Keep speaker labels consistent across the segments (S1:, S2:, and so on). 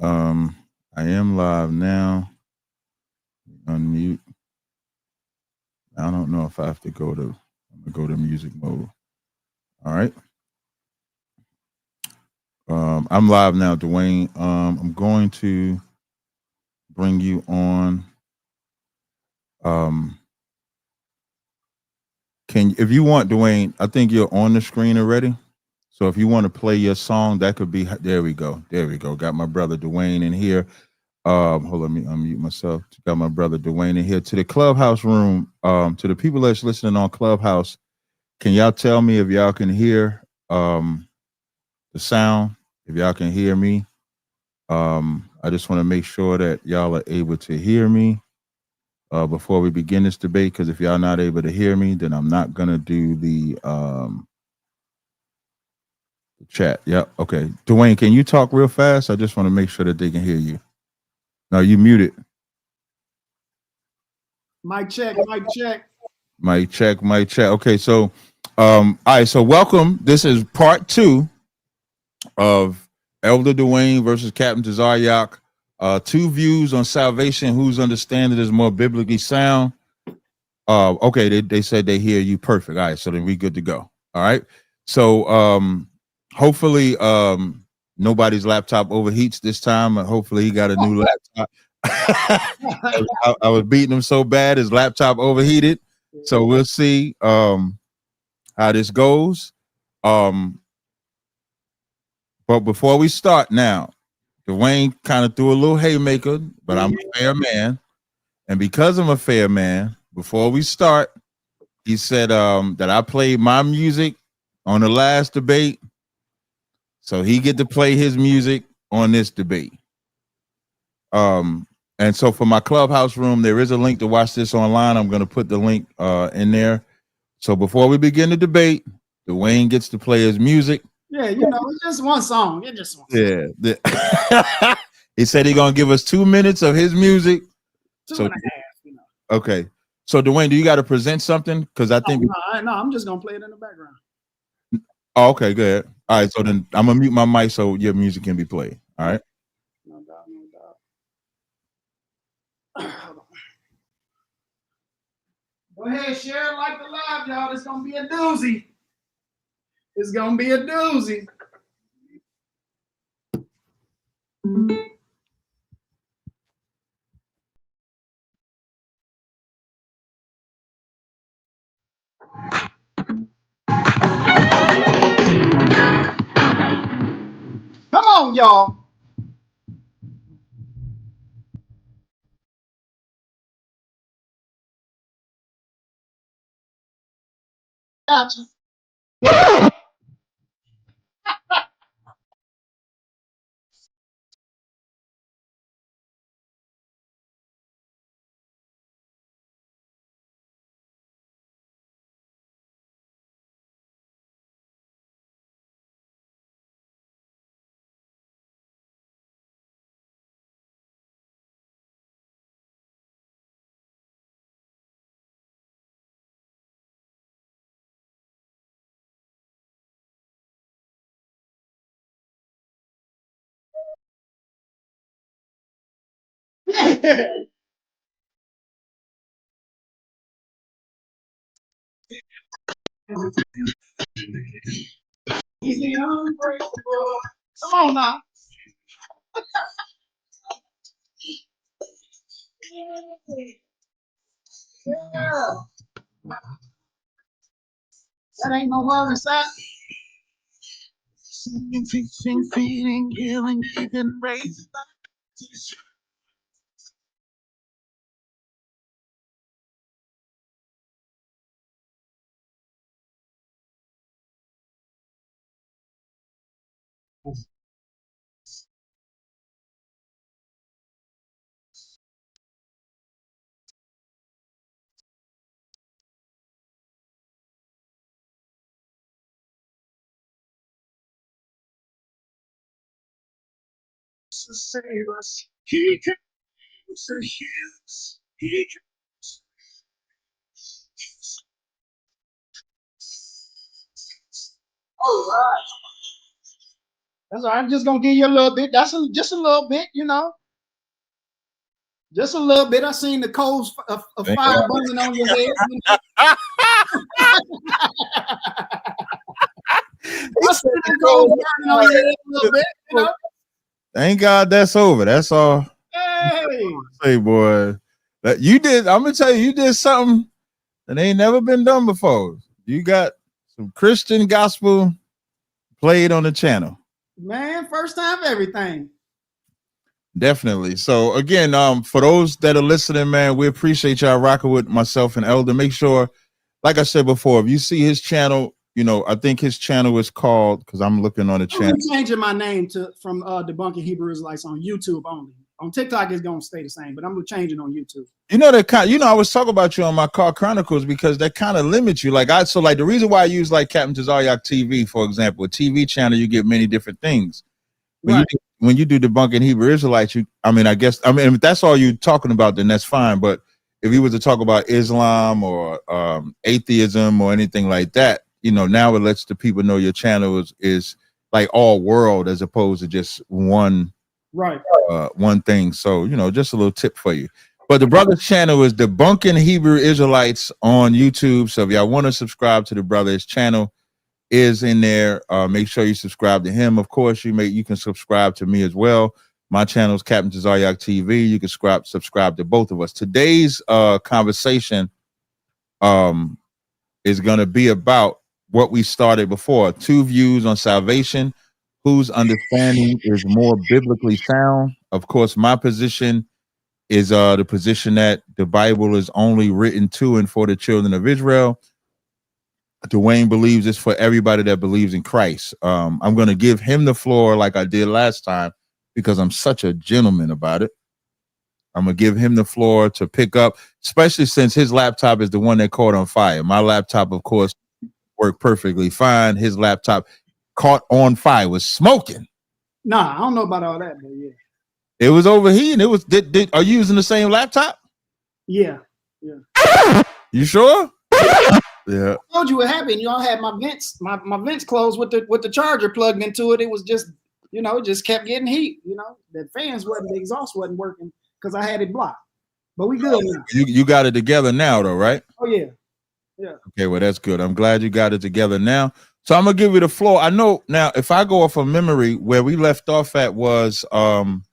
S1: I am live now. Unmute. I don't know if I have to I'm gonna go to music mode. All right. I'm live now, Dwayne. I'm going to bring you on. Um, if you want, Dwayne, I think you're on the screen already. So if you want to play your song, that could be. There we go. There we go. Got my brother Dwayne in here. Hold on, let me unmute myself. Got my brother Dwayne in here. To the Clubhouse room. To the people that's listening on Clubhouse, can y'all tell me if y'all can hear the sound? If y'all can hear me, I just want to make sure that y'all are able to hear me before we begin this debate. Because if y'all not able to hear me, then I'm not gonna do the chat. Yep. Okay. Dwayne, can you talk real fast? I just want to make sure that they can hear you. No, you muted.
S2: Mic check, mic check.
S1: Mic check, mic check. Okay, so all right, so welcome. This is part 2 of Elder Dwayne versus Captain Tazaryach. Two views on salvation, whose understanding is more biblically sound. Okay, they said they hear you perfect. All right, so then we good to go. All right. So hopefully nobody's laptop overheats this time. Hopefully he got a new laptop. I was beating him so bad his laptop overheated. So we'll see how this goes. But before we start now, Dwayne kind of threw a little haymaker, but I'm a fair man. And because I'm a fair man, before we start, he said that I played my music on the last debate. So he get to play his music on this debate. And so for my Clubhouse room, there is a link to watch this online. I'm going to put the link in there. So before we begin the debate, Dwayne gets to play his music.
S2: Yeah, it's just one song. It's just one
S1: song. Yeah. He said he's going to give us 2 minutes of his music.
S2: Two and a half,
S1: Okay. So Dwayne, do you got to present something? Because I think
S2: no, I'm just going to play it in the background.
S1: Oh, okay, good. All right, so then I'm going to mute my mic so your music can be played. All right.
S2: No doubt, no doubt. Go ahead, share it like the live, y'all. It's going to be a doozy. It's going to be a doozy. Come on, y'all. Gotcha. He's the unbreakable. Come on now. Yeah. That ain't no worry, son. Feeding, healing, even raise. To save us, he comes to heal us. He comes. All right. That's all right. I'm just gonna give you a little bit. Just a little bit, you know. Just a little bit. I seen the coals of fire burning on your head. You know? I seen the coals burning on your head a little bit, you know.
S1: Thank God that's over. That's all.
S2: Hey,
S1: Say, boy, that you did. I'm gonna tell you, you did something that ain't never been done before. You got some Christian gospel played on the channel.
S2: man, first time for everything.
S1: Definitely. So again, for those that are listening, man, we appreciate y'all rocking with myself and Elder. Make sure, like I said before, if you see his channel, you know, I think his channel is called, because I'm looking on the channel.
S2: I'm changing my name from Debunking Hebrew Israelites on YouTube only. On TikTok, it's gonna stay the same, but I'm gonna change it on YouTube.
S1: You know that kind. You know, I was talking about you on my Car Chronicles because that kind of limits you. Like the reason why I use like Captain Tazaryach TV, for example, a TV channel, you get many different things.
S2: Right.
S1: When you do Debunking Hebrew Israelites, if that's all you're talking about, then that's fine. But if you were to talk about Islam or atheism or anything like that, you know, now it lets the people know your channel is like all world as opposed to just one thing. So, you know, just a little tip for you. But the brother's channel is Debunking Hebrew Israelites on YouTube. So if y'all want to subscribe to the brother's channel, is in there. Make sure you subscribe to him. Of course, you can subscribe to me as well. My channel is Captain Tazaryach TV. You can subscribe to both of us. Today's conversation is going to be about what we started before. 2 views on salvation. Whose understanding is more biblically sound? Of course, my position is the position that the Bible is only written to and for the children of Israel. Dwayne believes it's for everybody that believes in Christ. I'm going to give him the floor like I did last time because I'm such a gentleman about it. I'm going to give him the floor to pick up, especially since his laptop is the one that caught on fire. My laptop, of course, worked perfectly fine. His laptop caught on fire, was smoking.
S2: Nah, I don't know about all that, but yeah.
S1: It was overheating. It was. Are you using the same laptop?
S2: Yeah.
S1: You sure? Yeah.
S2: I told you what happened. You all had my vents closed with the charger plugged into it. It was just, you know, it just kept getting heat. You know, the exhaust wasn't working because I had it blocked. But we good now.
S1: You got it together now, though, right?
S2: Oh yeah. Yeah.
S1: Okay, well, that's good. I'm glad you got it together now. So I'm gonna give you the floor. I know now if I go off of memory, where we left off at was 1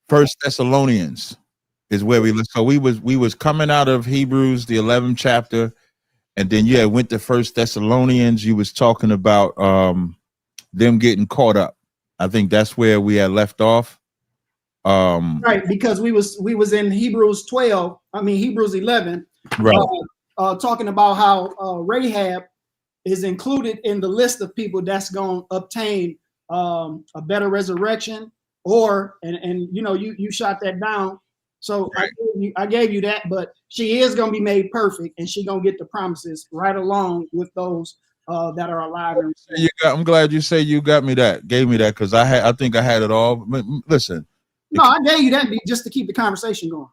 S1: Thessalonians is where we left. So we was coming out of Hebrews, the 11th chapter, and then went to 1 Thessalonians. You was talking about them getting caught up. I think that's where we had left off.
S2: Right, because we was in Hebrews 11,
S1: right.
S2: Talking about how Rahab is included in the list of people that's going to obtain a better resurrection, and you know, you shot that down. So right. I gave you that, but she is going to be made perfect, and she's going to get the promises right along with those that are alive.
S1: I'm glad you say you gave me that, because I think I had it all. Listen.
S2: No, I gave you that just to keep the conversation going.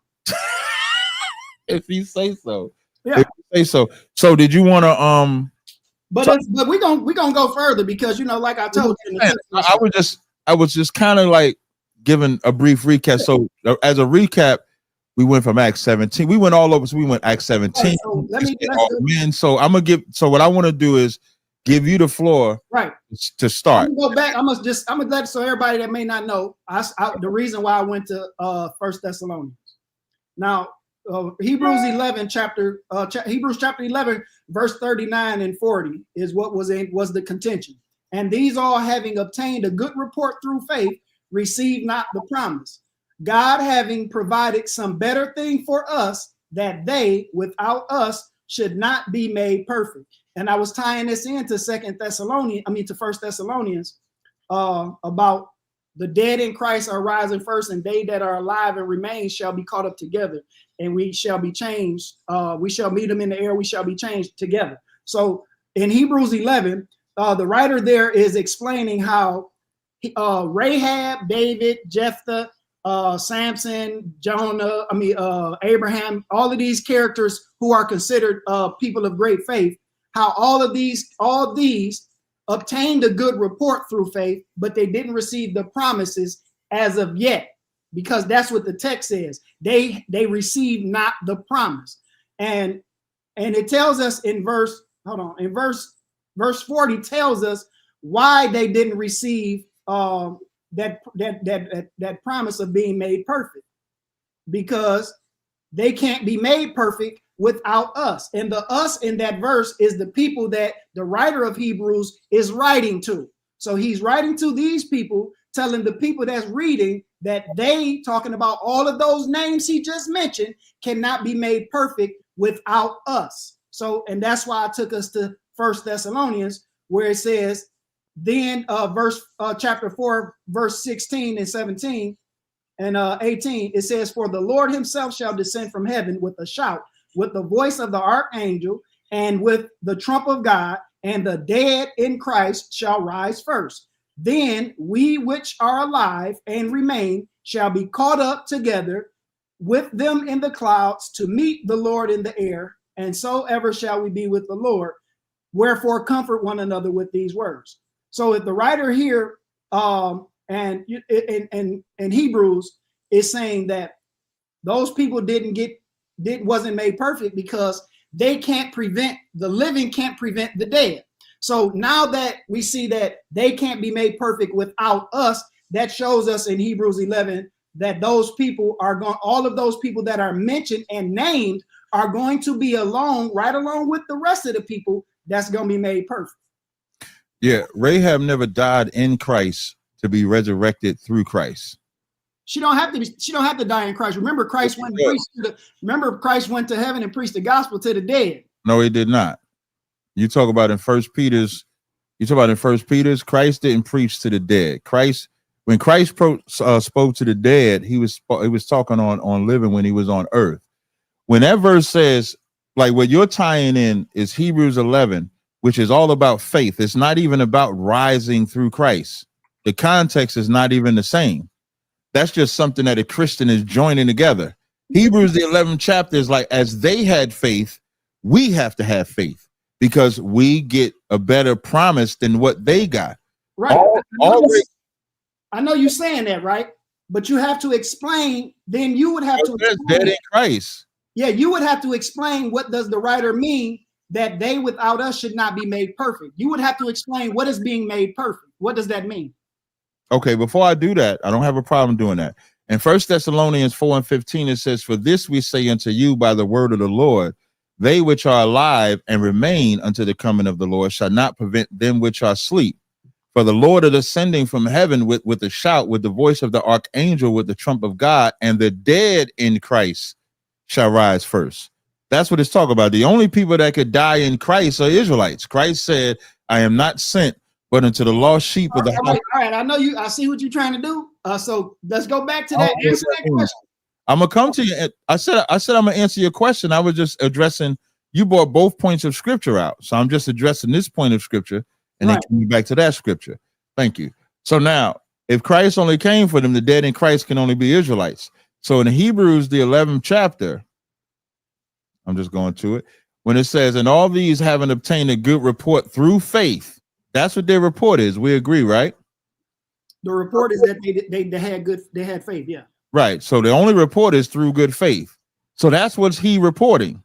S1: If you say so.
S2: Yeah.
S1: If you say so. So did you want to
S2: But we're gonna go further because, you know, like I told you,
S1: I was just kind of like giving a brief recap. So as a recap, we went from Acts 17. We went all over. So we went Acts 17. Right, so I'm gonna give. So what I want to do is give you the floor,
S2: right,
S1: to start.
S2: I'm gonna go back. I'm gonna let so everybody that may not know the reason why I went to 1 Thessalonians. Now, Hebrews chapter 11, verse 39 and 40 is what was the contention. And these all, having obtained a good report through faith, received not the promise, God having provided some better thing for us, that they without us should not be made perfect. And I was tying this into 1 Thessalonians about the dead in Christ are rising first, and they that are alive and remain shall be caught up together, and we shall be changed. We shall meet them in the air. We shall be changed together. So in Hebrews 11, the writer there is explaining how Rahab, David, Jephthah, Samson, Jonah, Abraham, all of these characters who are considered people of great faith, how all these obtained a good report through faith, but they didn't receive the promises as of yet, because that's what the text says. They received not the promise. And it tells us in verse 40 tells us why they didn't receive that promise of being made perfect, because they can't be made perfect without us. And the us in that verse is the people that the writer of Hebrews is writing to. So he's writing to these people, telling the people that's reading that they, talking about all of those names he just mentioned, cannot be made perfect without us. So, and that's why I took us to 1 Thessalonians, where it says, then chapter 4, verse 16 and 17 and 18, it says, for the Lord himself shall descend from heaven with a shout, with the voice of the archangel, and with the trump of God, and the dead in Christ shall rise first. Then we which are alive and remain shall be caught up together with them in the clouds to meet the Lord in the air, and so ever shall we be with the Lord. Wherefore comfort one another with these words. So if the writer here and Hebrews is saying that those people wasn't made perfect because they can't prevent, the living can't prevent the dead. So now that we see that they can't be made perfect without us, that shows us in Hebrews 11 that those people are going, all of those people that are mentioned and named are going to be right along with the rest of the people that's going to be made perfect.
S1: Yeah, Rahab never died in Christ to be resurrected through Christ.
S2: She don't have to die in Christ. Remember, Christ went to heaven and preached the gospel to the dead. No,
S1: he did not. You talk about in First Peter's, Christ didn't preach to the dead. When Christ spoke to the dead, he was talking on living when he was on earth. When that verse says, like what you're tying in is Hebrews 11, which is all about faith. It's not even about rising through Christ. The context is not even the same. That's just something that a Christian is joining together. Hebrews, the 11th chapter, is like, as they had faith, we have to have faith because we get a better promise than what they got.
S2: Right. I know you're saying that, right? But you have to explain, then you would have to explain.
S1: Dead in Christ.
S2: Yeah, you would have to explain what does the writer mean that they without us should not be made perfect. You would have to explain what is being made perfect. What does that mean?
S1: Okay, before I do that, I don't have a problem doing that. In 1 Thessalonians 4 and 15, it says, for this we say unto you by the word of the Lord, they which are alive and remain unto the coming of the Lord shall not prevent them which are asleep. For the Lord is ascending from heaven with a shout, with the voice of the archangel, with the trump of God, and the dead in Christ shall rise first. That's what it's talking about. The only people that could die in Christ are Israelites. Christ said, I am not sent but unto the lost sheep of the house.
S2: All right, I see what you're trying to do. So let's go back to that. Answer that question.
S1: I'm gonna come to you. I said I'm gonna answer your question. I was just addressing, you brought both points of scripture out. So I'm just addressing this point of scripture and then coming back to that scripture. Thank you. So now, if Christ only came for them, the dead in Christ can only be Israelites. So in Hebrews, the 11th chapter, I'm just going to it. When it says, and all these having obtained a good report through faith, that's what their report is. We agree, right?
S2: The report is that they had faith. Yeah.
S1: Right. So the only report is through good faith. So that's what he's reporting.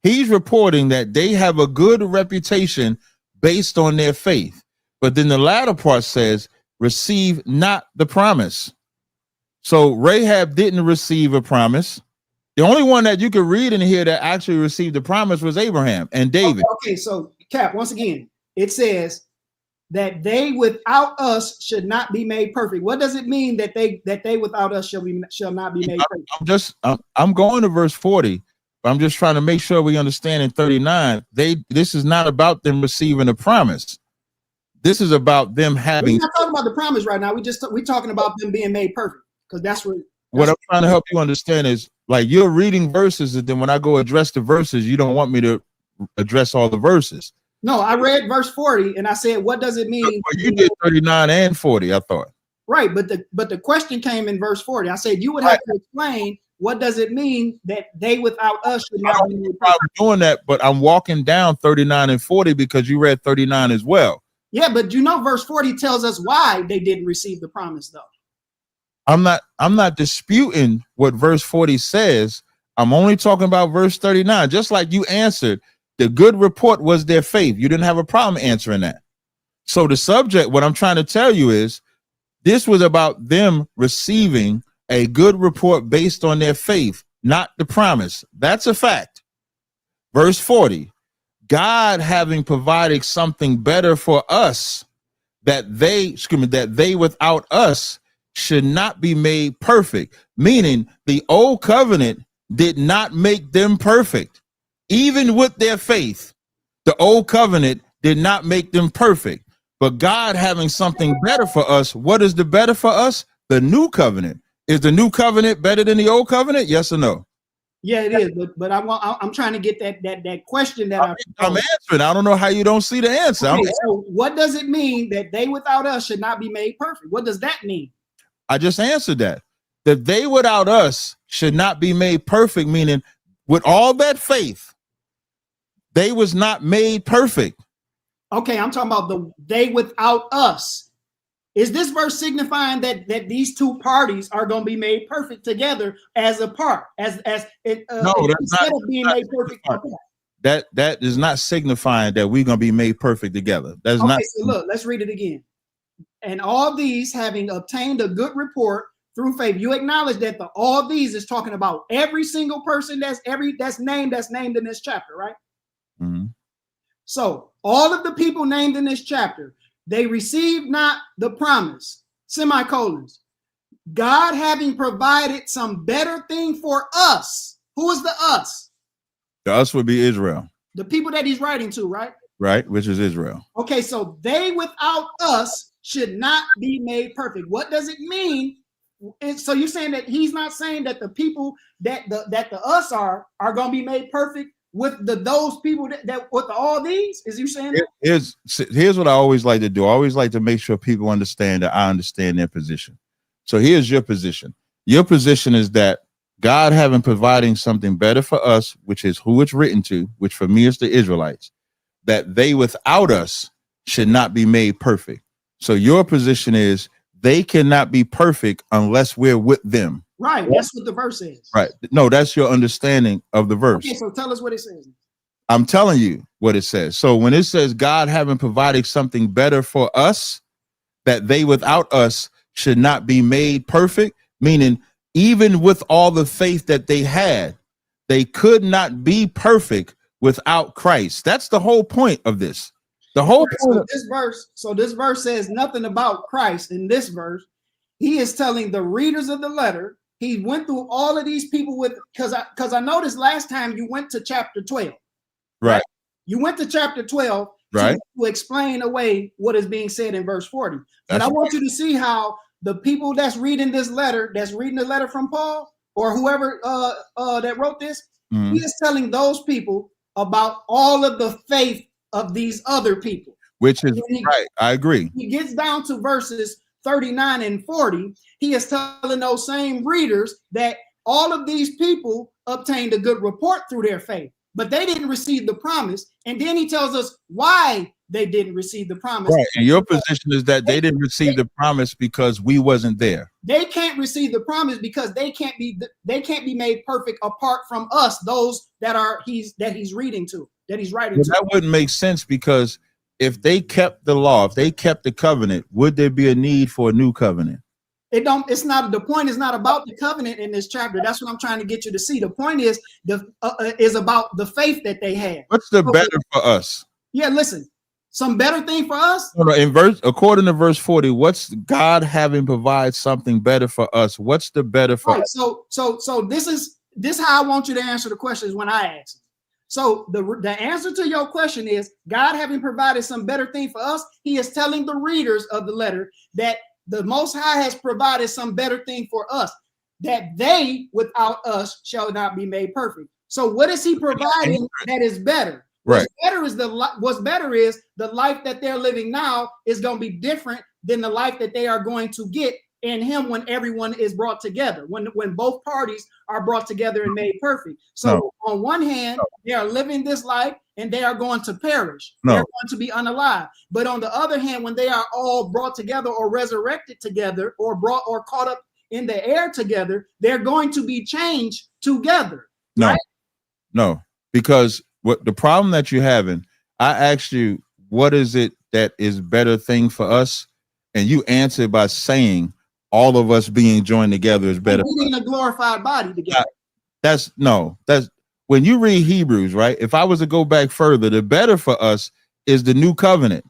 S1: He's reporting that they have a good reputation based on their faith. But then the latter part says, receive not the promise. So Rahab didn't receive a promise. The only one that you could read in here that actually received the promise was Abraham and David.
S2: Okay, so Cap, once again, it says that they without us should not be made perfect. What does it mean that they without us shall not be made perfect?
S1: I'm going to verse 40. But I'm just trying to make sure we understand in 39. This is not about them receiving a promise. This is about them having.
S2: We're not talking about the promise right now. We're talking about them being made perfect, because that's
S1: what I'm trying to help you understand is, like, you're reading verses, and then when I go address the verses, you don't want me to address all the verses.
S2: No, I read verse 40 and I said, what does it mean?
S1: Well, you did 39 and 40, I thought.
S2: Right, but the question came in verse 40. I said you would have to explain what does it mean that they without us should not be made perfect.
S1: I'm doing that, but I'm walking down 39 and 40 because you read 39 as well.
S2: Yeah, but you know, verse 40 tells us why they didn't receive the promise, though.
S1: I'm not disputing what verse 40 says. I'm only talking about verse 39. Just like you answered, the good report was their faith. You didn't have a problem answering that. So the subject, what I'm trying to tell you is, this was about them receiving a good report based on their faith, not the promise. That's a fact. Verse 40, God having provided something better for us, that they without us should not be made perfect. Meaning the old covenant did not make them perfect. Even with their faith, the old covenant did not make them perfect. But God having something better for us, what is the better for us? The new covenant. Is the new covenant better than the old covenant? Yes or no?
S2: Yeah, it is. But I'm trying to get that question that
S1: I'm answering. I don't know how you don't see the answer.
S2: Okay, so what does it mean that they without us should not be made perfect? What does that mean?
S1: I just answered that. That they without us should not be made perfect, meaning with all that faith, they was not made perfect.
S2: Okay, I'm talking about the they without us. Is this verse signifying that these two parties are going to be made perfect together as a part, no, that's instead of being made perfect apart?
S1: That is not signifying that we're going to be made perfect together. That's okay, not.
S2: So look, let's read it again. And all these having obtained a good report through faith. You acknowledge that all these is talking about every single person that's named in this chapter, right?
S1: Mm-hmm.
S2: So all of the people named in this chapter, they received not the promise, semicolons. God having provided some better thing for us. Who is the us?
S1: The us would be Israel.
S2: The people that he's writing to, right?
S1: Right, which is Israel. Okay,
S2: so they without us should not be made perfect. What does it mean? So you're saying that he's not saying that the people that the us are going to be made perfect with those people that with all these? Is you saying that?
S1: Here's what I always like to do. I always like to make sure people understand that I understand their position. So here's your position. Your position is that God having providing something better for us, which is who it's written to, which for me is the Israelites, that they without us should not be made perfect. So your position is they cannot be perfect unless we're with them.
S2: Right. That's what the verse is.
S1: Right. No, that's your understanding of the verse.
S2: Okay, so tell us what it says.
S1: I'm telling you what it says. So when it says God having provided something better for us, that they without us should not be made perfect, meaning even with all the faith that they had, they could not be perfect without Christ. That's the whole point of this. The whole point.
S2: So this verse says nothing about Christ in this verse. He is telling the readers of the letter. He went through all of these people because I noticed last time you went to chapter 12.
S1: Right.
S2: You went to chapter 12
S1: right
S2: to explain away what is being said in verse 40. And I want you to see how the people that's reading this letter, that's reading the letter from Paul or whoever that wrote this, he is telling those people about all of the faith of these other people.
S1: Which is right. I agree.
S2: He gets down to verses 39 and 40. He is telling those same readers that all of these people obtained a good report through their faith, but they didn't receive the promise. And then he tells us why they didn't receive the promise.
S1: Right. And your position is that they didn't receive the promise because we wasn't there.
S2: They can't receive the promise because they can't be made perfect apart from us, those that he's reading to, that he's writing to.
S1: That wouldn't make sense, because if they kept the law, if they kept the covenant, would there be a need for a new covenant?
S2: The point is not about the covenant in this chapter. That's what I'm trying to get you to see. The point is about the faith that they had.
S1: What's the better for us?
S2: Yeah, listen, some better thing for us.
S1: According to verse 40, what's God having provide something better for us? What's the better for us?
S2: So this is how I want you to answer the question is when I ask. So the answer to your question is God having provided some better thing for us. He is telling the readers of the letter that the Most High has provided some better thing for us, that they without us shall not be made perfect. So what is he providing that is better?
S1: Right.
S2: What's better is the life that they're living now is going to be different than the life that they are going to get in him when everyone is brought together, when both parties are brought together and made perfect. So on one hand, they are living this life and they are going to perish. They're going to be unalive. But on the other hand, when they are all brought together or resurrected together or brought or caught up in the air together, they're going to be changed together. Right?
S1: No, because what the problem that you're having, I asked you, what is it that is better thing for us? And you answered by saying all of us being joined together is better.
S2: Being a glorified body together.
S1: That's when you read Hebrews, right? If I was to go back further, the better for us is the new covenant.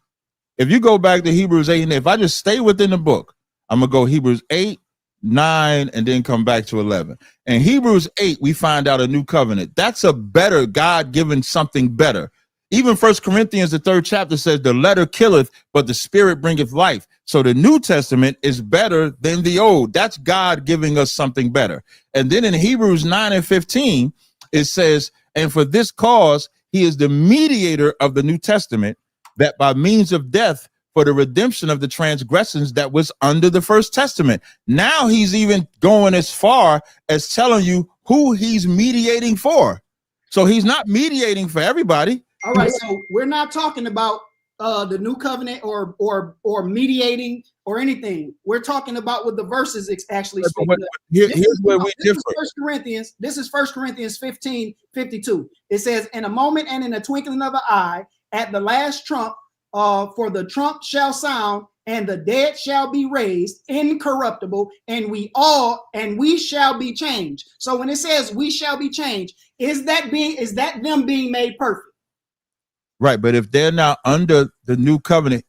S1: If you go back to Hebrews 8, and if I just stay within the book, I'm gonna go Hebrews 8, 9, and then come back to 11. And Hebrews 8, we find out a new covenant. That's a better God-given something better. Even 1 Corinthians, the 3rd chapter says the letter killeth, but the spirit bringeth life. So the New Testament is better than the old. That's God giving us something better. And then in Hebrews 9 and 15, it says, and for this cause, he is the mediator of the New Testament, that by means of death for the redemption of the transgressions that was under the First Testament. Now he's even going as far as telling you who he's mediating for. So he's not mediating for everybody.
S2: All right, so we're not talking about the new covenant or mediating or anything. We're talking about what the verses actually say.
S1: Here's where we differ.
S2: This is 1 Corinthians 15:52. It says, in a moment and in a twinkling of an eye, at the last trump, for the trump shall sound, and the dead shall be raised incorruptible, and we shall be changed. So when it says we shall be changed, is that them being made perfect?
S1: Right, but if they're not under the new covenant,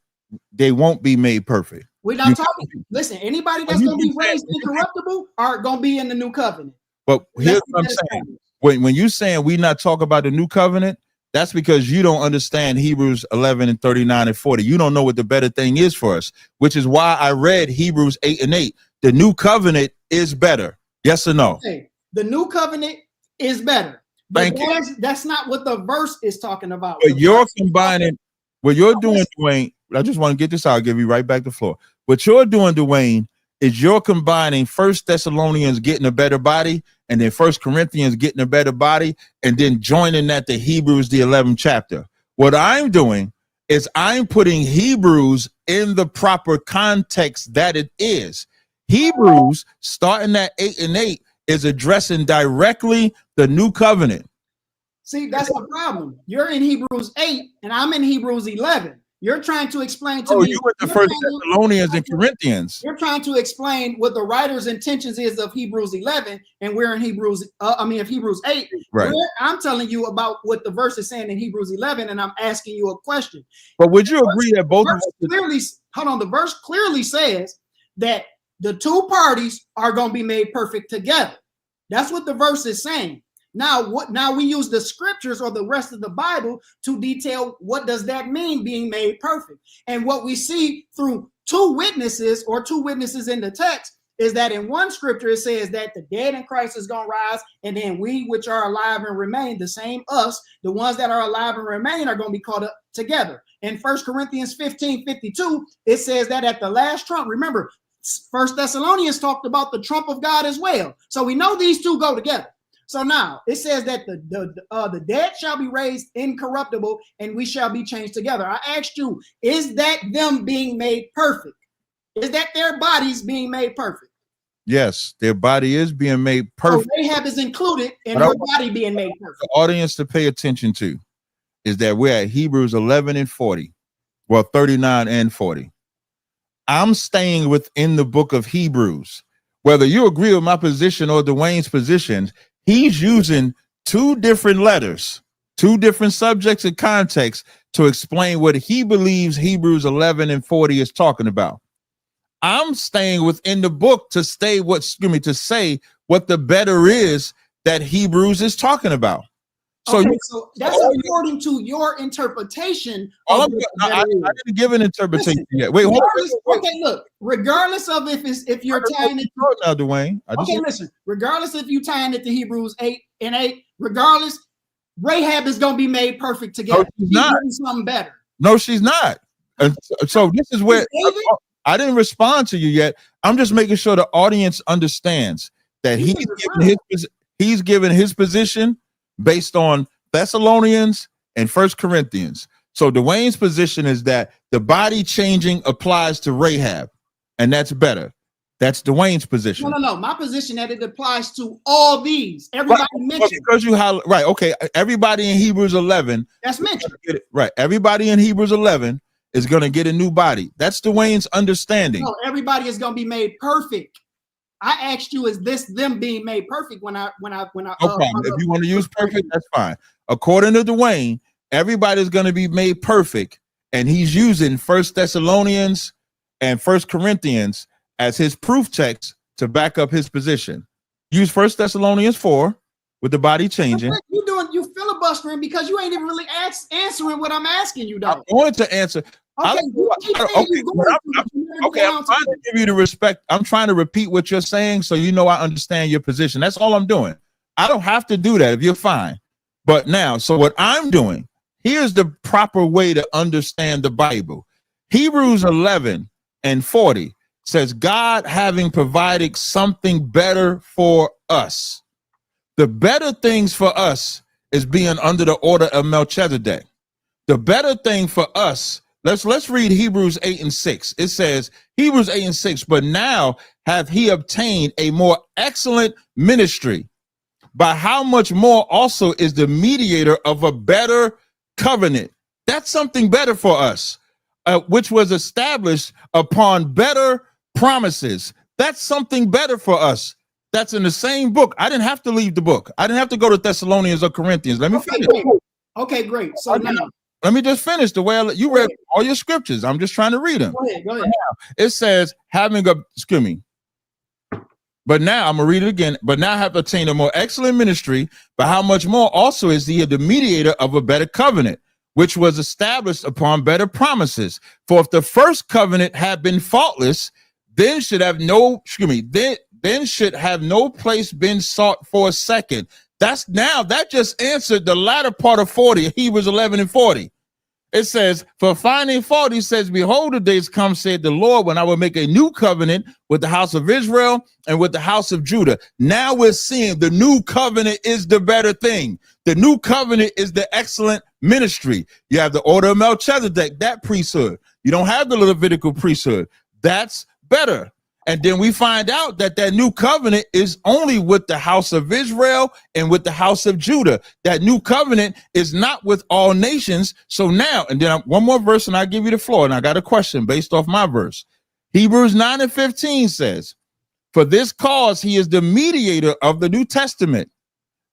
S1: they won't be made perfect.
S2: We're not talking. Listen, anybody that's going to be raised incorruptible are going to be in the new covenant.
S1: But here's what I'm saying. When you're saying we not talk about the new covenant, that's because you don't understand Hebrews 11 and 39 and 40. You don't know what the better thing is for us, which is why I read Hebrews 8 and 8. The new covenant is better. Yes or no?
S2: Okay. The new covenant is better. But that's not what the verse is talking about.
S1: But you're combining what you're doing, Dwayne. I just want to get this out. I'll give you right back the floor. What you're doing, Dwayne, is you're combining 1 Thessalonians getting a better body and then 1 Corinthians getting a better body and then joining that to Hebrews, the 11th chapter. What I'm doing is I'm putting Hebrews in the proper context that it is. Hebrews, starting at 8 and 8, is addressing directly the new covenant.
S2: See, that's the problem. You're in Hebrews 8 and I'm in Hebrews 11. You're trying to explain to me.
S1: You went to 1 Thessalonians and Corinthians.
S2: You're trying to explain what the writer's intentions is of Hebrews 11, and we're in Hebrews 8.
S1: Right.
S2: I'm telling you about what the verse is saying in Hebrews 11, and I'm asking you a question.
S1: But would you agree that both of us
S2: clearly, hold on, the verse clearly says that the two parties are going to be made perfect together. That's what the verse is saying. Now we use the scriptures or the rest of the Bible to detail what does that mean, being made perfect. And what we see through two witnesses in the text is that in one scripture it says that the dead in Christ is going to rise, and then we which are alive and remain, the same us, the ones that are alive and remain, are going to be caught up together. In 1 Corinthians 15:52, it says that at the last trump, remember, 1 Thessalonians talked about the trump of God as well. So we know these two go together. So now it says that the dead shall be raised incorruptible, and we shall be changed together. I asked you, is that them being made perfect? Is that their bodies being made perfect?
S1: Yes, their body is being made perfect.
S2: So Rahab is included in her body being made perfect.
S1: The audience to pay attention to is that we're at Hebrews 11 and 40. Well, 39 and 40. I'm staying within the book of Hebrews. Whether you agree with my position or Dwayne's position, he's using two different letters, two different subjects and contexts to explain what he believes Hebrews 11 and 40 is talking about. I'm staying within the book to say what the better is that Hebrews is talking about. So,
S2: okay, so that's according to your interpretation.
S1: I didn't give an interpretation yet. Wait, hold on.
S2: Okay, look. Regardless of if you're tying it
S1: now, Dwayne.
S2: Listen. Regardless if you tying it to Hebrews 8 and 8, regardless, Rahab is going to be made perfect together.
S1: No, she's not.
S2: Something better.
S1: No, she's not. And so this is where I didn't respond to you yet. I'm just making sure the audience understands that he's given his position based on Thessalonians and 1 Corinthians. So Dwayne's position is that the body changing applies to Rahab, and that's better. That's Dwayne's position.
S2: No. My position that it applies to all these. Everybody mentioned.
S1: Because you right. Okay. Everybody in Hebrews 11.
S2: That's mentioned.
S1: Right. Everybody in Hebrews 11 is going to get a new body. That's Dwayne's understanding.
S2: No, everybody is going to be made perfect. I asked you, is this them being made perfect when I
S1: no problem. If you want to use perfect, that's fine. According to Dwayne, everybody's going to be made perfect, and he's using 1 Thessalonians and 1 Corinthians as his proof text to back up his position. Use 1 Thessalonians 4 with the body changing.
S2: You filibustering because you ain't even really answering what I'm asking you, though.
S1: I wanted to answer.
S2: Okay,
S1: I'm trying to give you the respect. I'm trying to repeat what you're saying so you know I understand your position. That's all I'm doing. I don't have to do that if you're fine. But now, so what I'm doing, here's the proper way to understand the Bible. Hebrews 11 and 40 says, God having provided something better for us. The better things for us is being under the order of Melchizedek. The better thing for us, let's read Hebrews 8 and 6. It says, Hebrews 8 and 6, but now hath he obtained a more excellent ministry, by how much more also is the mediator of a better covenant. That's something better for us, which was established upon better promises. That's something better for us. That's in the same book. I didn't have to leave the book. I didn't have to go to Thessalonians or Corinthians. Let me finish.
S2: Okay, great. So now,
S1: let me just finish the way you read all your scriptures. I'm just trying to read them.
S2: Go ahead.
S1: It says, but now I'm gonna read it again. But now have obtained a more excellent ministry, but how much more also is he the mediator of a better covenant, which was established upon better promises. For if the first covenant had been faultless, then should have no place been sought for a second. That just answered the latter part of 40, Hebrews 11 and 40. It says, for finding fault, he says, behold, the days come, said the Lord, when I will make a new covenant with the house of Israel and with the house of Judah. Now we're seeing the new covenant is the better thing. The new covenant is the excellent ministry. You have the order of Melchizedek, that priesthood. You don't have the Levitical priesthood. That's better. And then we find out that new covenant is only with the house of Israel and with the house of Judah. That new covenant is not with all nations. So now, and then one more verse and I'll give you the floor. And I got a question based off my verse. Hebrews 9 and 15 says, for this cause he is the mediator of the New Testament,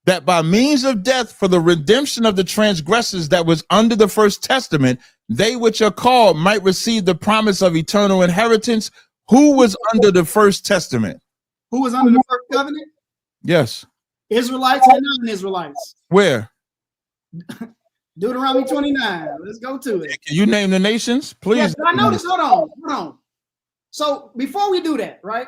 S1: that by means of death for the redemption of the transgressors that was under the first testament, they which are called might receive the promise of eternal inheritance. Who was under the first testament?
S2: Who was under the first covenant?
S1: Yes.
S2: Israelites and non-Israelites.
S1: Where?
S2: Deuteronomy 29. Let's go to it.
S1: Can you name the nations, please?
S2: Yes, I noticed. Hold on. So before we do that, right?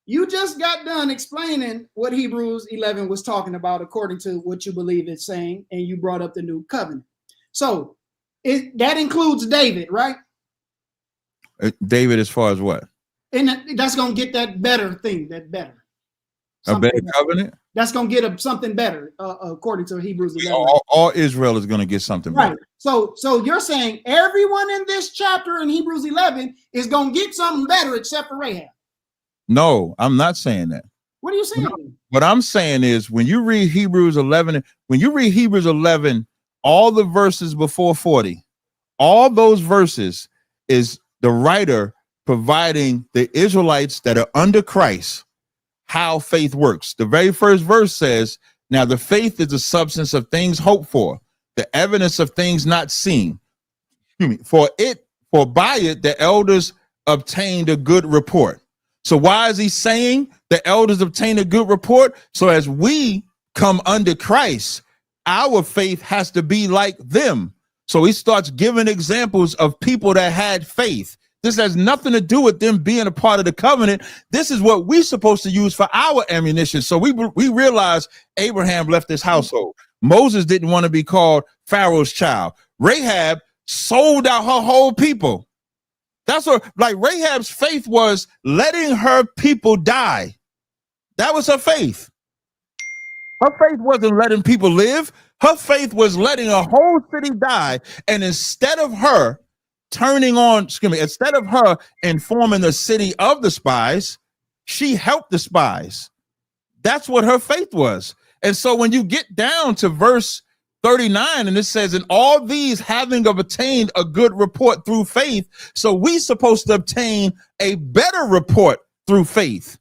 S2: You just got done explaining what Hebrews 11 was talking about according to what you believe it's saying, and you brought up the new covenant. So that includes David, right?
S1: David, as far as what?
S2: And that's going to get that better thing, that better.
S1: A better covenant?
S2: That's going to get something better, according to Hebrews 11.
S1: All Israel is going to get something better.
S2: Right. So you're saying everyone in this chapter in Hebrews 11 is going to get something better except for Rahab.
S1: No, I'm not saying that.
S2: What are you saying?
S1: What I'm saying is when you read Hebrews 11, all the verses before 40, all those verses is the writer providing the Israelites that are under Christ how faith works. The very first verse says, now the faith is the substance of things hoped for, the evidence of things not seen. For by it the elders obtained a good report. So why is he saying the elders obtain a good report? So as we come under Christ, our faith has to be like them. So he starts giving examples of people that had faith. This has nothing to do with them being a part of the covenant. This is what we're supposed to use for our ammunition. So we realize Abraham left his household. Moses didn't want to be called Pharaoh's child. Rahab sold out her whole people. That's what, like, Rahab's faith was letting her people die. That was her faith. Her faith wasn't letting people live. Her faith was letting a whole city die. And instead of her instead of her informing the city of the spies, she helped the spies. That's what her faith was. And so when you get down to verse 39, and it says, and all these having obtained a good report through faith, so we supposed to obtain a better report through faith.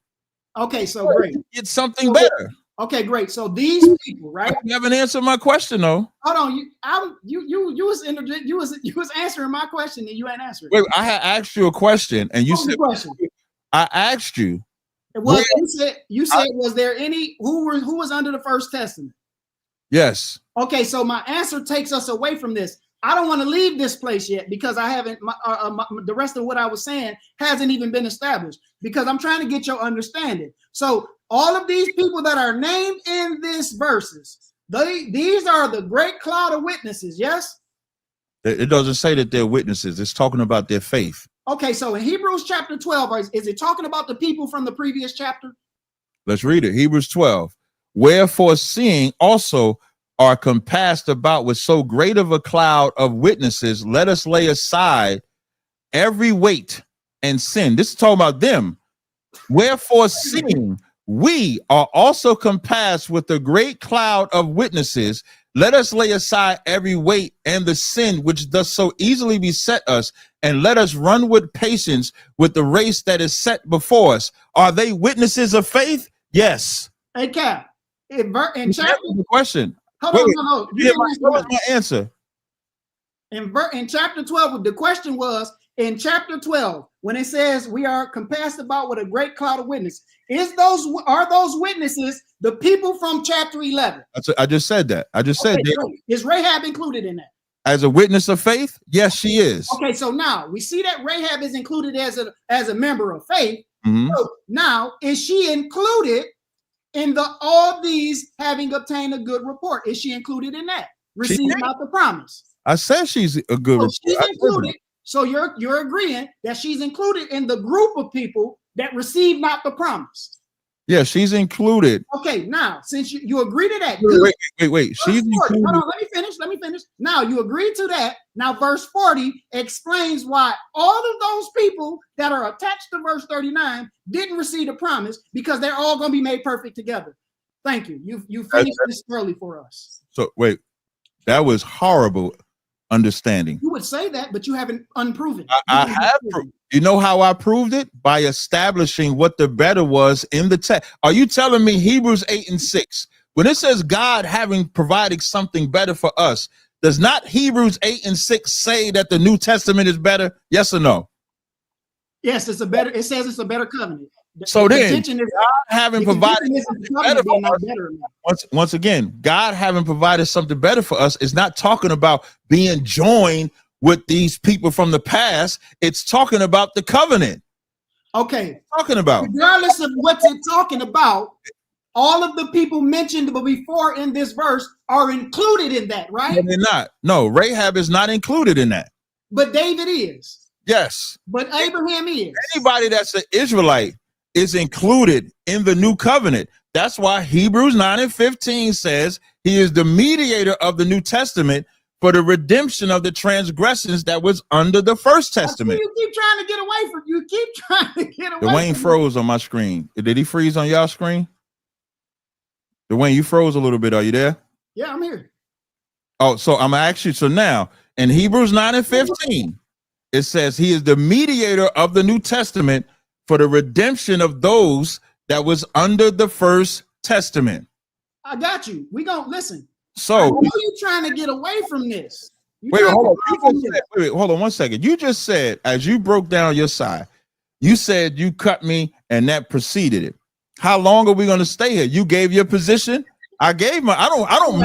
S2: Okay, so great.
S1: Get something better.
S2: Okay, great. So these people, right?
S1: You haven't answered my question, though.
S2: Hold on, you was answering my question and you ain't answering.
S1: Wait, I had asked you a question, and you said,
S2: question.
S1: I asked you.
S2: Well, you said, was there any who was under the first testament?
S1: Yes.
S2: Okay, so my answer takes us away from this. I don't want to leave this place yet because I haven't. The rest of what I was saying hasn't even been established because I'm trying to get your understanding. So all of these people that are named in this verses, these are the great cloud of witnesses. Yes.
S1: It doesn't say that they're witnesses. It's talking about their faith.
S2: Okay, so in Hebrews chapter 12, is it talking about the people from the previous chapter?
S1: Let's read it. Hebrews 12. Wherefore, seeing also are compassed about with so great of a cloud of witnesses, let us lay aside every weight and sin. This is talking about them. Wherefore, seeing we are also compassed with a great cloud of witnesses, let us lay aside every weight and the sin which does so easily beset us, and let us run with patience with the race that is set before us. Are they witnesses of faith? Yes.
S2: Hey, Cap, in chapter
S1: the question.
S2: Hold on, no.
S1: What was my answer?
S2: In chapter 12, the question was in chapter 12 when it says we are compassed about with a great cloud of witnesses. Are those witnesses the people from chapter 11?
S1: I just said that. I just said
S2: that. Is Rahab included in that?
S1: As a witness of faith? Yes, she is.
S2: Okay, so now we see that Rahab is included as a member of faith.
S1: Mm-hmm.
S2: So now is she included in all these having obtained a good report? Is she included in that? Receiving not the promise.
S1: I said she's a good report.
S2: She's included. So you're agreeing that she's included in the group of people that receive not the promise.
S1: Yeah, she's included.
S2: Okay, now since you agree to that,
S1: wait. She's included.
S2: Hold on, let me finish. Now you agree to that. Now verse 40 explains why all of those people that are attached to verse 39 didn't receive the promise because they're all going to be made perfect together. Thank you. You finished this early for us.
S1: So wait, that was horrible understanding.
S2: You would say that, but you haven't unproven.
S1: I have. You know how I proved it? By establishing what the better was in the text. Are you telling me Hebrews 8 and 6, when it says God having provided something better for us, does not Hebrews 8 and 6 say that the New Testament is better? Yes or no?
S2: Yes, it says it's a better covenant.
S1: So then, God having provided better for us, once again, God having provided something better for us is not talking about being joined with these people from the past. It's talking about the covenant.
S2: Okay.
S1: Talking about.
S2: Regardless of what it's talking about, all of the people mentioned before in this verse are included in that, right?
S1: No, they're not. No, Rahab is not included in that.
S2: But David is.
S1: Yes.
S2: But Abraham is.
S1: Anybody that's an Israelite is included in the new covenant. That's why Hebrews 9 and 15 says he is the mediator of the New Testament for the redemption of the transgressions that was under the first testament.
S2: You keep trying to get away from. You keep trying to get away.
S1: Dwayne froze on my screen. Did he freeze on y'all screen? Dwayne, you froze a little bit. Are you there?
S2: Yeah, I'm here.
S1: Oh, so I'm actually, so now in Hebrews 9 and 15, it says he is the mediator of the New Testament for the redemption of those that was under the first testament.
S2: I got you. We gonna listen.
S1: So
S2: you're trying to get away from this.
S1: Hold on 1 second. You just said, as you broke down your side, you said you cut me and that preceded it. How long are we going to stay here? You gave your position. I gave my, I don't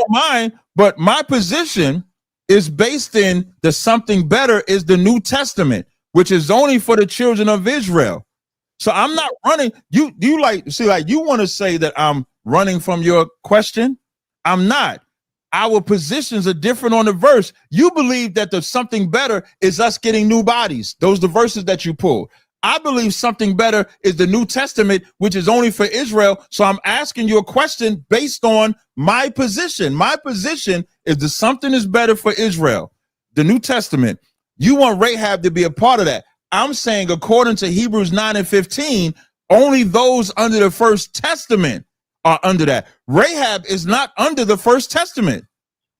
S1: mind, but my position is based in the something better is the New Testament, which is only for the children of Israel. So I'm not running. You want to say that I'm running from your question. I'm not. our positions are different on the verse. You believe that the something better is us getting new bodies. Those are the verses that you pull. I believe something better is the New Testament, which is only for Israel. So I'm asking you a question based on my position. My position is that something is better for Israel, the New Testament. You want Rahab to be a part of that. I'm saying, according to Hebrews 9:15, only those under the First Testament are under that. Rahab is not under the First Testament,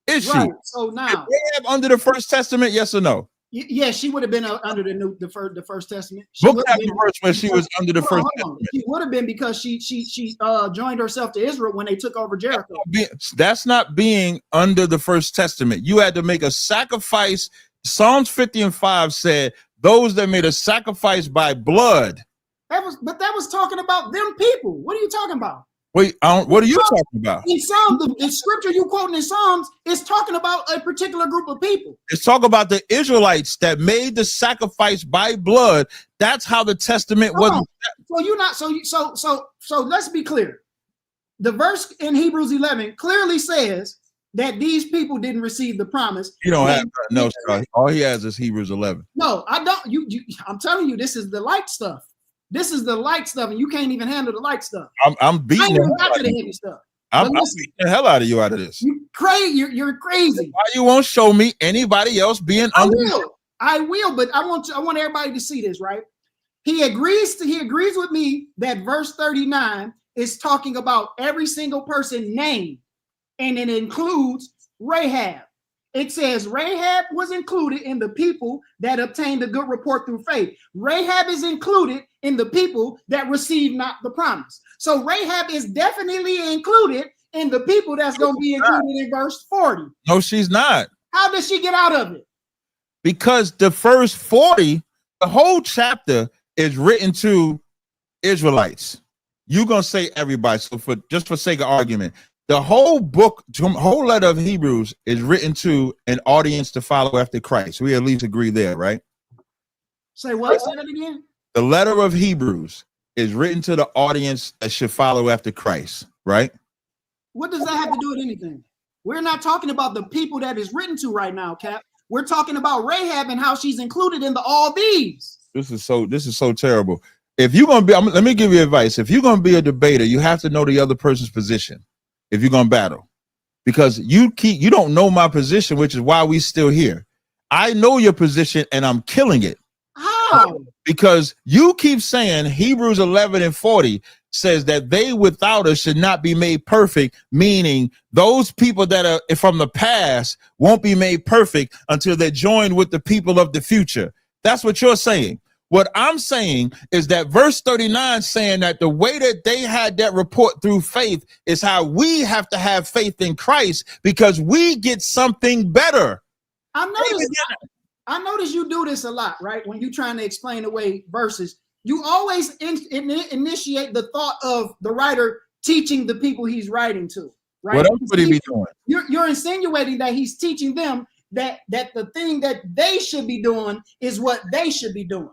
S1: is she?
S2: Right. So now,
S1: is Rahab under the First Testament? Yes or no?
S2: Yeah, she would have been under the First Testament.
S1: Book that verse where she was under the First Testament.
S2: She would have been because she joined herself to Israel when they took over Jericho.
S1: That's not being under the First Testament. You had to make a sacrifice. Psalms 50:5 said, "Those that made a sacrifice by blood."
S2: That was talking about them people. What are you talking about?
S1: Wait, what are you talking about?
S2: In Psalms, the scripture you quoting in Psalms is talking about a particular group of people.
S1: It's talking about the Israelites that made the sacrifice by blood. That's how the testament was.
S2: So you're not. So let's be clear. The verse in Hebrews 11 clearly says that these people didn't receive the promise.
S1: You don't have no stuff. All he has is Hebrews 11.
S2: No, I don't. I'm telling you, this is the light stuff. This is the light stuff, and you can't even handle the light stuff.
S1: I'm beating the
S2: heavy stuff.
S1: I'm beating the hell out of you out of this.
S2: You're crazy.
S1: Why you won't show me anybody else being under?
S2: I will, but I want everybody to see this, right? He agrees with me that verse 39 is talking about every single person named, and it includes Rahab. It says Rahab was included in the people that obtained a good report through faith. Rahab is included in the people that received not the promise. So Rahab is definitely included in the people that's going to be included in verse 40.
S1: No, she's not.
S2: How does she get out of it?
S1: Because the first 40, the whole chapter is written to Israelites. You're going to say everybody. So for sake of argument, the whole book, whole letter of Hebrews is written to an audience to follow after Christ. We at least agree there, right?
S2: Say what? Say that again.
S1: The letter of Hebrews is written to the audience that should follow after Christ, right?
S2: What does that have to do with anything? We're not talking about the people that is written to right now, Cap. We're talking about Rahab and how she's included in all these. This is
S1: so terrible. If you're going to be, let me give you advice. If you're going to be a debater, you have to know the other person's position. If you're going to battle, because you don't know my position, which is why we still here. I know your position and I'm killing it.
S2: How?
S1: Because you keep saying Hebrews 11:40 says that they without us should not be made perfect, meaning those people that are from the past won't be made perfect until they're joined with the people of the future. That's what you're saying. What I'm saying is that verse 39 saying that the way that they had that report through faith is how we have to have faith in Christ, because we get something better.
S2: I notice you do this a lot, right? When you're trying to explain away verses, you always initiate the thought of the writer teaching the people he's writing to, right?
S1: What else would he be doing?
S2: You're insinuating that he's teaching them that the thing that they should be doing is what they should be doing.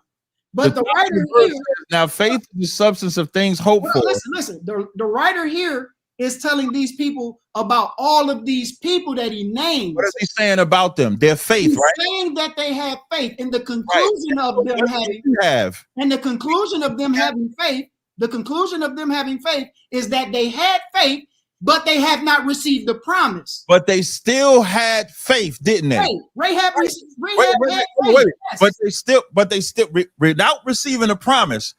S2: But the writer here,
S1: now faith is the substance of things hoped for.
S2: Listen. The writer here is telling these people about all of these people that he names.
S1: What is he saying about them? Their faith,
S2: He's
S1: right?
S2: saying that they have faith. In the conclusion of them the conclusion of them having faith, the conclusion of them having faith is that they had faith, but they have not received the promise.
S1: But they still had faith, didn't they?
S2: Rahab had
S1: faith. Yes. But they still, without receiving a promise,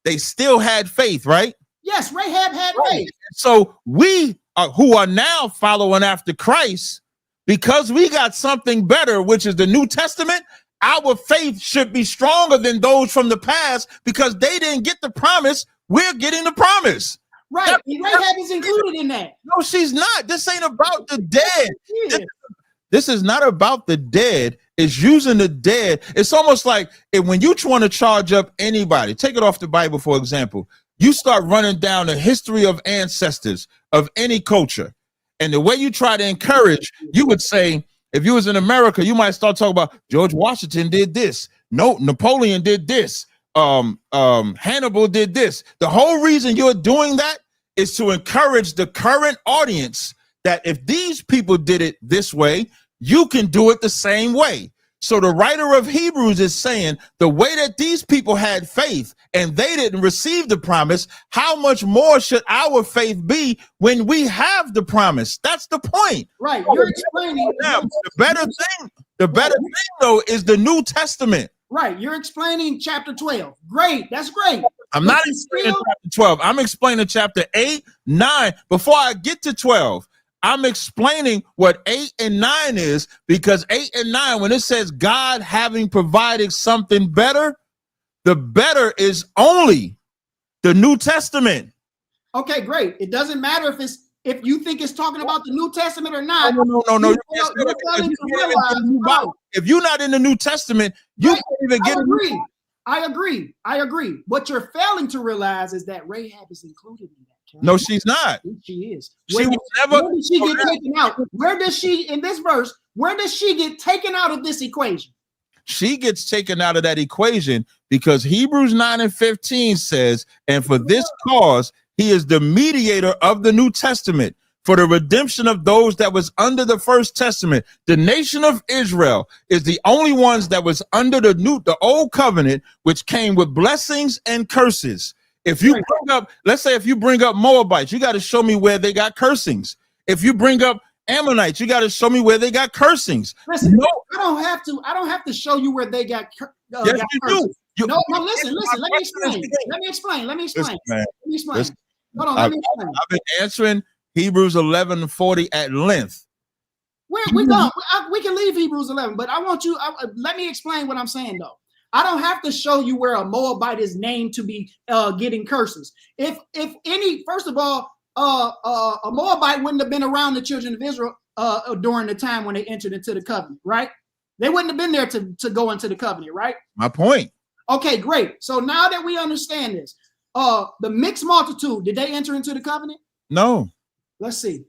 S1: they still had faith, right?
S2: Yes, Rahab had faith.
S1: So we who are now following after Christ, because we got something better, which is the New Testament, our faith should be stronger than those from the past, because they didn't get the promise. We're getting the promise.
S2: Right. Rahab is included in that.
S1: No, she's not. This ain't about the dead. This is not about the dead. It's using the dead. It's almost like when you want to charge up anybody, take it off the Bible, for example, you start running down the history of ancestors of any culture. And the way you try to encourage, you would say, if you was in America, you might start talking about George Washington did this. No, Napoleon did this. Hannibal did this. The whole reason you're doing that is to encourage the current audience that if these people did it this way, you can do it the same way. So the writer of Hebrews is saying the way that these people had faith and they didn't receive the promise, how much more should our faith be when we have the promise? That's the point.
S2: Right. You're explaining.
S1: The better thing though is the New Testament.
S2: Right. You're explaining chapter 12. Great. That's great.
S1: I'm not explaining chapter 12. I'm explaining chapter 8, 9. Before I get to 12, I'm explaining what 8 and 9 is, because 8 and 9, when it says God having provided something better, the better is only the New Testament.
S2: Okay, great. It doesn't matter if you think it's talking about the New Testament or not.
S1: No. If you're not in the New Testament, you can't even get it.
S2: I agree. What you're failing to realize is that Rahab is included in that.
S1: No, she's not.
S2: She is.
S1: She was never.
S2: Where did she get taken out? Where does she, in this verse, where does she get taken out of this equation?
S1: She gets taken out of that equation because Hebrews 9 and 15 says, and for this cause, he is the mediator of the New Testament for the redemption of those that was under the first testament. The nation of Israel is the only ones that was under the old covenant, which came with blessings and curses. If you bring up, let's say if you bring up Moabites, you got to show me where they got cursings. If you bring up Ammonites, you got to show me where they got cursings.
S2: Listen, no, I don't have to show you where they got
S1: yes, you
S2: cursings.
S1: do.
S2: No, listen, let me explain. Listen, hold on, let me explain.
S1: I've been answering Hebrews 11:40 at length.
S2: We're done. We can leave Hebrews 11, but I want you, let me explain what I'm saying though. I don't have to show you where a Moabite is named to be getting curses. If any, first of all, a Moabite wouldn't have been around the children of Israel during the time when they entered into the covenant, right? They wouldn't have been there to go into the covenant, right? My point. Okay, great. So now that we understand this, the mixed multitude, did they enter into the covenant? No. Let's see.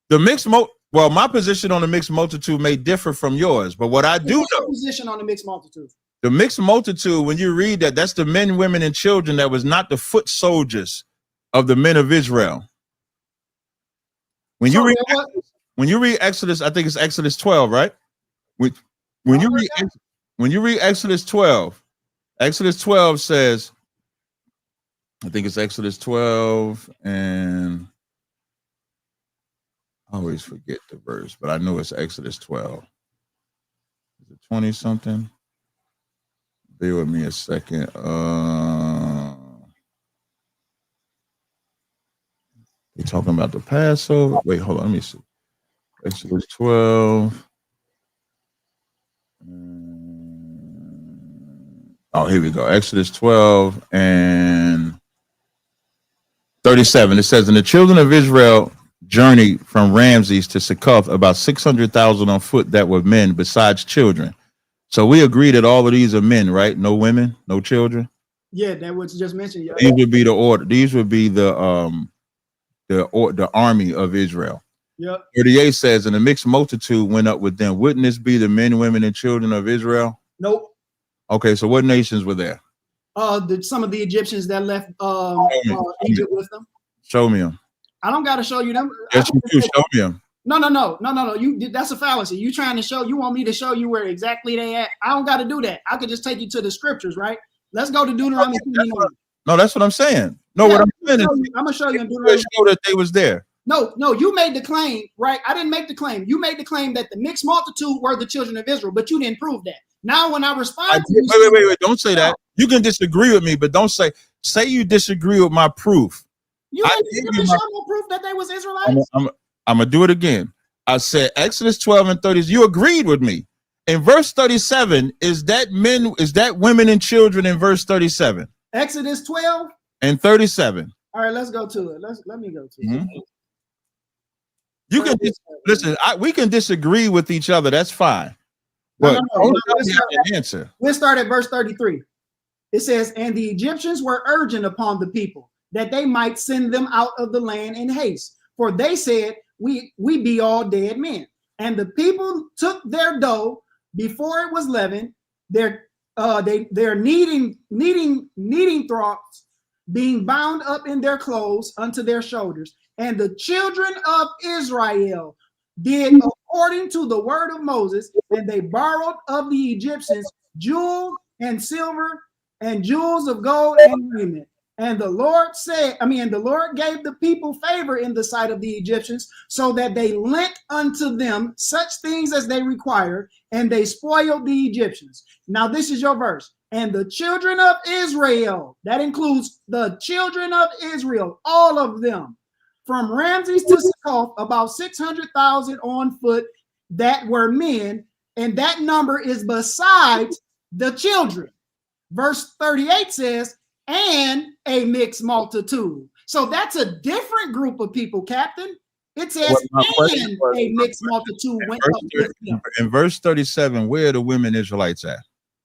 S1: Well, my position on the mixed multitude may differ from yours, but what I do know.
S2: What's your position on the mixed multitude?
S1: The mixed multitude, when you read that, that's the men, women, and children that was not the foot soldiers of the men of Israel. When you read Exodus, I think it's Exodus 12, right? When you read Exodus 12, Exodus 12 says, I think it's Exodus 12, and I always forget the verse, but I know it's Exodus 12. Is it 20 something? Bear with me a second. You're talking about the Passover. Wait, hold on. Let me see. Exodus 12. Oh, here we go. Exodus 12 and 37. It says, and the children of Israel journeyed from Ramses to Succoth, about 600,000 on foot that were men besides children. So we agree that all of these are men, right? No women, no children.
S2: Yeah, that was just mentioned. Yeah.
S1: These would be the order. These would be the army of Israel.
S2: Yep.
S1: 38 says, and a mixed multitude went up with them. Wouldn't this be the men, women, and children of Israel?
S2: Nope.
S1: Okay, so what nations were there?
S2: Some of the Egyptians that left Egypt with them.
S1: Show me them.
S2: I don't got to show you them.
S1: Yes, you do. Show me them.
S2: No. That's a fallacy. You trying to show? You want me to show you where exactly they at? I don't got to do that. I could just take you to the scriptures, right? Let's go to Deuteronomy.
S1: No, that's what I'm saying. No, yeah, what I'm saying is,
S2: I'm gonna show you in Deuteronomy.
S1: Show that they was there.
S2: No, you made the claim, right? I didn't make the claim. You made the claim that the mixed multitude were the children of Israel, but you didn't prove that. Now, when I respond to you,
S1: wait, don't say that. You can disagree with me, but don't say you disagree with my proof.
S2: You didn't show no proof that they was Israelites.
S1: I'm gonna do it again. I said Exodus 12 and 30. You agreed with me. In verse 37, is that women and children in verse 37?
S2: Exodus 12
S1: and 37.
S2: All right, let's go to it. Let me go to it.
S1: You can listen. We can disagree with each other. That's fine. But
S2: We'll start at verse 33. It says, and the Egyptians were urgent upon the people that they might send them out of the land in haste. For they said, we be all dead men. And the people took their dough before it was leavened, their kneading troughs, being bound up in their clothes unto their shoulders. And the children of Israel did according to the word of Moses, and they borrowed of the Egyptians jewels and silver and jewels of gold and raiment. And the Lord the Lord gave the people favor in the sight of the Egyptians, so that they lent unto them such things as they required, and they spoiled the Egyptians. Now, this is your verse. And the children of Israel, that includes the children of Israel, all of them, from Ramses to Succoth, about 600,000 on foot that were men, and that number is besides the children. Verse 38 says, and a mixed multitude. So that's a different group of people, Captain. It says, and a mixed multitude went up with them.
S1: In verse 37, where are the women Israelites at?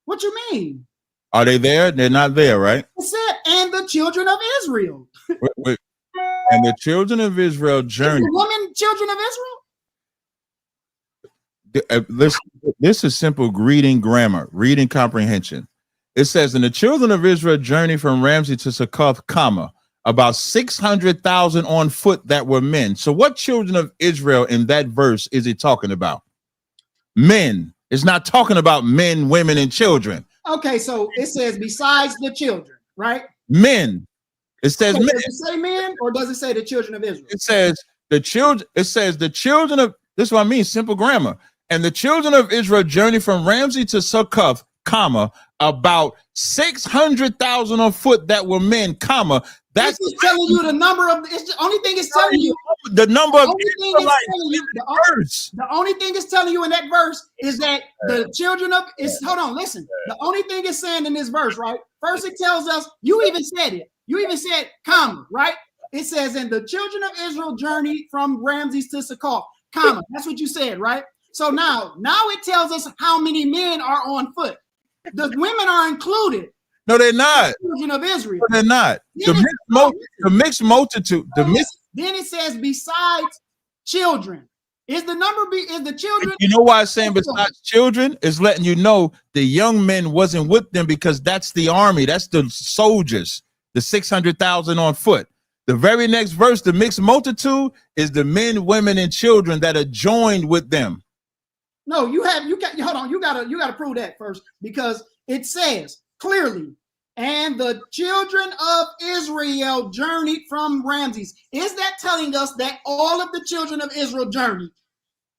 S2: What you mean?
S1: Are they there? They're not there, right?
S2: It said, and the children of Israel.
S1: Wait. And the children of Israel journeyed.
S2: Women, children of Israel?
S1: Listen, this is simple reading grammar, reading comprehension. It says, and the children of Israel journeyed from Ramses to Succoth, comma, about 600,000 on foot that were men. So what children of Israel in that verse is it talking about? Men. It's not talking about men, women, and children.
S2: Okay, so it says besides the children, right?
S1: Men. It says men.
S2: Does it say men, or does it say the children of Israel?
S1: It says the children. It says the children of. This is what I mean. Simple grammar. And the children of Israel journeyed from Ramses to Succoth, comma, about 600,000 on foot that were men, comma. That's
S2: telling you the number of. It's the only thing it's telling you.
S1: The number of
S2: the only thing it's telling you in that verse is that the children of. Hold on, listen. The only thing it's saying in this verse, right? First, it tells us. You even said it. You even said, comma, right? It says, and the children of Israel journeyed from Ramses to Succoth, comma. That's what you said, right? So now it tells us how many men are on foot. The women are included.
S1: No, they're not.
S2: The children of Israel.
S1: No, they're not. The mixed multitude.
S2: Then it says besides children. Is the number is the children?
S1: You know why it's saying besides children? It's letting you know the young men wasn't with them, because that's the army. That's the soldiers. The 600,000 on foot. The very next verse, the mixed multitude, is the men, women, and children that are joined with them.
S2: No, hold on. You gotta prove that first, because it says clearly, and the children of Israel journeyed from Ramses. Is that telling us that all of the children of Israel journeyed?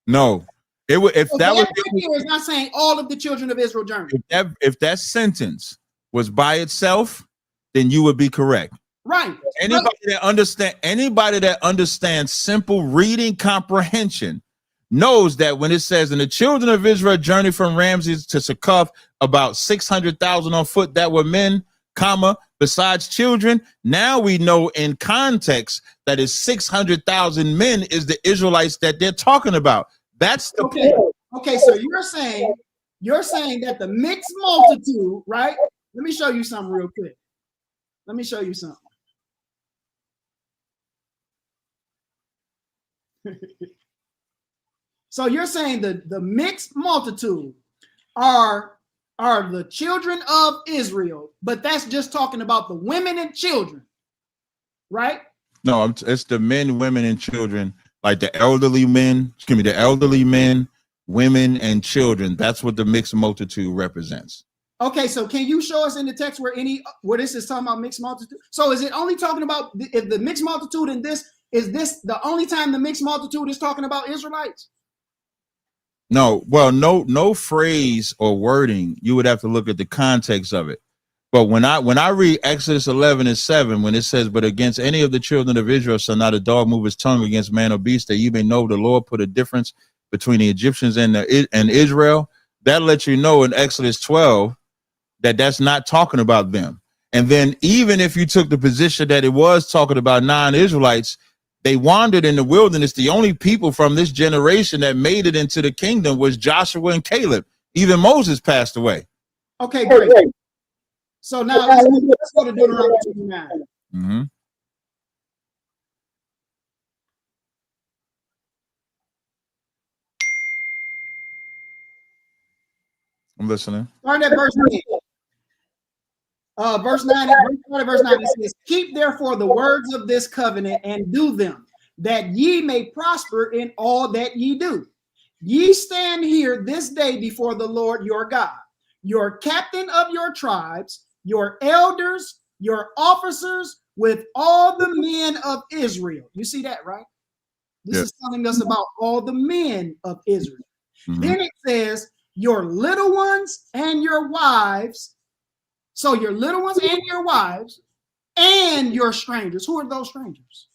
S1: No. It would if
S2: so
S1: that was
S2: is not saying all of the children of Israel journeyed.
S1: If that sentence was by itself, then you would be correct.
S2: Right.
S1: Anybody that understands simple reading comprehension knows that when it says, and the children of Israel journeyed from Ramses to Succoth, about 600,000 on foot that were men, comma, besides children. Now we know in context that is 600,000 men is the Israelites that they're talking about. That's the
S2: point. Okay, so you're saying that the mixed multitude, right? Let me show you something real quick. Let me show you something. So you're saying the mixed multitude are the children of Israel, but that's just talking about the women and children, right?
S1: No, it's the men, women, and children, like the elderly men, women, and children. That's what the mixed multitude represents.
S2: Okay, so can you show us in the text where this is talking about mixed multitude? So is it only talking about if the mixed multitude in this, is this the only time the mixed multitude is talking about Israelites?
S1: No, well, no phrase or wording. You would have to look at the context of it. But when I read Exodus 11:7, when it says, but against any of the children of Israel shall not a dog move his tongue against man or beast, that you may know the Lord put a difference between the Egyptians and Israel. That lets you know in Exodus 12 that that's not talking about them. And then even if you took the position that it was talking about non-Israelites, they wandered in the wilderness. The only people from this generation that made it into the kingdom was Joshua and Caleb. Even Moses passed away.
S2: Okay, great. So now let's go to Deuteronomy 29.
S1: Mm-hmm. I'm listening.
S2: Start at verse 10. verse 9, verse 9, it says, keep therefore the words of this covenant and do them, that ye may prosper in all that ye do. Ye stand here this day before the Lord your God, your captain of your tribes, your elders, your officers, with all the men of Israel. You see that, right? This is telling us about all the men of Israel. Then it says, your little ones and your wives. So your little ones and your wives and your strangers. Who are those strangers?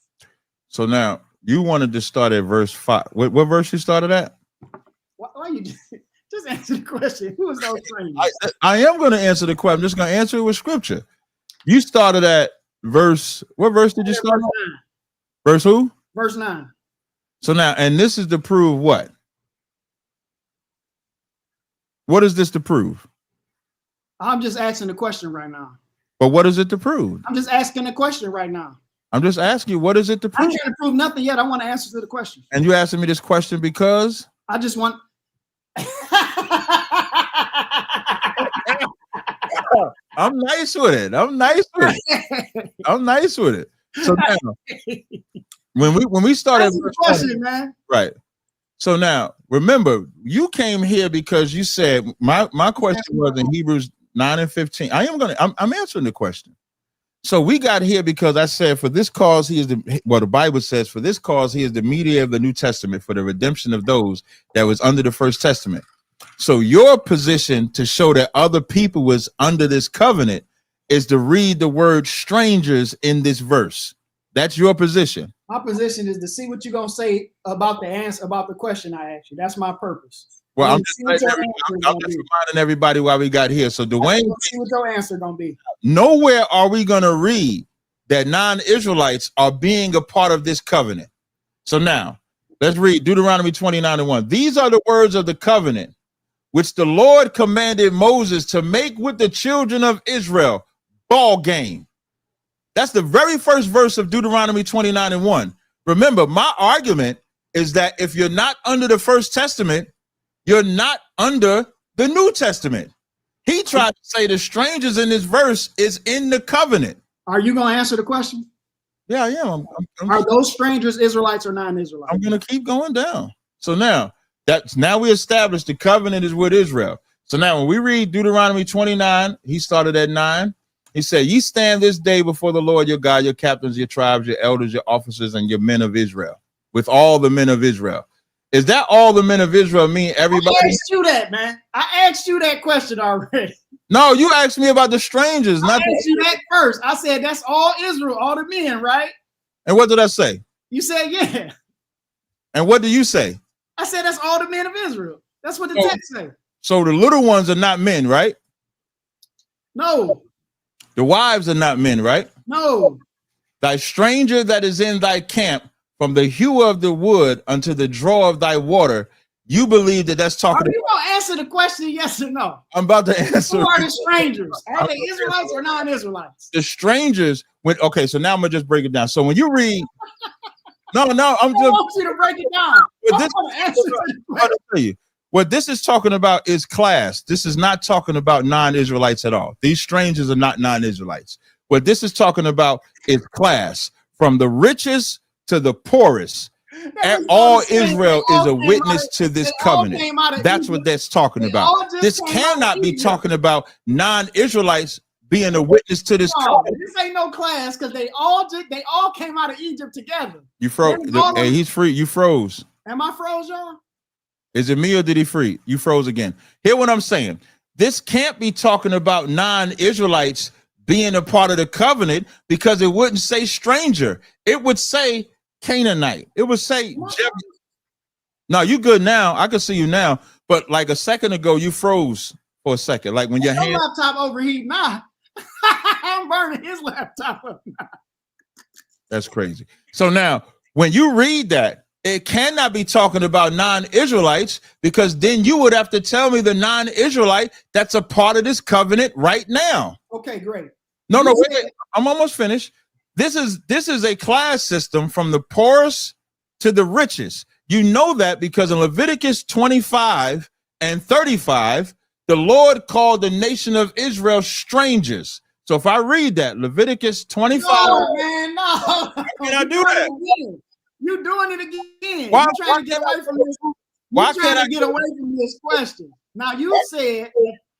S1: So now you wanted to start at verse 5. What verse you started at?
S2: Why you just answer the question? Who is those strangers?
S1: I am going to answer the question. I'm just going to answer it with scripture. You started at verse. What verse did you start? Verse who?
S2: Verse 9.
S1: So now, and this is to prove what? What is this to prove?
S2: I'm just asking the question right now.
S1: But what is it to prove?
S2: I'm just asking the question right now.
S1: I'm just asking you, what is it to prove?
S2: I can't prove nothing yet. I want to answer to the question.
S1: And you asking me this question because?
S2: I just want.
S1: I'm nice with it. I'm nice with it. I'm nice with it. So now, when we started
S2: the question, man.
S1: Right. So now, remember, you came here because you said my question was in Hebrews 9 and 15. I'm answering the question. So we got here because I said, for this cause he is the Bible says, for this cause he is the mediator of the New Testament for the redemption of those that was under the first testament. So your position to show that other people was under this covenant is to read the word strangers in this verse. That's your position.
S2: My position is to see what you're gonna say about the answer, about the question I asked you. That's my purpose.
S1: Well, I'm just reminding everybody why we got here. So Dwayne,
S2: see what your answer gonna be.
S1: Nowhere are we gonna read that non-Israelites are being a part of this covenant. So now let's read Deuteronomy 29:1. These are the words of the covenant which the Lord commanded Moses to make with the children of Israel. Ball game. That's the very first verse of Deuteronomy 29:1. Remember, my argument is that if you're not under the first testament, you're not under the New Testament. He tried to say the strangers in this verse is in the covenant.
S2: Are you going to answer the question?
S1: Yeah, I am.
S2: Are those strangers Israelites or non-Israelites?
S1: I'm going to keep going down. So now we established the covenant is with Israel. So now when we read Deuteronomy 29, he started at 9. He said, ye stand this day before the Lord your God, your captains, your tribes, your elders, your officers, and your men of Israel, with all the men of Israel. Is that all the men of Israel mean everybody?
S2: I asked you that, man. I asked you that question already.
S1: No, you asked me about the strangers.
S2: I asked you that first. I said, that's all Israel, all the men, right?
S1: And what did I say?
S2: You said, yeah.
S1: And what do you say?
S2: I said, that's all the men of Israel. That's what the text says.
S1: So the little ones are not men, right?
S2: No.
S1: The wives are not men, right?
S2: No.
S1: Thy stranger that is in thy camp, from the hew of the wood unto the draw of thy water, you believe that that's talking
S2: about. Are you going to answer the question, yes or no?
S1: I'm about to answer.
S2: Who are the strangers? Are they Israelites or non-Israelites?
S1: The strangers, okay, so now I'm going to just break it down. So when you read, I
S2: want you to break it down.
S1: What this is talking about is class. This is not talking about non-Israelites at all. These strangers are not non-Israelites. What this is talking about is class, from the richest to the poorest. And all Israel is a witness to this covenant. That's what that's talking about. This cannot be talking about non-Israelites being a witness to this covenant.
S2: This ain't no class, because they all came out of Egypt together.
S1: You froze. Hey, he's free. You froze.
S2: Am I froze, y'all?
S1: Is it me or did he free? You froze again. Hear what I'm saying. This can't be talking about non-Israelites being a part of the covenant, because it wouldn't say stranger. It would say Canaanite. It would say no, you good now. I can see you now. But like a second ago, you froze for a second. Like when your hand
S2: laptop overheat now. I'm burning his laptop up now.
S1: That's crazy. So now when you read that, it cannot be talking about non-Israelites, because then you would have to tell me the non-Israelite that's a part of this covenant right now.
S2: Okay, great.
S1: No, wait. I'm almost finished. This is a class system from the poorest to the richest. You know that because in Leviticus 25 and 35, the Lord called the nation of Israel strangers. So if I read that, Leviticus 25.
S2: No, man, no.
S1: Can I do that?
S2: You're doing it again.
S1: Why,
S2: You're trying to get away from this. You're trying to get away from this question. Now you said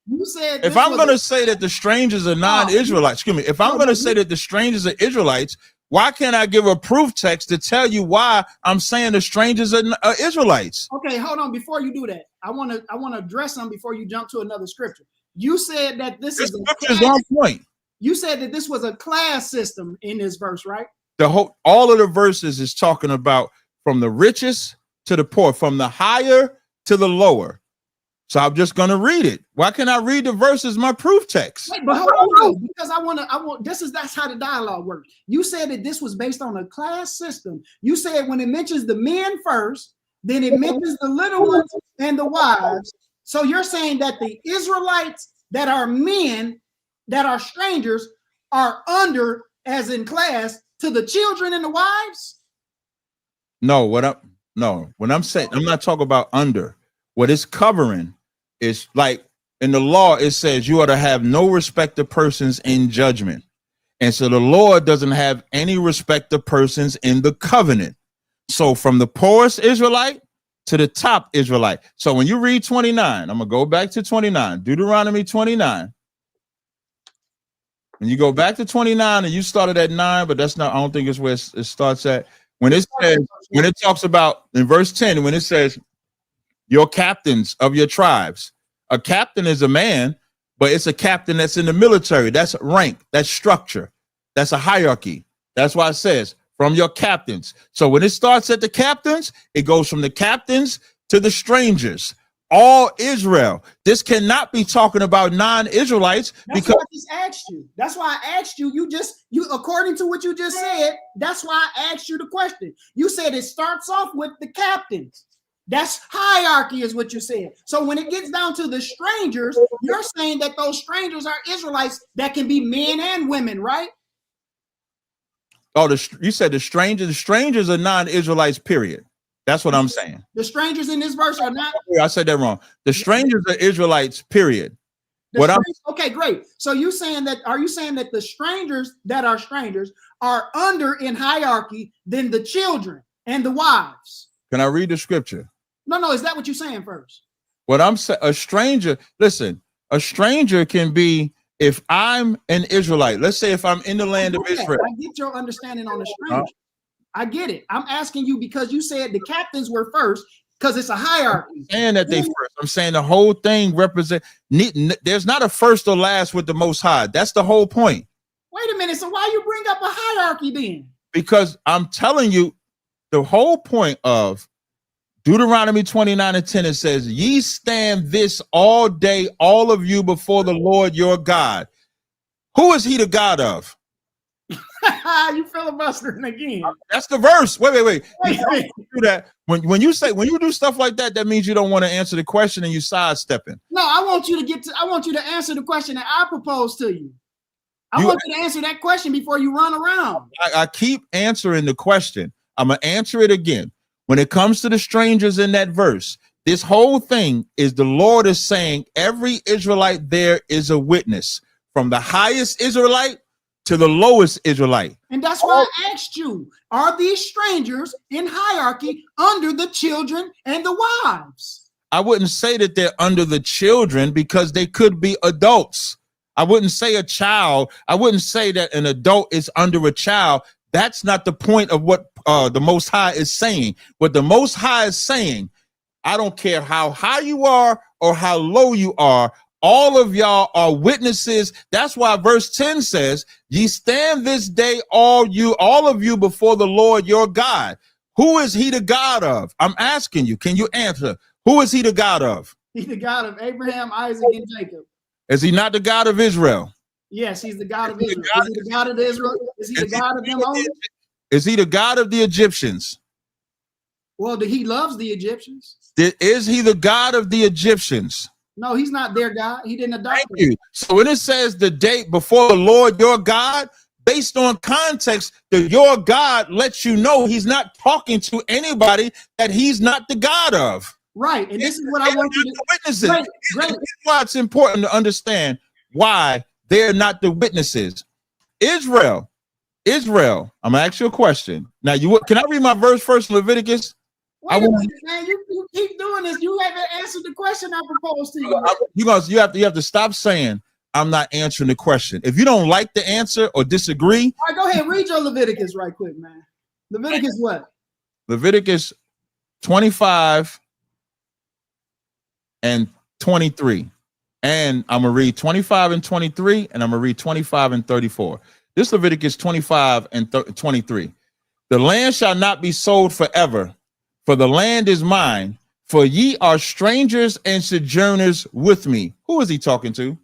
S1: if I'm going to say that the strangers are non-Israelites, excuse me, if I'm going to say that the strangers are Israelites, why can't I give a proof text to tell you why I'm saying the strangers are Israelites?
S2: Okay, hold on. Before you do that, I want to address them before you jump to another scripture. You said that this is
S1: on point.
S2: You said that this was a class system in this verse, right?
S1: All of the verses is talking about from the richest to the poor, from the higher to the lower. So I'm just going to read it. Why can't I read the verses, my proof text?
S2: Wait, but hold on, because that's how the dialogue works. You said that this was based on a class system. You said when it mentions the men first, then it mentions the little ones and the wives. So you're saying that the Israelites that are men, that are strangers, are under, as in class, to the children and the wives?
S1: No, when I'm saying, I'm not talking about under. What it's covering is, like in the law, it says you are to have no respect of persons in judgment. And so the Lord doesn't have any respect of persons in the covenant. So from the poorest Israelite to the top Israelite. So when you read 29, I'm going to go back to 29, Deuteronomy 29. When you go back to 29 and you started at 9, but that's not, I don't think it's where it starts at. When it says, when it talks about in verse 10, when it says your captains of your tribes, a captain is a man, but it's a captain that's in the military. That's rank, that's structure, that's a hierarchy. That's why it says from your captains. So when it starts at the captains, it goes from the captains to the strangers. All Israel. This cannot be talking about non-Israelites.
S2: That's
S1: because
S2: what I just asked you. That's why I asked you. You according to what you just said, that's why I asked you the question. You said it starts off with the captains. That's hierarchy is what you said. So when it gets down to the strangers, you're saying that those strangers are Israelites that can be men and women, right?
S1: Oh, you said the strangers are non-Israelites, period. That's what I'm saying.
S2: The strangers in this verse are not.
S1: I said that wrong. The strangers are Israelites, period.
S2: Okay, great. So are you saying that the strangers that are strangers are under in hierarchy than the children and the wives?
S1: Can I read the scripture?
S2: No. Is that what you're saying first?
S1: What I'm saying, a stranger can be, if I'm an Israelite, let's say if I'm in the land of Israel.
S2: I get your understanding on the stranger. I get it. I'm asking you because you said the captains were first because it's a hierarchy.
S1: And that they first. I'm saying the whole thing represent. There's not a first or last with the Most High. That's the whole point.
S2: Wait a minute. So why you bring up a hierarchy then?
S1: Because I'm telling you, the whole point of Deuteronomy 29:10, it says, "Ye stand this all day, all of you, before the Lord your God." Who is He the God of?
S2: You filibustering again.
S1: That's the verse. Wait. Do that. When you do stuff like that, that means you don't want to answer the question and you sidestepping.
S2: No, I want you to answer the question that I proposed to you. I want you to answer that question before you run around.
S1: I keep answering the question. I'm gonna answer it again. When it comes to the strangers in that verse, this whole thing is the Lord is saying every Israelite there is a witness, from the highest Israelite to the lowest Israelite.
S2: And that's why I asked you, are these strangers in hierarchy under the children and the wives?
S1: I wouldn't say that they're under the children because they could be adults. I wouldn't say a child. I wouldn't say that an adult is under a child. That's not the point of what the Most High is saying. What the Most High is saying, I don't care how high you are or how low you are, all of y'all are witnesses. That's why verse 10 says, "Ye stand this day, all of you, before the Lord your God." Who is He the God of? I'm asking you. Can you answer? Who is He the God of?
S2: He's the God of Abraham, Isaac, and Jacob.
S1: Is He not the God of Israel?
S2: Yes, He's the God of Israel. Is He the God of Israel? Is He the God of them only?
S1: Is He the God of the Egyptians?
S2: Well, He loves the Egyptians.
S1: Is He the God of the Egyptians?
S2: No, He's not their God. He didn't adopt them.
S1: Thank you. So when it says the day before the Lord your God, based on context, your God lets you know He's not talking to anybody that He's not the God of.
S2: Right. And this is what I want you to
S1: witnesses.
S2: Great.
S1: This is why it's important to understand why they are not the witnesses. Israel, I'm gonna ask you a question. Now, can I read my verse first, Leviticus?
S2: Wait a minute, man. You keep doing this. You haven't answered the question I proposed to you.
S1: You have to stop saying I'm not answering the question. If you don't like the answer or disagree,
S2: all right, go ahead. Read your Leviticus right quick, man. Leviticus what?
S1: Leviticus 25 and 23. And I'm going to read 25 and 23, and I'm going to read 25 and 34. This Leviticus 25 and 23. The land shall not be sold forever, for the land is mine, for ye are strangers and sojourners with me. Who is he talking to?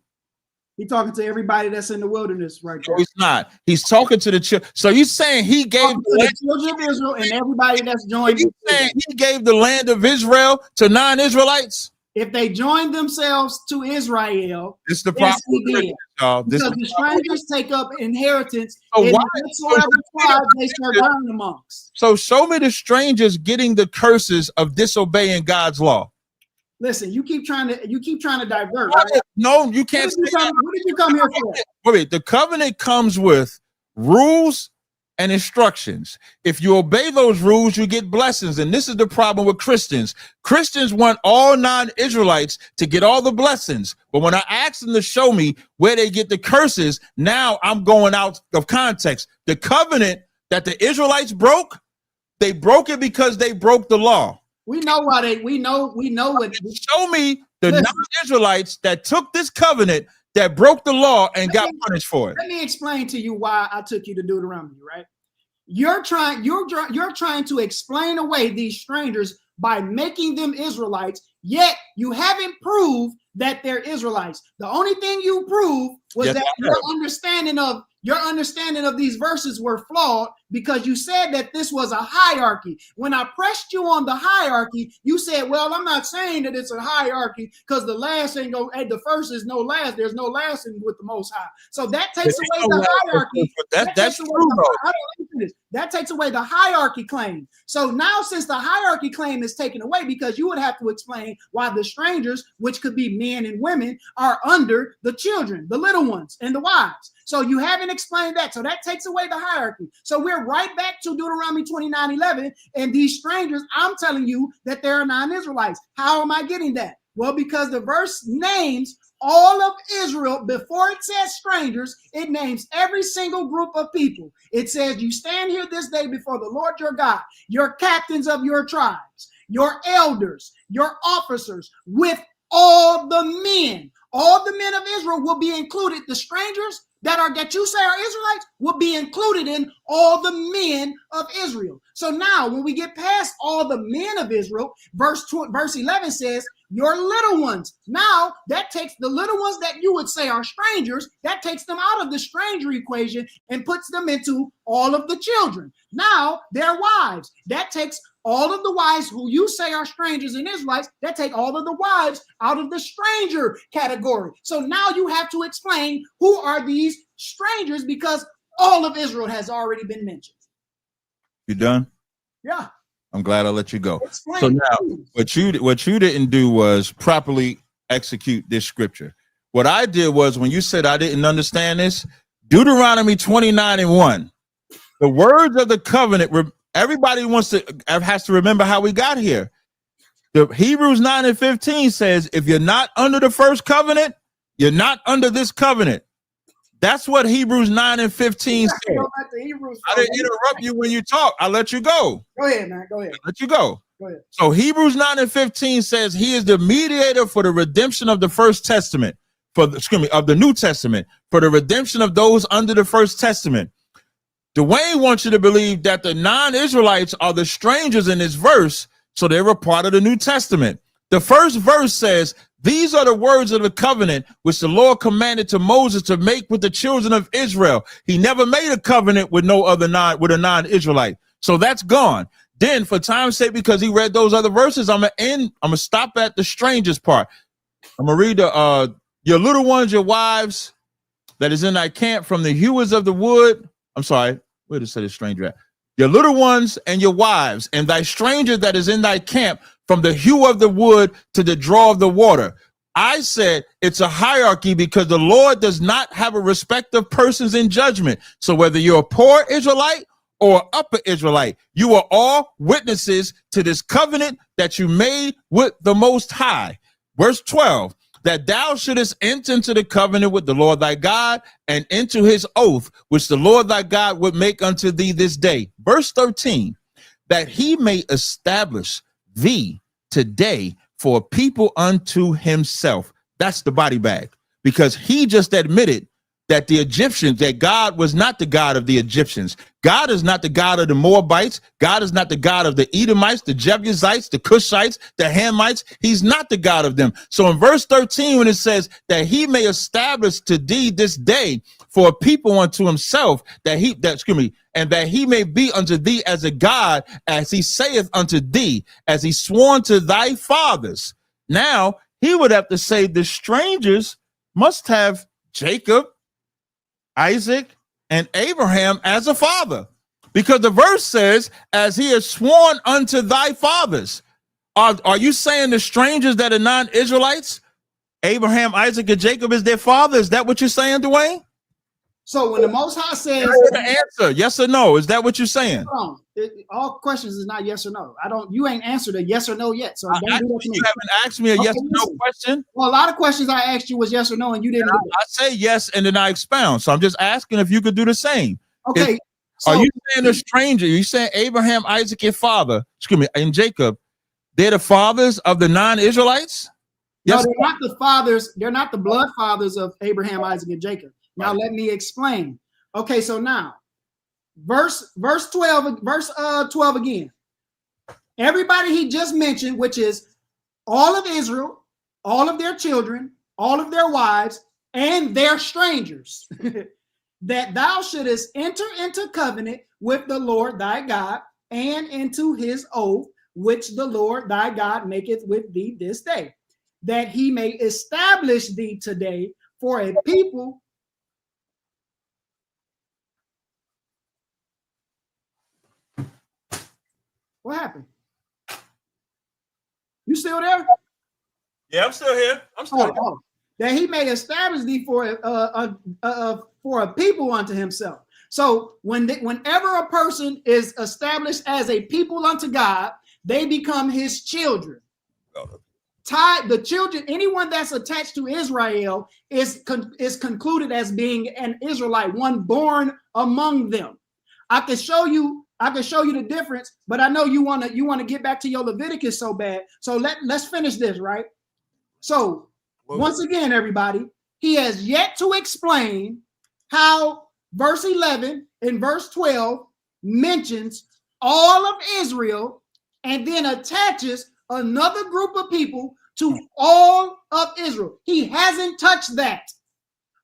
S2: He's talking to everybody that's in the wilderness right there.
S1: No, he's not. He's talking to the children. So you saying he gave
S2: the children of Israel and everybody that's joined.
S1: You saying he gave the land of Israel to non-Israelites?
S2: If they join themselves to Israel,
S1: this is the problem.
S2: Because the strangers take up inheritance in whatsoever tribe they sojourn amongst.
S1: So show me the strangers getting the curses of disobeying God's law.
S2: Listen, you keep trying to divert. Right?
S1: No, you can't.
S2: What did you come here for?
S1: Wait, the covenant comes with rules and instructions. If you obey those rules, you get blessings. And this is the problem with Christians. Christians want all non-Israelites to get all the blessings. But when I ask them to show me where they get the curses, now I'm going out of context. The covenant that the Israelites broke, they broke it because they broke the law.
S2: We know why we know what.
S1: Show me the non-Israelites that took this covenant, that broke the law and got punished for it.
S2: Let me explain to you why I took you to Deuteronomy, right? You're trying to explain away these strangers by making them Israelites, yet you haven't proved that they're Israelites. The only thing you proved was that your understanding of these verses were flawed because you said that this was a hierarchy. When I pressed you on the hierarchy, you said, well, I'm not saying that it's a hierarchy because the last ain't go, the first is no last. There's no last with the Most High. So that takes away the hierarchy.
S1: That's true.
S2: That takes away the hierarchy claim. So now since the hierarchy claim is taken away, because you would have to explain why the strangers, which could be men and women, are under the children, the little ones and the wives. So you haven't explained that. So that takes away the hierarchy. So we're right back to Deuteronomy 29:11. And these strangers, I'm telling you that they're non-Israelites. How am I getting that? Well, because the verse names all of Israel. Before it says strangers, it names every single group of people. It says, you stand here this day before the Lord your God, your captains of your tribes, your elders, your officers, with all the men. All the men of Israel will be included. The strangers that you say are Israelites will be included in all the men of Israel. So now when we get past all the men of Israel, verse 11 says, your little ones. Now that takes the little ones that you would say are strangers, that takes them out of the stranger equation and puts them into all of the children. Now their wives, that takes all of the wives who you say are strangers and Israelites, that take all of the wives out of the stranger category. So now you have to explain who are these strangers because all of Israel has already been mentioned.
S1: You done?
S2: Yeah.
S1: I'm glad I let you go.
S2: Explain,
S1: so now what you didn't do was properly execute this scripture. What I did was when you said I didn't understand this, Deuteronomy 29:1, the words of the covenant, everybody has to remember how we got here. The Hebrews 9:15 says, if you're not under the first covenant, you're not under this covenant. That's what Hebrews 9:15 says. I didn't interrupt you when you talk. I let you go.
S2: Go ahead, man. Go ahead.
S1: Let you go.
S2: Go ahead.
S1: So Hebrews 9:15 says he is the mediator for the redemption of the first testament, of the New Testament, for the redemption of those under the first testament. Dwayne wants you to believe that the non-Israelites are the strangers in this verse, so they were part of the New Testament. The first verse says, these are the words of the covenant which the Lord commanded to Moses to make with the children of Israel. He never made a covenant with with a non-Israelite. So that's gone. Then for time's sake, because he read those other verses, I'm gonna stop at the strangers part. I'm gonna read your little ones, your wives that is in thy camp from the hewers of the wood. I'm sorry, where did it say the stranger at? Your little ones and your wives, and thy stranger that is in thy camp from the hew of the wood to the draw of the water. I said it's a hierarchy because the Lord does not have a respect of persons in judgment. So whether you're a poor Israelite or upper Israelite, you are all witnesses to this covenant that you made with the Most High. Verse 12, that thou shouldest enter into the covenant with the Lord thy God and into his oath, which the Lord thy God would make unto thee this day. Verse 13, that he may establish thee today for a people unto himself. That's the body bag, because he just admitted that the Egyptians, that God was not the God of the Egyptians. God is not the God of the Moabites. God is not the God of the Edomites, the Jebusites, the Cushites, the Hamites. He's not the God of them. So in verse 13, when it says that he may establish to thee this day for a people unto himself, and that he may be unto thee as a God, as he saith unto thee, as he sworn to thy fathers. Now he would have to say the strangers must have Jacob, Isaac, and Abraham as a father, because the verse says, as he has sworn unto thy fathers. Are you saying the strangers that are non-Israelites, Abraham, Isaac, and Jacob is their father? Is that what you're saying, Dwayne?
S2: So when the Most High says,
S1: the answer, yes or no, is that what you're saying?
S2: All questions is not yes or no. You ain't answered a yes or no yet. So
S1: you haven't asked me a yes or no question.
S2: Well, a lot of questions I asked you was yes or no, and you didn't.
S1: I say yes, and then I expound. So I'm just asking if you could do the same.
S2: Okay.
S1: Are you saying a stranger? You saying Abraham, Isaac, and Jacob, they're the fathers of the non-Israelites?
S2: Yes. No, they're not the fathers. They're not the blood fathers of Abraham, Isaac, and Jacob. Now let me explain. Okay, so now verse 12 again. Everybody he just mentioned, which is all of Israel, all of their children, all of their wives, and their strangers, that thou shouldest enter into covenant with the Lord thy God and into his oath, which the Lord thy God maketh with thee this day, that he may establish thee today for a people. What happened? You still there?
S1: Yeah, I'm still here.
S2: That he may establish thee for a people unto himself. So whenever a person is established as a people unto God, they become his children. The children, anyone that's attached to Israel is concluded as being an Israelite, one born among them. I can show you the difference, but I know you want to get back to your Leviticus so bad. So let's finish this, right? So once again, everybody, he has yet to explain how verse 11 and verse 12 mentions all of Israel and then attaches another group of people to all of Israel. He hasn't touched that.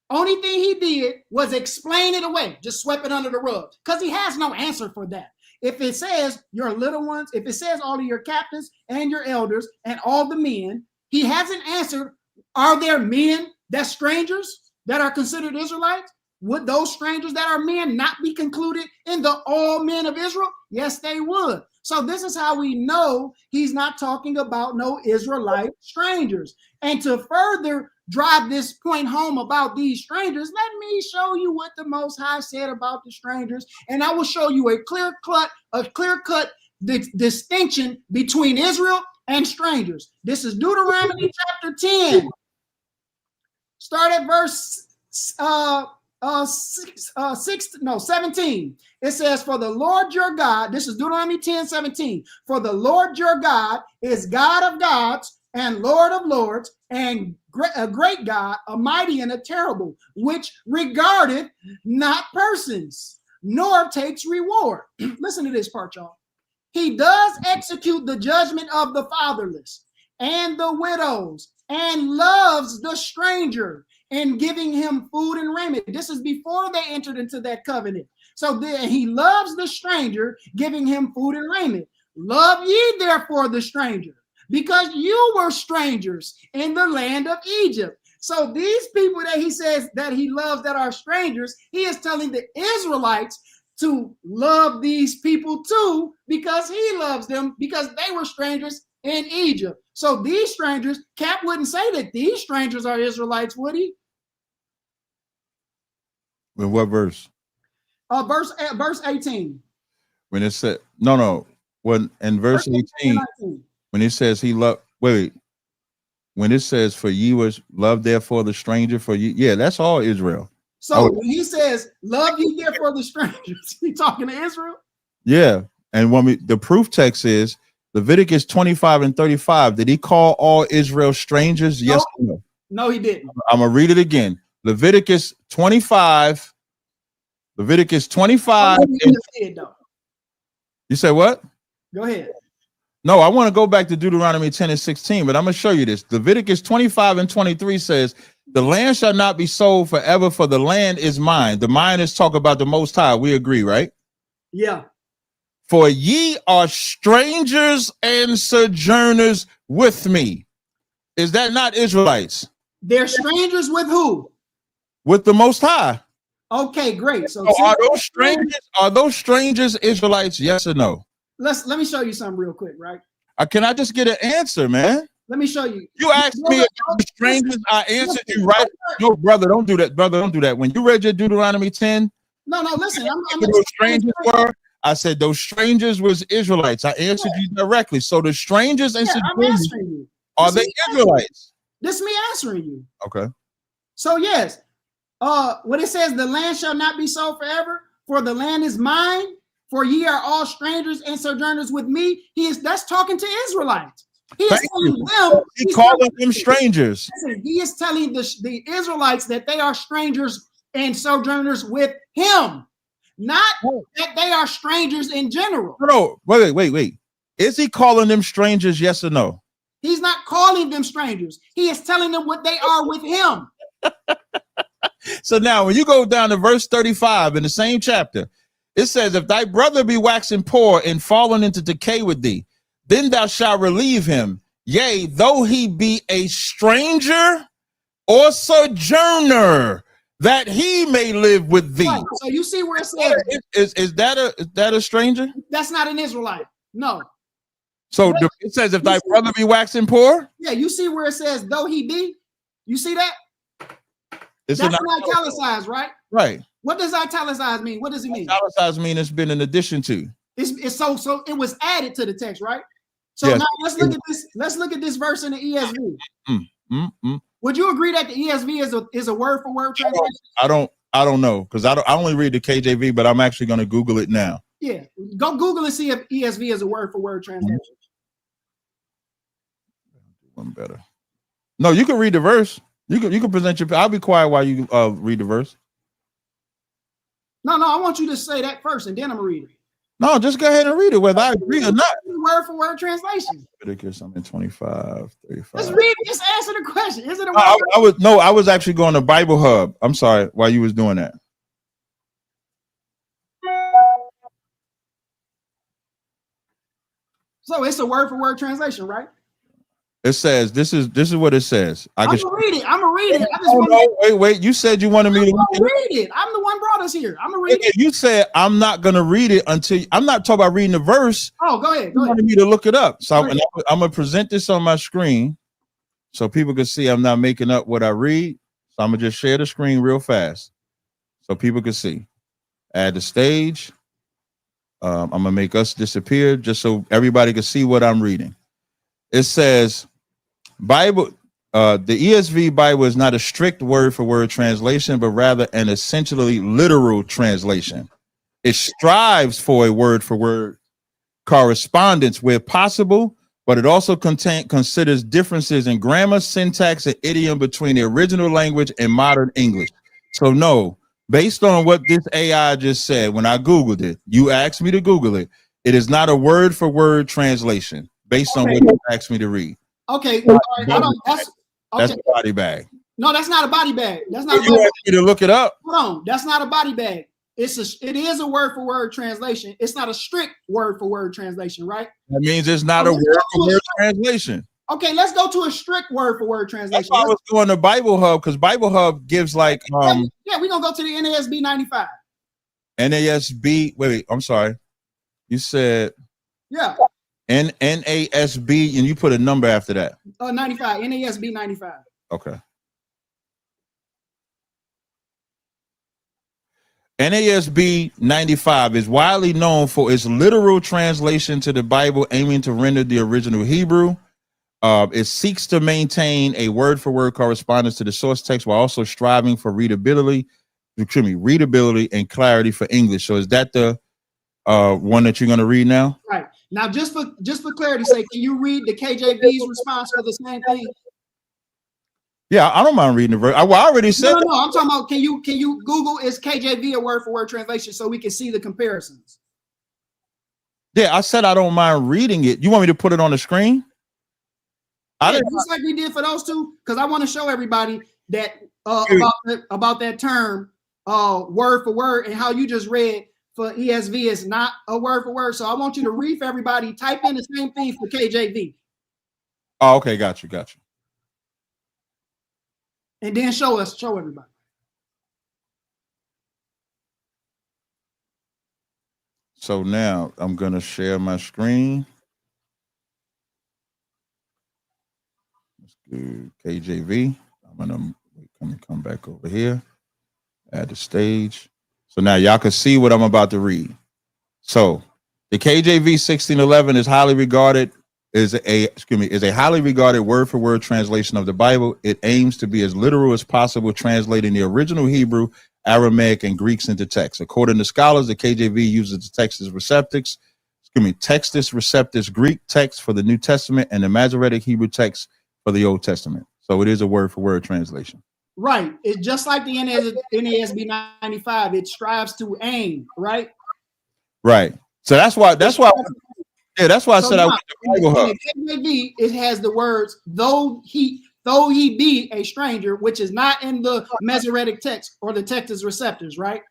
S2: Only thing he did was explain it away, just swept it under the rug, because he has no answer for that. If it says your little ones, if it says all of your captains and your elders and all the men, he hasn't answered, are there men that's strangers that are considered Israelites? Would those strangers that are men not be concluded in the all men of Israel? Yes, they would. So this is how we know he's not talking about no Israelite strangers. And to further drive this point home about these strangers, let me show you what the Most High said about the strangers, and I will show you a clear-cut distinction between Israel and strangers. This is Deuteronomy chapter 10. Start at verse 17. It says, for the Lord your God, this is Deuteronomy 10:17. For the Lord your God is God of gods and Lord of lords, and a great God, a mighty and a terrible, which regardeth not persons, nor takes reward. Listen to this part, y'all. He does execute the judgment of the fatherless and the widows, and loves the stranger, and giving him food and raiment. This is before they entered into that covenant. So he loves the stranger, giving him food and raiment. Love ye therefore the stranger, because you were strangers in the land of Egypt. So these people that he says that he loves that are strangers, he is telling the Israelites to love these people too, because he loves them, because they were strangers in Egypt. So these strangers, Cap wouldn't say that these strangers are Israelites, would he?
S1: In what verse?
S2: Verse 18.
S1: When it said no. When in verse 18, when it says he loved, wait. When it says for ye was loved therefore the stranger for you, yeah, that's all Israel.
S2: So when he says love ye therefore the strangers, he talking to Israel?
S1: Yeah. And when the proof text is Leviticus 25 and 35. Did he call all Israel strangers?
S2: No.
S1: Yes or no?
S2: No, he didn't.
S1: I'm gonna read it again. Leviticus 25. Leviticus 25. You say what?
S2: Go ahead.
S1: No, I want to go back to Deuteronomy 10 and 16, but I'm going to show you this. Leviticus 25 and 23 says, the land shall not be sold forever, for the land is mine. The mine is talk about the Most High. We agree, right?
S2: Yeah.
S1: For ye are strangers and sojourners with me. Is that not Israelites?
S2: They're strangers with who?
S1: With the Most High.
S2: Okay, great. So
S1: are those strangers Israelites? Yes or no?
S2: Let me show you something real quick, right?
S1: Can I just get an answer, man?
S2: Let me show you.
S1: You asked me about the strangers. I answered you right. No, brother, don't do that. Brother, don't do that. When you read your Deuteronomy 10,
S2: no, listen.
S1: Those strangers were. I said those strangers was Israelites. I answered you directly. So the strangers and are they Israelites?
S2: This is me answering you.
S1: Okay.
S2: So yes, when it says the land shall not be sold forever, for the land is mine. For ye are all strangers and sojourners with me. That's talking to Israelites. He is telling them.
S1: He's calling them strangers.
S2: He is telling the Israelites that they are strangers and sojourners with him, not that they are strangers in general.
S1: No, wait. Is he calling them strangers? Yes or no?
S2: He's not calling them strangers. He is telling them what they are with him.
S1: So now, when you go down to verse 35 in the same chapter. It says, if thy brother be waxing poor and fallen into decay with thee, then thou shalt relieve him. Yea, though he be a stranger or sojourner, that he may live with thee.
S2: Right. So you see where it says,
S1: is that a stranger?
S2: That's not an Israelite. No.
S1: So it says, if thy brother be waxing poor?
S2: Yeah, you see where it says, though he be? You see that?
S1: That's
S2: an italicized, right?
S1: Right.
S2: What does italicized mean? What does it mean?
S1: Italicized mean it's been in addition to.
S2: It's so it was added to the text, right? So yes. Now let's look at this. Let's look at this verse in the ESV. Would you agree that the ESV is a word for word translation?
S1: I don't know, because I only read the KJV, but I'm actually going to Google it now.
S2: Yeah, go Google and see if ESV is a word for word translation.
S1: One better. No, you can read the verse. You can present your. I'll be quiet while you read the verse.
S2: No, I want you to say that first, and then I'm gonna read it.
S1: No, just go ahead and read it, whether I agree or not.
S2: Word for word translation.
S1: Leviticus, I'm in 25, 35.
S2: Let's read it. Just answer the question. Is it a word?
S1: I was actually going to Bible Hub. I'm sorry, while you was doing that.
S2: So it's a word for word translation, right?
S1: It says this is what it says.
S2: I'm gonna read it. I'm gonna read it.
S1: Wait. You said you wanted me to
S2: read it. I'm the one brought us here. I'm gonna read it.
S1: You said I'm not gonna read it until I'm not talking about reading the verse.
S2: Oh, go ahead.
S1: You wanted me to look it up. So I'm gonna present this on my screen so people can see I'm not making up what I read. So I'm gonna just share the screen real fast so people can see. Add the stage. I'm gonna make us disappear just so everybody can see what I'm reading. It says, Bible, the ESV Bible is not a strict word for word translation, but rather an essentially literal translation. It strives for a word for word correspondence where possible, but it also considers differences in grammar, syntax, and idiom between the original language and modern English. So no, based on what this AI just said, when I Googled it, you asked me to Google it. It is not a word for word translation based on what you asked me to read.
S2: Okay.
S1: That's a body bag.
S2: No, that's not a body bag. That's not.
S1: You asked me to look it up.
S2: Hold on. That's not a body bag. It is a word for word translation. It's not a strict word for word translation, right?
S1: That means it's not a word for word translation.
S2: Okay, let's go to a strict word for word translation.
S1: I was going to Bible Hub because Bible Hub gives like
S2: yeah, we're gonna go to the NASB 95.
S1: NASB. Wait, I'm sorry. You said
S2: yeah.
S1: NASB, and you put a number after that.
S2: 95. NASB 95.
S1: Okay. NASB 95 is widely known for its literal translation to the Bible, aiming to render the original Hebrew. It seeks to maintain a word-for-word correspondence to the source text while also striving for readability and clarity for English. So is that the one that you're going to read now?
S2: Right. Now, just for clarity's sake, can you read the KJV's response for the same thing?
S1: Yeah, I don't mind reading the verse. I already said.
S2: No. I'm talking about. Can you Google is KJV a word-for-word translation so we can see the comparisons?
S1: Yeah, I said I don't mind reading it. You want me to put it on the screen?
S2: Yeah, just like we did for those two, because I want to show everybody that about that term, word for word, and how you just read for ESV is not a word for word. So I want you to read for everybody. Type in the same thing for KJV.
S1: Oh, okay, got you.
S2: And then show everybody.
S1: So now I'm gonna share my screen. Let's do KJV. I'm gonna come back over here, add the stage. So now y'all can see what I'm about to read. So the KJV 1611 is highly regarded is a highly regarded word-for-word translation of the Bible. It aims to be as literal as possible, translating the original Hebrew, Aramaic, and Greeks into text. According to scholars, the KJV uses the Textus Receptus Greek text for the New Testament and the Masoretic Hebrew text for the Old Testament. So it is a word-for-word translation.
S2: Right. It's just like the NASB 95. It strives to aim, right?
S1: Right. So that's why I said I went to Bible Hub.
S2: In the KJV, it has the words though he be a stranger, which is not in the Masoretic text or the Textus Receptus, right?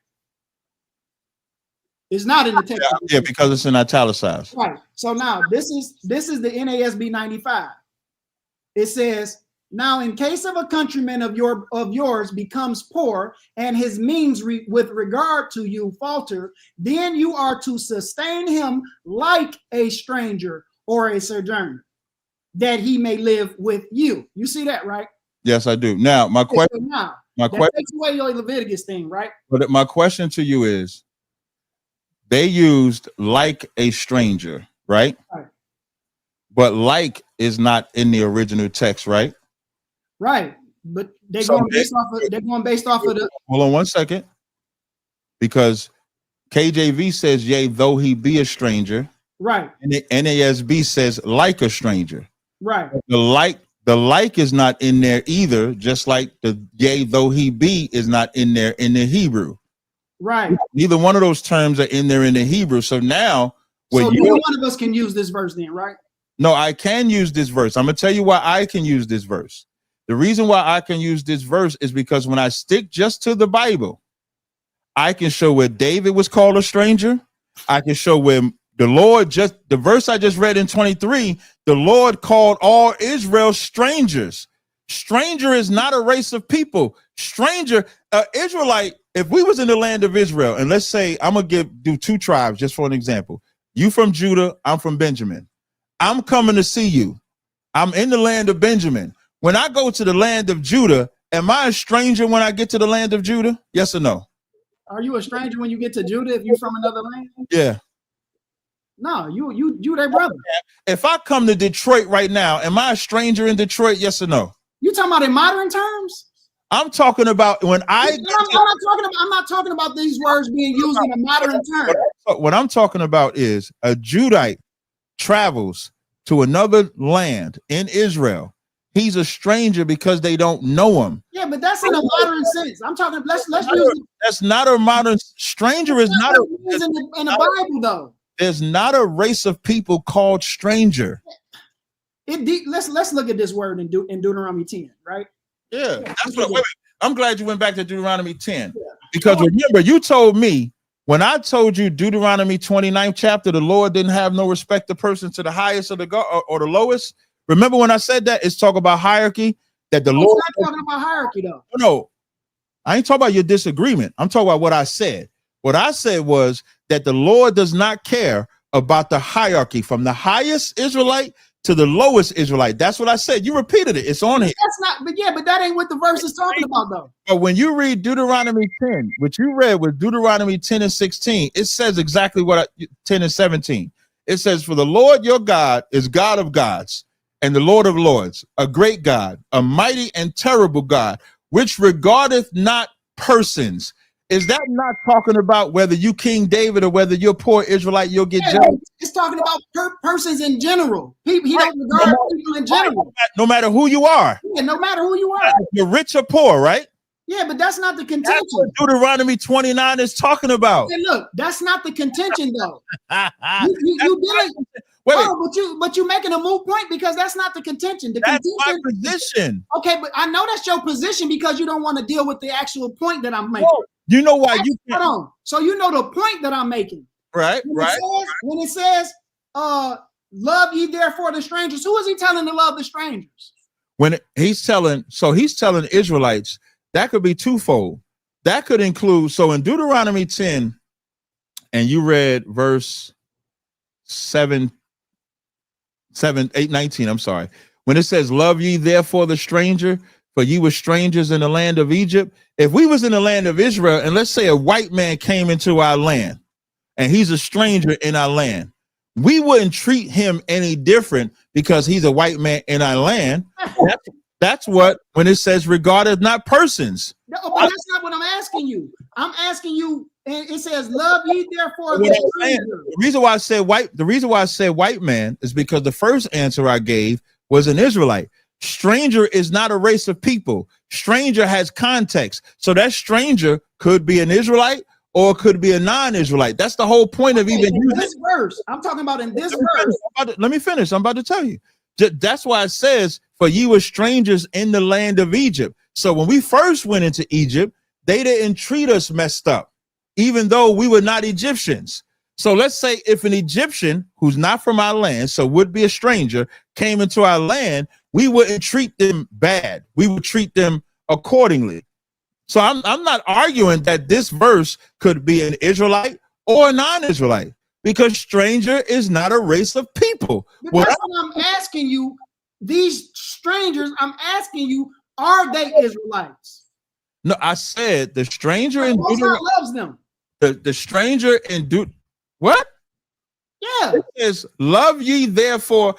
S2: It's not in the text.
S1: Yeah, because it's in italicized.
S2: Right. So now this is the NASB 95. It says, now in case of a countryman of yours becomes poor and his means with regard to you falter, then you are to sustain him like a stranger or a sojourner, that he may live with you. You see that, right?
S1: Yes, I do. Now my question.
S2: That takes away your Leviticus thing, right?
S1: But my question to you is, they used like a stranger, right?
S2: Right.
S1: But like is not in the original text, right?
S2: Right. But they're going based off of the.
S1: Hold on one second. Because KJV says, yea, though he be a stranger.
S2: Right.
S1: And the NASB says like a stranger.
S2: Right.
S1: The like is not in there either, just like the yea, though he be is not in there in the Hebrew.
S2: Right.
S1: Neither one of those terms are in there in the Hebrew. So now,
S2: neither one of us can use this verse then, right?
S1: No, I can use this verse. I'm going to tell you why I can use this verse. The reason why I can use this verse is because when I stick just to the Bible, I can show where David was called a stranger. I can show where the verse I just read in 23, the Lord called all Israel strangers. Stranger is not a race of people. Stranger, Israelite, if we was in the land of Israel, and let's say I'm going to do two tribes just for an example. You from Judah, I'm from Benjamin. I'm coming to see you. I'm in the land of Benjamin. When I go to the land of Judah, am I a stranger when I get to the land of Judah? Yes or no?
S2: Are you a stranger when you get to Judah if you're from another land?
S1: Yeah.
S2: No, you their brother. If
S1: I come to Detroit right now, am I a stranger in Detroit? Yes or no?
S2: You talking about in modern terms?
S1: I'm talking about when I'm
S2: not talking about these words being used in a modern term.
S1: What I'm talking about is a Judite travels to another land in Israel. He's a stranger because they don't know him.
S2: Yeah, but that's in a modern sense. I'm talking. Let's use.
S1: That's not a modern stranger. Is not
S2: in the Bible though.
S1: There's not a race of people called stranger.
S2: Let's look at this word in Deuteronomy 10, right?
S1: Yeah, that's what. I'm glad you went back to Deuteronomy 10 because remember you told me when I told you Deuteronomy 29th chapter, the Lord didn't have no respect to person to the highest or the lowest. Remember when I said that? It's talk about hierarchy. That the Lord.
S2: Not talking about hierarchy though.
S1: No, I ain't talking about your disagreement. I'm talking about what I said. What I said was that the Lord does not care about the hierarchy from the highest Israelite to the lowest Israelite. That's what I said. You repeated it. It's on here.
S2: That's not, but that ain't what the verse is talking about, though.
S1: But when you read Deuteronomy 10, what you read with Deuteronomy 10 and 16, it says exactly what 10 and 17. It says, for the Lord your God is God of gods and the Lord of lords, a great God, a mighty and terrible God, which regardeth not persons. Is that not talking about whether you King David or whether you're poor Israelite, you'll get judged?
S2: It's talking about persons in general. He don't regard people in general.
S1: No matter who you are.
S2: Yeah, no matter who you are.
S1: You're rich or poor, right?
S2: Yeah, but that's not the contention.
S1: That's what Deuteronomy 29 is talking about.
S2: Okay, look, that's not the contention, though. But you're making a moot point because that's not the contention.
S1: That's my position.
S2: Okay, but I know that's your position because you don't want to deal with the actual point that I'm making.
S1: Whoa. You know why you
S2: hold on. So you know the point that I'm making.
S1: Right,
S2: when it says, love ye therefore the strangers, who is he telling to love the strangers?
S1: When he's telling Israelites, that could be twofold. That could include, so in Deuteronomy 10, and you read verse 8, 19, I'm sorry. When it says, love ye therefore the stranger, for ye were strangers in the land of Egypt. If we was in the land of Israel, and let's say a white man came into our land, and he's a stranger in our land, we wouldn't treat him any different because he's a white man in our land. That's what, when it says regarded not persons.
S2: No, but that's not what I'm asking you. I'm asking you, and it says, love ye therefore the stranger.
S1: The reason why I said white man is because the first answer I gave was an Israelite. Stranger is not a race of people. Stranger has context. So that stranger could be an Israelite or it could be a non-Israelite. That's the whole point of even using
S2: this verse. I'm talking about in this verse.
S1: Let me finish. I'm about to tell you. That's why it says, for ye were strangers in the land of Egypt. So when we first went into Egypt, they didn't treat us messed up, even though we were not Egyptians. So let's say if an Egyptian who's not from our land, so would be a stranger, came into our land, we wouldn't treat them bad. We would treat them accordingly. So I'm not arguing that this verse could be an Israelite or a non-Israelite, because stranger is not a race of people.
S2: But that's what I'm asking you. These strangers, I'm asking you, are they Israelites?
S1: No, I said the stranger in
S2: Deuteronomy loves them.
S1: The stranger in what?
S2: Yeah.
S1: It says, love ye therefore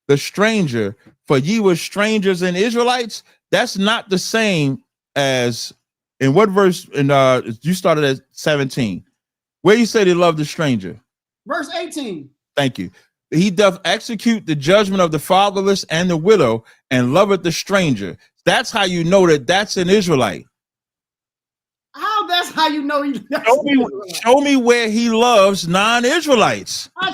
S1: the stranger, for ye were strangers and Israelites. That's not the same as in what verse? In you started at 17. Where you said he loved the stranger?
S2: Verse 18.
S1: Thank you. He doth execute the judgment of the fatherless and the widow, and loveth the stranger. That's how you know that that's an Israelite.
S2: How? That's how you know
S1: show me where he loves non-Israelites.
S2: I'm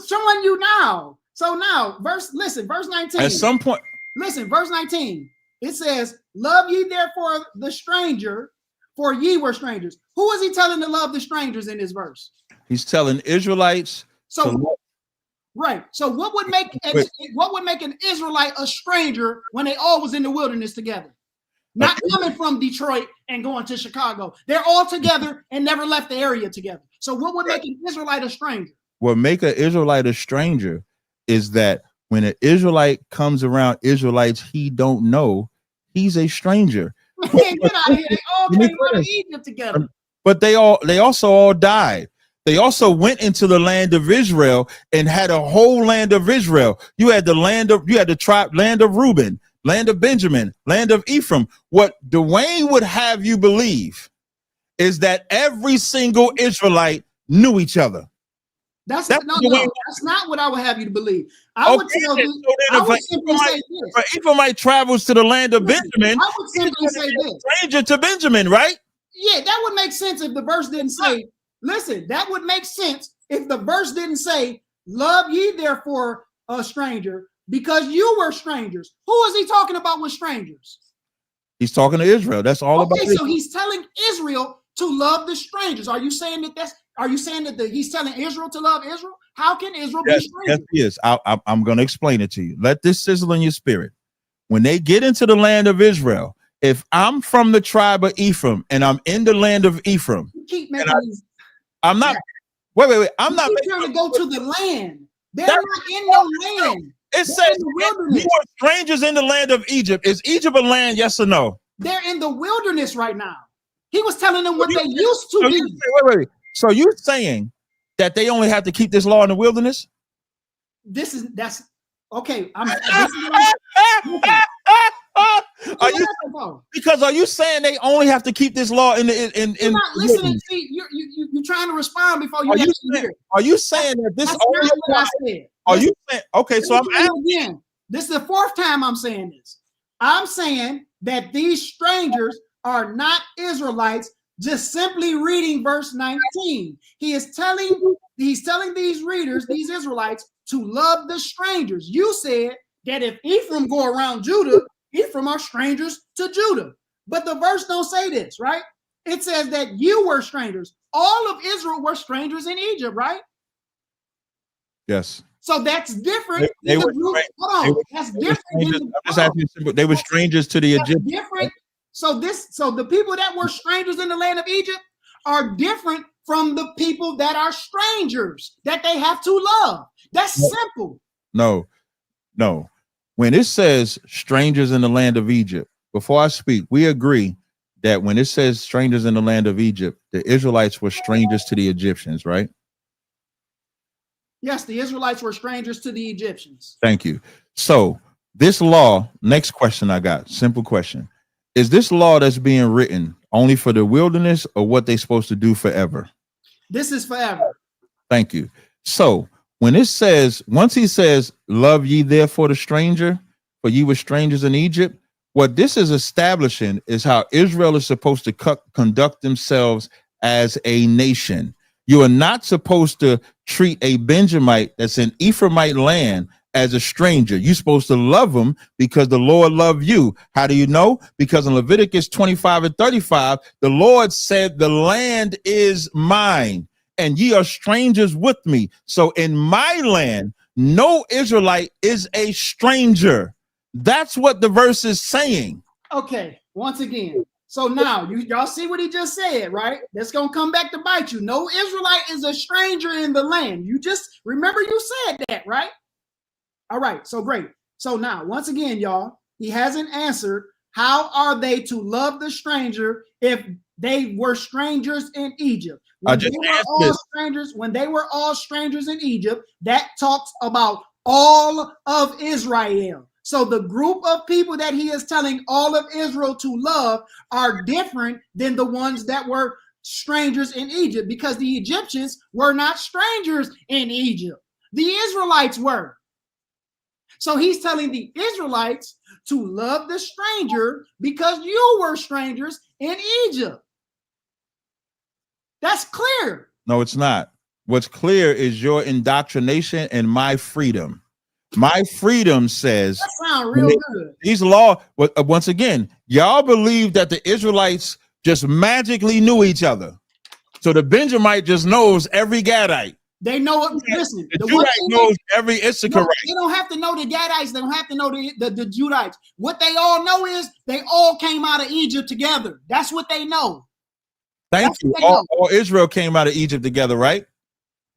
S2: showing you now. So now, verse 19.
S1: At some point,
S2: listen, verse 19. It says, love ye therefore the stranger, for ye were strangers. Who is he telling to love the strangers in this verse?
S1: He's telling Israelites.
S2: Right. So what would make an Israelite a stranger when they all was in the wilderness together? Not coming from Detroit and going to Chicago. They're all together and never left the area together. So what would make an Israelite a stranger? What
S1: make an Israelite a stranger is that when an Israelite comes around Israelites he don't know, he's a stranger.
S2: Man, get out of here. They all came out of Egypt together.
S1: But they also all died. They also went into the land of Israel and had a whole land of Israel. You had the tribe, land of Reuben, land of Benjamin, land of Ephraim. What Dwayne would have you believe is that every single Israelite knew each other.
S2: That's not what I would have you to believe. I would simply say this.
S1: If Ephraimite travels to the land of Benjamin,
S2: I would simply say this.
S1: Stranger to Benjamin, right?
S2: Yeah, that would make sense if the verse didn't say, listen, that would make sense if the verse didn't say, love ye therefore a stranger, because you were strangers. Who is he talking about with strangers?
S1: He's talking to Israel. That's all about it.
S2: So he's telling Israel to love the strangers. Are you saying that he's telling Israel to love Israel? How can Israel be strangers?
S1: Yes, he is. I'm going to explain it to you. Let this sizzle in your spirit. When they get into the land of Israel, if I'm from the tribe of Ephraim and I'm in the land of Ephraim,
S2: You keep making these.
S1: I'm not. Wait. I'm not
S2: trying to go to the land. They're
S1: That's
S2: not in no land.
S1: It
S2: They're
S1: says
S2: in the
S1: you
S2: wilderness.
S1: were strangers in the land of Egypt. Is Egypt a land? Yes or no?
S2: They're in the wilderness right now. He was telling them what they used to be.
S1: Wait. So you're saying that they only have to keep this law in the wilderness?
S2: That's okay.
S1: Are you saying they only have to keep this law in the
S2: You're not listening? See, you're trying to respond before you hear.
S1: Are you saying that this
S2: That's
S1: only
S2: not what I said.
S1: Are you saying okay? So I'm asking
S2: again. This is the fourth time I'm saying this. I'm saying that these strangers are not Israelites. Just simply reading verse 19, he's telling these readers, these Israelites, to love the strangers. You said that if Ephraim go around Judah, Ephraim are strangers to Judah. But the verse don't say this, right? It says that you were strangers. All of Israel were strangers in Egypt, right?
S1: Yes.
S2: So that's different.
S1: They were
S2: That's different.
S1: They were strangers to the Egyptians.
S2: Different. So the people that were strangers in the land of Egypt are different from the people that are strangers that they have to love. That's simple.
S1: No. When it says strangers in the land of Egypt, before I speak, we agree that when it says strangers in the land of Egypt, the Israelites were strangers to the Egyptians, right?
S2: Yes, the Israelites were strangers to the Egyptians.
S1: Thank you. So this law, next question I got, simple question. Is this law that's being written only for the wilderness or what they're supposed to do forever?
S2: This is forever.
S1: Thank you. So when it says, once he says, love ye therefore the stranger, for ye were strangers in Egypt, what this is establishing is how Israel is supposed to conduct themselves as a nation. You are not supposed to treat a Benjamite that's in Ephraimite land as a stranger. You're supposed to love them because the Lord loved you. How do you know? Because in Leviticus 25:35, the Lord said, the land is mine and ye are strangers with me. So in my land, no Israelite is a stranger. That's what the verse is saying.
S2: Okay, once again. So now y'all see what he just said, right? That's gonna come back to bite you. No Israelite is a stranger in the land. You just remember you said that, right? All right, so great. So now, once again, y'all, he hasn't answered. How are they to love the stranger if they were strangers in Egypt? When they were all strangers in Egypt, that talks about all of Israel. So the group of people that he is telling all of Israel to love are different than the ones that were strangers in Egypt, because the Egyptians were not strangers in Egypt. The Israelites were. So he's telling the Israelites to love the stranger because you were strangers in Egypt. That's clear.
S1: No, it's not. What's clear is your indoctrination and my freedom. My freedom says
S2: that sounds real good.
S1: These law, once again, y'all believe that the Israelites just magically knew each other. So the Benjamite just knows every Gadite.
S2: They know it. Listen,
S1: the Judite knows every Issacharite.
S2: They don't have to know the Gadites. They don't have to know the Judites. What they all know is they all came out of Egypt together. That's what they know.
S1: Thank you. All Israel came out of Egypt together, right?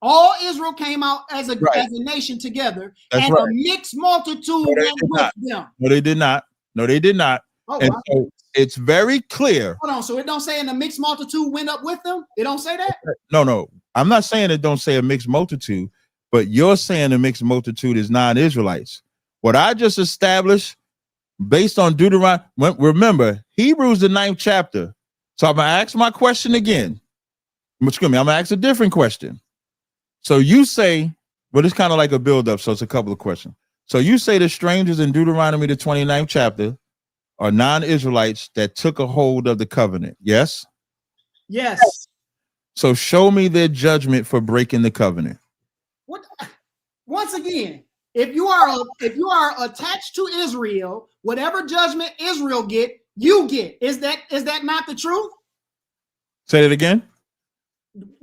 S2: All Israel came out as a nation together. That's a mixed multitude went with them.
S1: No, they did not. Oh, and so it's very clear.
S2: Hold on. So it don't say in the mixed multitude went up with them? It don't say that?
S1: No. I'm not saying it don't say a mixed multitude, but you're saying a mixed multitude is non-Israelites. What I just established based on Deuteronomy, remember, Hebrews the 9th chapter. So I'm going to ask my question again. Excuse me, I'm going to ask a different question. So you say, well, it's kind of like a build-up, so it's a couple of questions. So you say the strangers in Deuteronomy the 29th chapter are non-Israelites that took a hold of the covenant, yes?
S2: Yes.
S1: So show me their judgment for breaking the covenant.
S2: What? Once again, if you are attached to Israel, whatever judgment Israel get, you get. Is that not the truth?
S1: Say it again.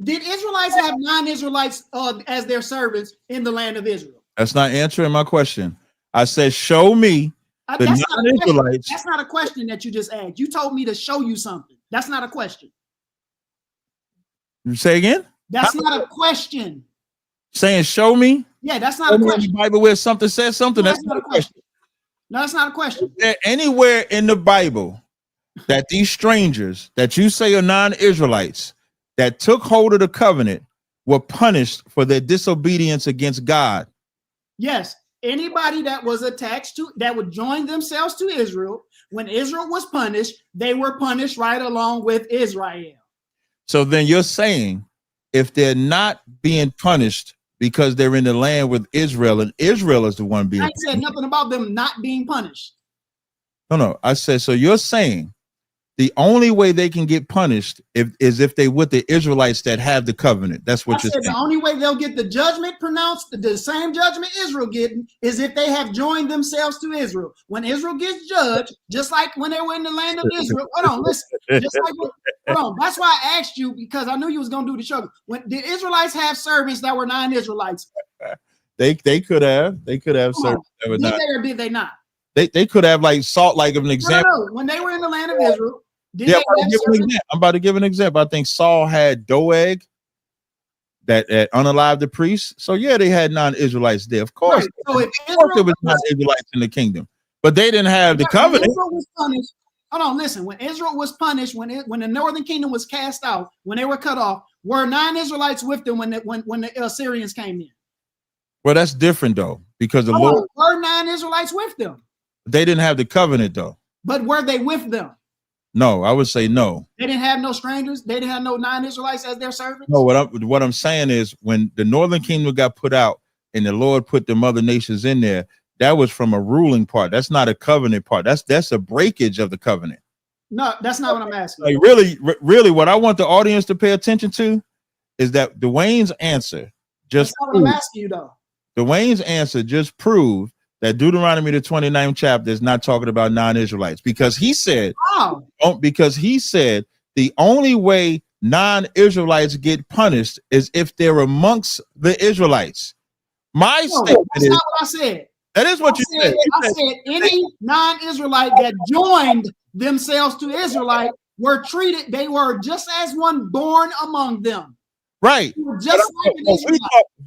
S2: Did Israelites have non-Israelites as their servants in the land of Israel?
S1: That's not answering my question. I said, show me the non-Israelites.
S2: That's not a question that you just asked. You told me to show you something. That's not a question.
S1: Say again?
S2: That's not a question.
S1: Saying show me?
S2: Yeah, that's not a question.
S1: In the Bible where something says something,
S2: No,
S1: that's not a question.
S2: No, that's not a question.
S1: Is there anywhere in the Bible that these strangers that you say are non-Israelites that took hold of the covenant were punished for their disobedience against God?
S2: Yes. Anybody that was attached to, that would join themselves to Israel, when Israel was punished, they were punished right along with Israel.
S1: So then you're saying if they're not being punished because they're in the land with Israel and Israel is the one being punished.
S2: I said nothing about them not being punished.
S1: No. I said, so you're saying the only way they can get punished is if they with the Israelites that have the covenant. That's what you're saying.
S2: The only way they'll get the judgment pronounced, the same judgment Israel getting, is if they have joined themselves to Israel. When Israel gets judged, just like when they were in the land of Israel. Hold on, listen. Hold on. That's why I asked you, because I knew you was going to do the show. When did Israelites have servants that were non-Israelites?
S1: They could have servants that were not.
S2: Did they or did they not?
S1: They could have like Saul, like an example.
S2: No. When they were in the land of Israel,
S1: I'm about to give an example. I think Saul had Doeg that unalived the priests. So yeah, they had non-Israelites there. Of course. Right.
S2: So if
S1: there was non-Israelites in the kingdom, but they didn't have the covenant.
S2: Israel was punished. Hold on, listen. When Israel was punished, when the northern kingdom was cast out, when they were cut off, were non-Israelites with them when the Assyrians came in?
S1: Well, that's different though, because the Lord
S2: were non-Israelites with them.
S1: They didn't have the covenant though.
S2: But were they with them?
S1: No, I would say no.
S2: They didn't have no strangers. They didn't have no non-Israelites as their servants.
S1: No, what I'm saying is when the northern kingdom got put out and the Lord put the other nations in there, that was from a ruling part. That's not a covenant part. That's a breakage of the covenant.
S2: No, that's not what I'm asking.
S1: Like really, what I want the audience to pay attention to is that Dwayne's answer just.
S2: That's not what I'm asking you though.
S1: Dwayne's answer just proved that Deuteronomy the 29th chapter is not talking about non-Israelites because he said, the only way non-Israelites get punished is if they're amongst the Israelites. My statement
S2: is not what I said.
S1: That is what you said.
S2: I said any non-Israelite that joined themselves to Israelite were treated, they were just as one born among them.
S1: Right.
S2: Just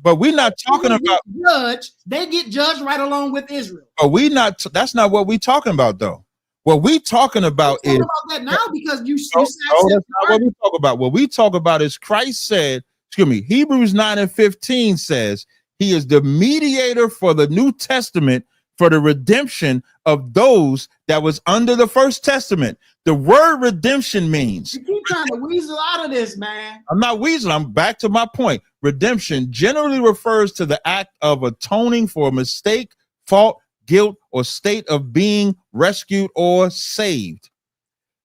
S1: but we're not talking about
S2: judge. They get judged right along with Israel.
S1: But that's not what we're talking about, though. What we talking about is
S2: about that now because you said
S1: that's not what we talk about. What we talk about is Christ said, Hebrews 9:15 says he is the mediator for the New Testament for the redemption of those that was under the first testament. The word redemption means
S2: you keep trying to weasel out of this, man.
S1: I'm not weaseling. I'm back to my point. Redemption generally refers to the act of atoning for a mistake, fault, guilt, or state of being rescued or saved.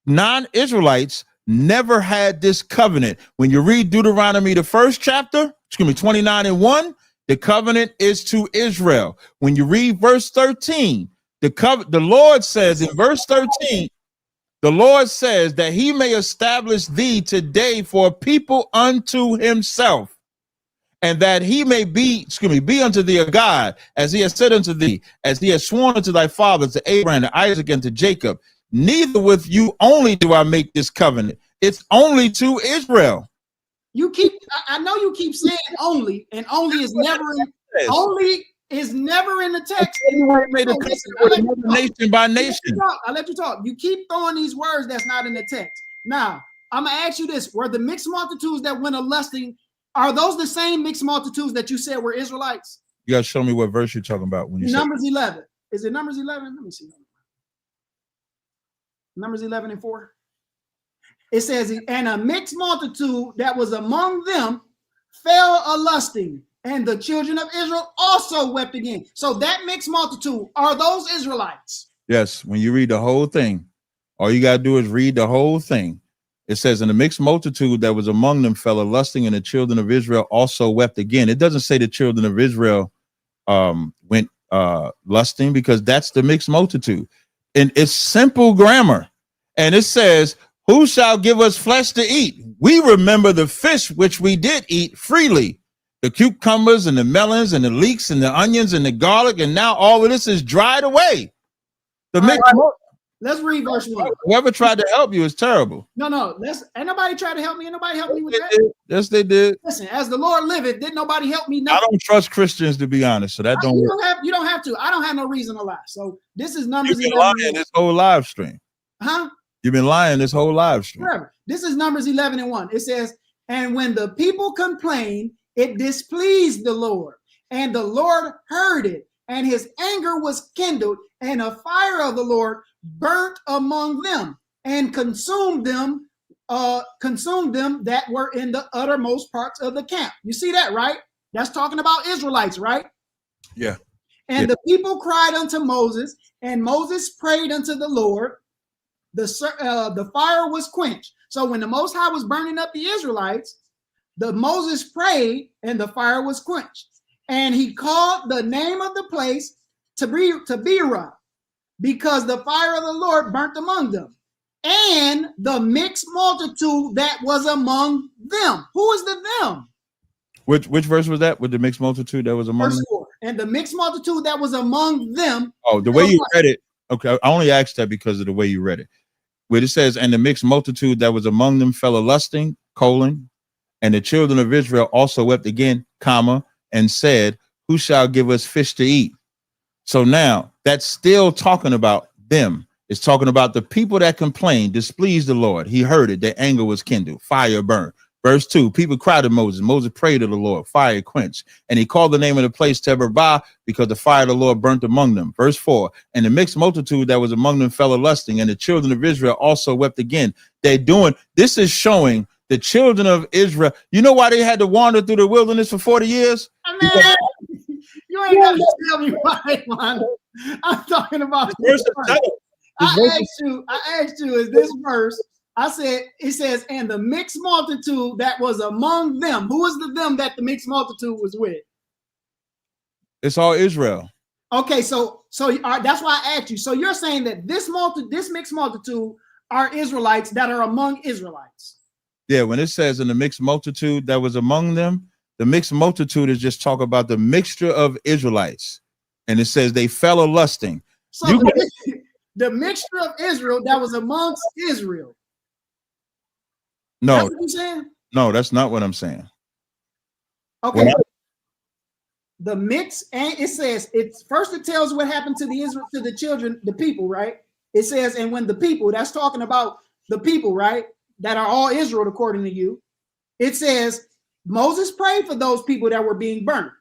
S1: Non-Israelites never had this covenant. When you read Deuteronomy, the first chapter, 29:1, the covenant is to Israel. When you read verse 13, the Lord says in verse 13, the Lord says that he may establish thee today for a people unto himself, and that he may be unto thee a God, as he has said unto thee, as he has sworn unto thy fathers, to Abraham, to Isaac, and to Jacob. Neither with you only do I make this covenant. It's only to Israel.
S2: I know you keep saying only, and only is never in the text.
S1: Anyway, made a covenant nation by nation.
S2: I'll let you talk. You keep throwing these words that's not in the text. Now, I'm gonna ask you this: were the mixed multitudes that went a lusting, are those the same mixed multitudes that you said were Israelites?
S1: You gotta show me what verse you're talking about when you
S2: Numbers 11. Is it Numbers 11? Let me see. Numbers 11:4. It says, and a mixed multitude that was among them fell a lusting, and the children of Israel also wept again. So that mixed multitude, are those Israelites?
S1: Yes. When you read the whole thing, all you got to do is read the whole thing. It says, and the mixed multitude that was among them fell a lusting, and the children of Israel also wept again. It doesn't say the children of Israel went lusting, because that's the mixed multitude. And it's simple grammar. And it says, who shall give us flesh to eat? We remember the fish which we did eat freely, the cucumbers and the melons and the leeks and the onions and the garlic, and now all of this is dried away.
S2: Let's read verse 1.
S1: Whoever tried to help you is terrible.
S2: No. Ain't nobody tried to help me. Ain't nobody helped me with that.
S1: Yes, they did.
S2: Listen, as the Lord liveth, didn't nobody help me?
S1: I don't trust Christians, to be honest. So that don't
S2: you
S1: work.
S2: don't have to. I don't have no reason to lie. So this is Numbers
S1: You've been
S2: 11.
S1: lying this whole live stream.
S2: Huh?
S1: You've been lying this whole live stream.
S2: Forever. This is Numbers 11:1. It says, and when the people complained, it displeased the Lord, and the Lord heard it, and his anger was kindled, and a fire of the Lord burnt among them and consumed them that were in the uttermost parts of the camp. You see that, right? That's talking about Israelites, right?
S1: Yeah.
S2: And the people cried unto Moses, and Moses prayed unto the Lord. The fire was quenched. So when the Most High was burning up the Israelites, Moses prayed, and the fire was quenched. And he called the name of the place Tazaryach, because the fire of the Lord burnt among them, and the mixed multitude that was among them. Who is the them?
S1: Which verse was that? With the mixed multitude that was among them?
S2: Verse 4. And the mixed multitude that was among them.
S1: Oh, the way you read it. Okay, I only asked that because of the way you read it. Where it says, and the mixed multitude that was among them fell a lusting, and the children of Israel also wept again, and said, who shall give us fish to eat? So now that's still talking about them. It's talking about the people that complained, displeased the Lord. He heard it. Their anger was kindled. Fire burned. Verse 2, people cried to Moses. Moses prayed to the Lord. Fire quenched. And he called the name of the place Tazaryach, because the fire of the Lord burnt among them. Verse 4, and the mixed multitude that was among them fell a lusting, and the children of Israel also wept again. This is showing the children of Israel. You know why they had to wander through the wilderness for 40 years?
S2: You ain't got to tell me why, man. I'm talking about this verse. I asked you, is this verse? I said, it says, and the mixed multitude that was among them. Who was the them that the mixed multitude was with?
S1: It's all Israel.
S2: Okay, so that's why I asked you. So you're saying that this mixed multitude are Israelites that are among Israelites.
S1: Yeah, when it says in the mixed multitude that was among them, the mixed multitude is just talk about the mixture of Israelites. And it says they fell a lusting.
S2: So the mixture of Israel that was amongst Israel.
S1: No,
S2: that's what you're saying?
S1: No, that's not what I'm saying.
S2: Okay. The mix, and it says it's first, it tells what happened to the children, the people, right? It says, and when the people, that's talking about the people, right? That are all Israel, according to you. It says Moses prayed for those people that were being burnt.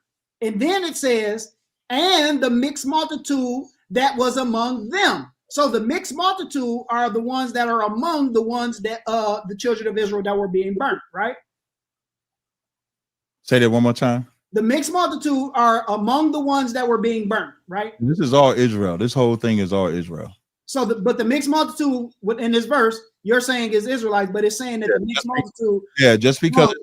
S2: And then it says, and the mixed multitude that was among them. So the mixed multitude are the ones that are among the ones that the children of Israel that were being burnt, right?
S1: Say that one more time.
S2: The mixed multitude are among the ones that were being burnt, right?
S1: This is all Israel. This whole thing is all Israel.
S2: So, but the mixed multitude within this verse, you're saying is Israelites, but it's saying that the mixed multitude.
S1: Yeah, just because.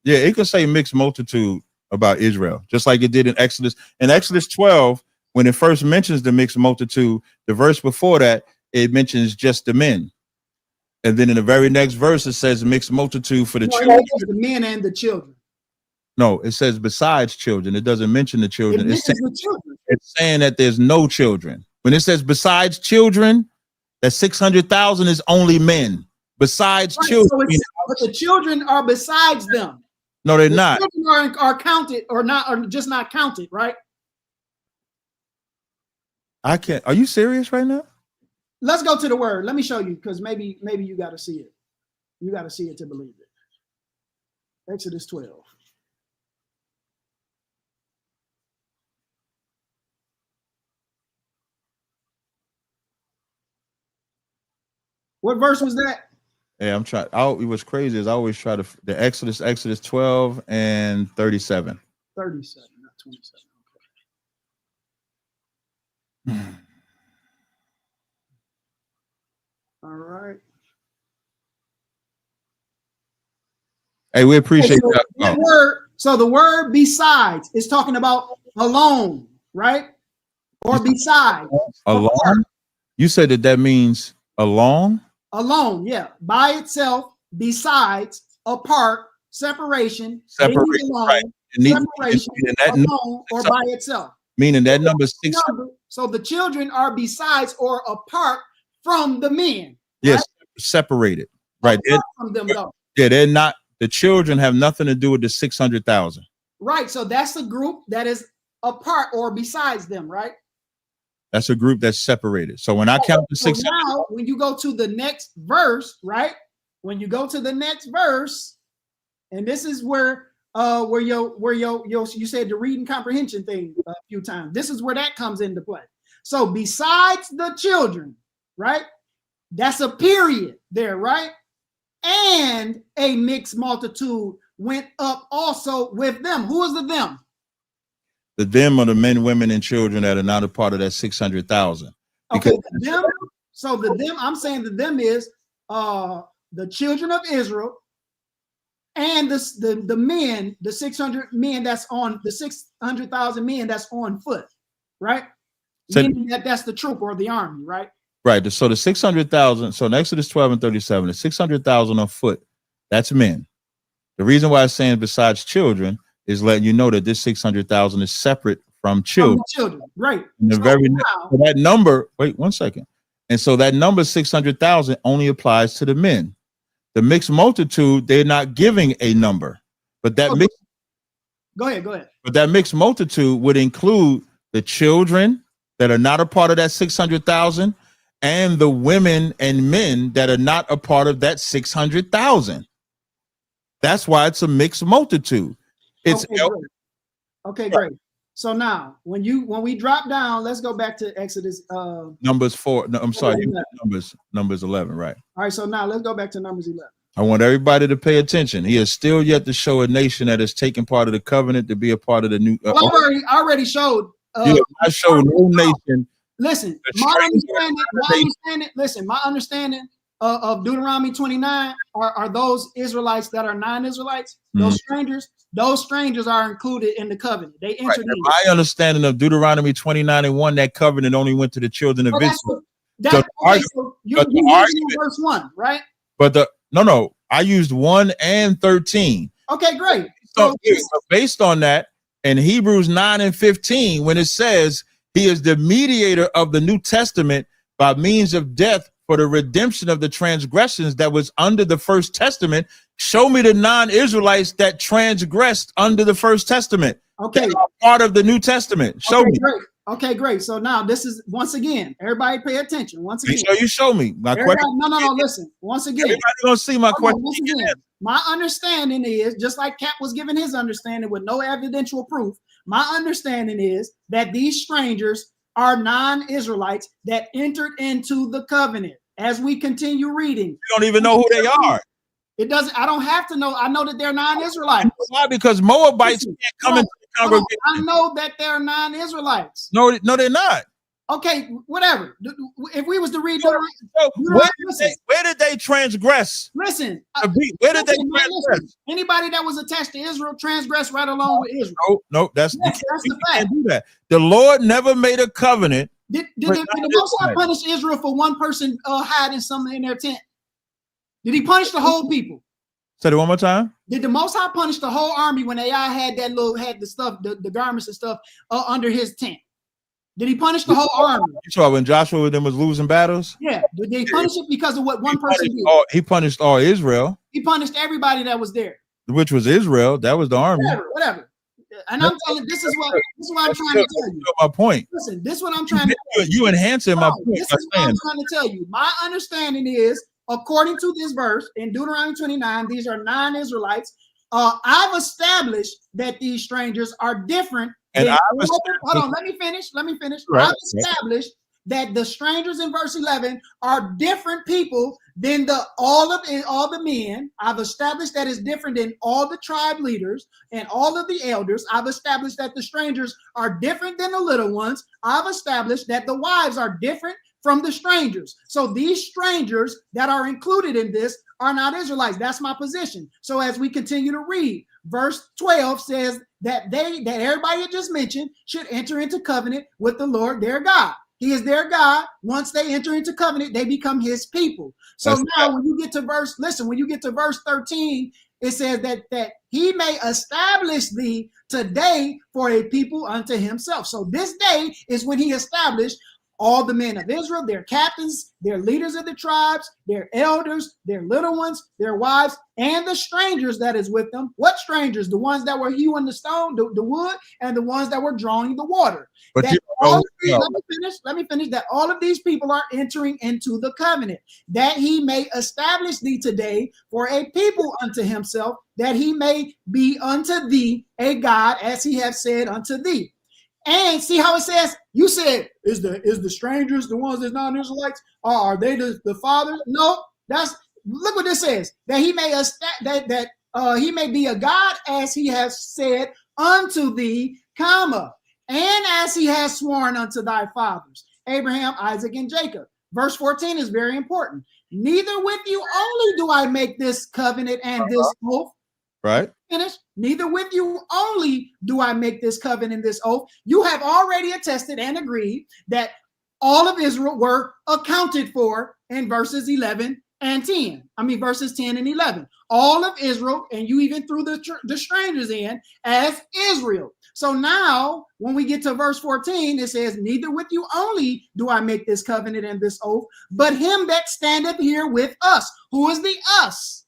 S1: Yeah, it could say mixed multitude about Israel, just like it did in Exodus. In Exodus 12, when it first mentions the mixed multitude, the verse before that, it mentions just the men. And then in the very next verse, it says mixed multitude for the children.
S2: The men and the children.
S1: No, it says besides children. It doesn't mention the children.
S2: It's
S1: saying that there's no children. When it says besides children, that 600,000 is only men. Besides children.
S2: So but the children are besides them.
S1: No, they're not.
S2: Children are counted or not, or just not counted, right?
S1: I can't. Are you serious right now?
S2: Let's go to the word. Let me show you, because maybe you got to see it. You got to see it to believe it. Exodus 12. What verse was that?
S1: Yeah, I'm trying. It was crazy. Is I always try to the Exodus 12 and 37.
S2: 37, not 27. Okay. All right.
S1: Hey, we appreciate
S2: that. So the word besides is talking about alone, right? Or besides.
S1: Alone? You said that means alone?
S2: Alone, yeah. By itself, besides, apart, separation,
S1: alone, right.
S2: Separation, alone, or by itself.
S1: Meaning that number 6.
S2: So the children are besides or apart from the men.
S1: Yes,
S2: right?
S1: separated. Right.
S2: Apart from them, though.
S1: Yeah, they're not. The children have nothing to do with the 600,000.
S2: Right. So that's a group that is apart or besides them, right?
S1: That's a group that's separated. So when I count the 600,
S2: now when you go to the next verse, right? When you go to the next verse, and this is where you said the reading comprehension thing a few times. This is where that comes into play. So besides the children, right? That's a period there, right? And a mixed multitude went up also with them. Who is the them?
S1: The them are the men, women, and children that are not a part of that 600,000.
S2: Okay, them. So the them, I'm saying the them is the children of Israel and the men, the 600 men that's on the 600,000 men that's on foot, right? So, meaning that's the troop or the army, right?
S1: Right. So the 600,000. So in Exodus 12 and 37, the 600,000 on foot, that's men. The reason why I'm saying besides children is letting you know that this 600,000 is separate from children.
S2: Right.
S1: And the so that number, wait 1 second. And so that number 600,000 only applies to the men. The mixed multitude, they're not giving a number, but that
S2: go ahead.
S1: But that mixed multitude would include the children that are not a part of that 600,000 and the women and men that are not a part of that 600,000. That's why it's a mixed multitude. It's
S2: okay, great. So now when we drop down, let's go back to Exodus
S1: Numbers 4. No, I'm sorry, Numbers 11, right?
S2: All right, so now let's go back to Numbers 11.
S1: I want everybody to pay attention. He is still yet to show a nation that is taking part of the covenant to be a part of the new.
S2: I already showed.
S1: I showed no nation.
S2: Listen, my understanding of Deuteronomy 29 are those Israelites that are non-Israelites, those strangers. Those strangers are included in the covenant. They entered in.
S1: My understanding of Deuteronomy 29 and 1, that covenant only went to the children of Israel.
S2: So you using verse 1, right?
S1: But no, I used 1 and 13.
S2: Okay, great.
S1: So based on that, in Hebrews 9 and 15, when it says he is the mediator of the New Testament by means of death for the redemption of the transgressions that was under the First Testament, show me the non-Israelites that transgressed under the First Testament.
S2: Okay.
S1: Part of the New Testament. Show me.
S2: Great. Okay, great. So now this is, once again, everybody pay attention. Once again.
S1: So you show me. My question.
S2: No, listen. Once again.
S1: Everybody gonna see my question.
S2: Once again, my understanding is, just like Cap was giving his understanding with no evidential proof, my understanding is that these strangers are non-Israelites that entered into the covenant. As we continue reading,
S1: you don't even know who they are.
S2: It doesn't. I don't have to know. I know that they're non-Israelites.
S1: Why? Because Moabites can't come into the congregation.
S2: I know that they're non-Israelites.
S1: No, they're not.
S2: Okay, whatever. If we was to read,
S1: where did they transgress?
S2: Listen,
S1: where did they transgress?
S2: Anybody that was attached to Israel transgressed right along with Israel.
S1: No, that's
S2: the fact.
S1: Can't do that. The Lord never made a covenant.
S2: Did the Most High punish Israel for one person hiding something in their tent? Did he punish the whole people?
S1: Say it one more time.
S2: Did the Most High punish the whole army when AI had the stuff, the garments and stuff under his tent? Did he punish the whole army?
S1: You saw when Joshua with them was losing battles?
S2: Yeah. Did they punish it because of what one person did?
S1: He punished all Israel.
S2: He punished everybody that was there.
S1: Which was Israel. That was the army.
S2: Whatever. And I'm telling you, this is what I'm trying to tell you.
S1: My point.
S2: Listen, this is what I'm trying to tell you.
S1: You enhancing my point.
S2: This is what I'm trying to tell you. My understanding is, according to this verse in Deuteronomy 29, these are non-Israelites. I've established that these strangers are different.
S1: And
S2: hold on, let me finish. Right. I've established that the strangers in verse 11 are different people than all the men. I've established that it's different than all the tribe leaders and all of the elders. I've established that the strangers are different than the little ones. I've established that the wives are different from the strangers. So these strangers that are included in this are not Israelites. That's my position. So as we continue to read, verse 12 says that everybody just mentioned should enter into covenant with the Lord their God. He is their God. Once they enter into covenant, they become his people. So when you get to verse 13, it says that he may establish thee today for a people unto himself. So this day is when he established all the men of Israel, their captains, their leaders of the tribes, their elders, their little ones, their wives, and the strangers that is with them. What strangers? The ones that were hewing the stone, the wood, and the ones that were drawing the water.
S1: But
S2: Let me finish. That all of these people are entering into the covenant, that he may establish thee today for a people unto himself, that he may be unto thee a God, as he hath said unto thee. And see how it says, you said, is the strangers the ones that's non-Israelites? Are they the fathers? No, look what this says, that he may he may be a God, as he has said unto thee, comma, and as he has sworn unto thy fathers, Abraham, Isaac, and Jacob. Verse 14 is very important. Neither with you only do I make this covenant and this oath.
S1: Right.
S2: Finish. Neither with you only do I make this covenant and this oath. You have already attested and agreed that all of Israel were accounted for in verses 11 and 10. I mean, verses 10 and 11. All of Israel, and you even threw the strangers in as Israel. So now, when we get to verse 14, it says, neither with you only do I make this covenant and this oath, but him that standeth here with us. Who is the us?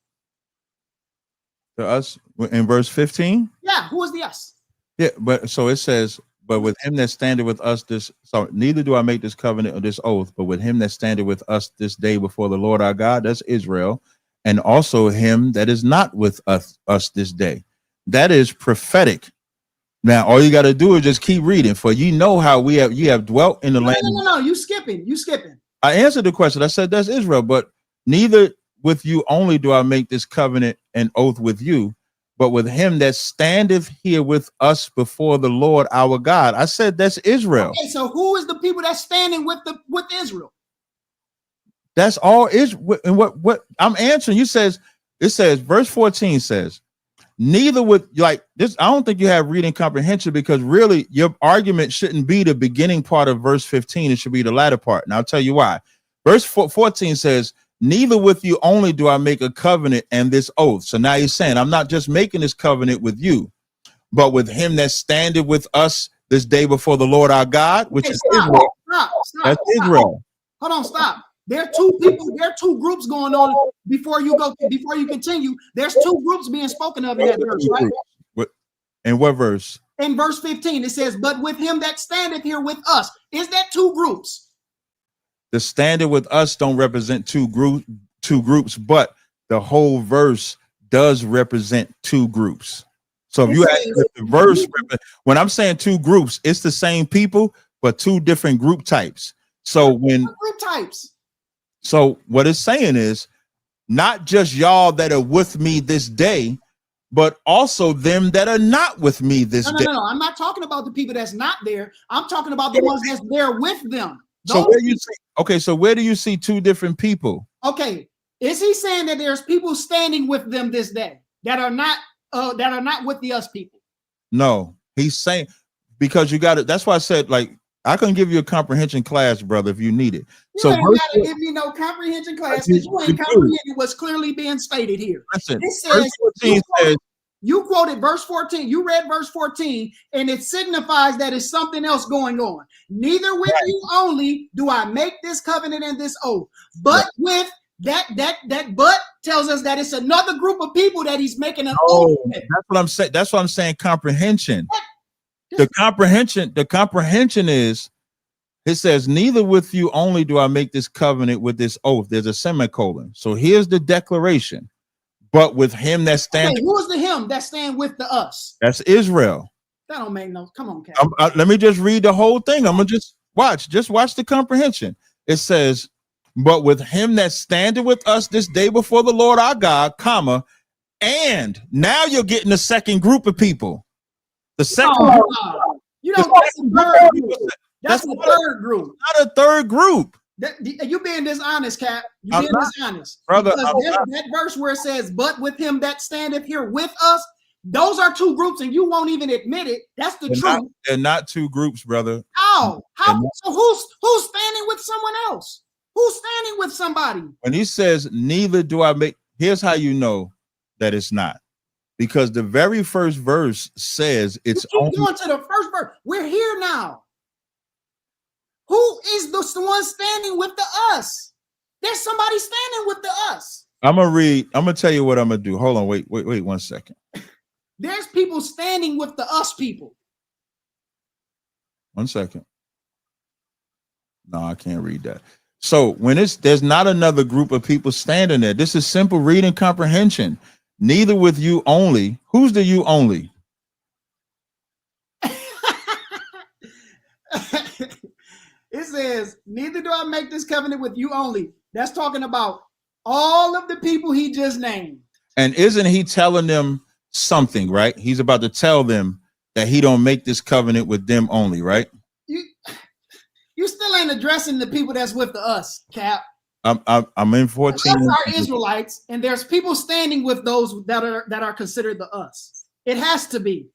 S1: To us in verse 15.
S2: Yeah, who is the us?
S1: Yeah, but so it says, but with him that standeth with us so neither do I make this covenant or this oath, but with him that standeth with us this day before the Lord our God, that's Israel, and also him that is not with us this day. That is prophetic. Now all you got to do is just keep reading, for you know how you have dwelt in the land.
S2: No, you skipping.
S1: I answered the question. I said that's Israel, but neither with you only do I make this covenant and oath with you, but with him that standeth here with us before the Lord our God. I said that's Israel.
S2: Okay, so who is the people that's standing with Israel?
S1: That's all Israel. And what I'm answering, it says, verse 14 says, neither with, like this, I don't think you have reading comprehension, because really your argument shouldn't be the beginning part of verse 15. It should be the latter part. And I'll tell you why. Verse 14 says, neither with you only do I make a covenant and this oath. So now you're saying, I'm not just making this covenant with you, but with him that standeth with us this day before the Lord our God, which is Israel. That's Israel.
S2: Hold on, stop. There are two people, there are two groups going on before you continue. There's two groups being spoken of in that verse, right?
S1: In what verse?
S2: In verse 15, it says, but with him that standeth here with us. Is that two groups?
S1: The standard with us don't represent two groups, but the whole verse does represent two groups. So if you ask the verse, when I'm saying two groups, it's the same people, but two different group types. So so what it's saying is not just y'all that are with me this day, but also them that are not with me this day.
S2: No, I'm not talking about the people that's not there. I'm talking about the ones that's there with them.
S1: So where you see, okay, so where do you see two different people?
S2: Okay, is he saying that there's people standing with them this day that are not with the us people?
S1: No, he's saying, because you got it. That's why I said, like, I can give you a comprehension class, brother, if you need it.
S2: You ain't gotta give me no comprehension class, because you ain't comprehending what's clearly being stated here.
S1: Listen,
S2: it says, you quoted verse 14. You read verse 14, and it signifies that it's something else going on. Neither with you only do I make this covenant and this oath, but with that but tells us that it's another group of people that he's making an oath with.
S1: That's what I'm saying. That's what I'm saying. Comprehension. The comprehension is, it says, neither with you only do I make this covenant with this oath. There's a semicolon. So here's the declaration. But with him that stands.
S2: Okay, who is the him that stand with the us?
S1: That's Israel.
S2: That don't make no. Come on, Cat.
S1: Let me just read the whole thing. I'm gonna just watch the comprehension. It says, but with him that standeth with us this day before the Lord our God, comma, and now you're getting the second group of people. The second group.
S2: You don't. That's the third group. That's the third group.
S1: Not a third group.
S2: You being dishonest, Cap. You being dishonest,
S1: brother.
S2: That verse where it says, "But with him that standeth here with us," those are two groups, and you won't even admit it. That's the truth.
S1: They're not two groups, brother.
S2: How? So who's standing with someone else? Who's standing with somebody?
S1: When he says, "Neither do I make," here's how you know that it's not, because the very first verse says it's
S2: only going to the first verse. We're here now. Who is the one standing with the us? There's somebody standing with the us.
S1: I'm gonna tell you what I'm gonna do. Hold on, wait 1 second.
S2: There's people standing with the us people.
S1: 1 second. No, I can't read that. So when there's not another group of people standing there. This is simple reading comprehension. Neither with you only. Who's the you only?
S2: It says, neither do I make this covenant with you only. That's talking about all of the people he just named.
S1: And isn't he telling them something, right? He's about to tell them that he don't make this covenant with them only, right?
S2: You still ain't addressing the people that's with the us, Cap.
S1: I'm in 14.
S2: Us are Israelites, and there's people standing with those that are considered the us. It has to be.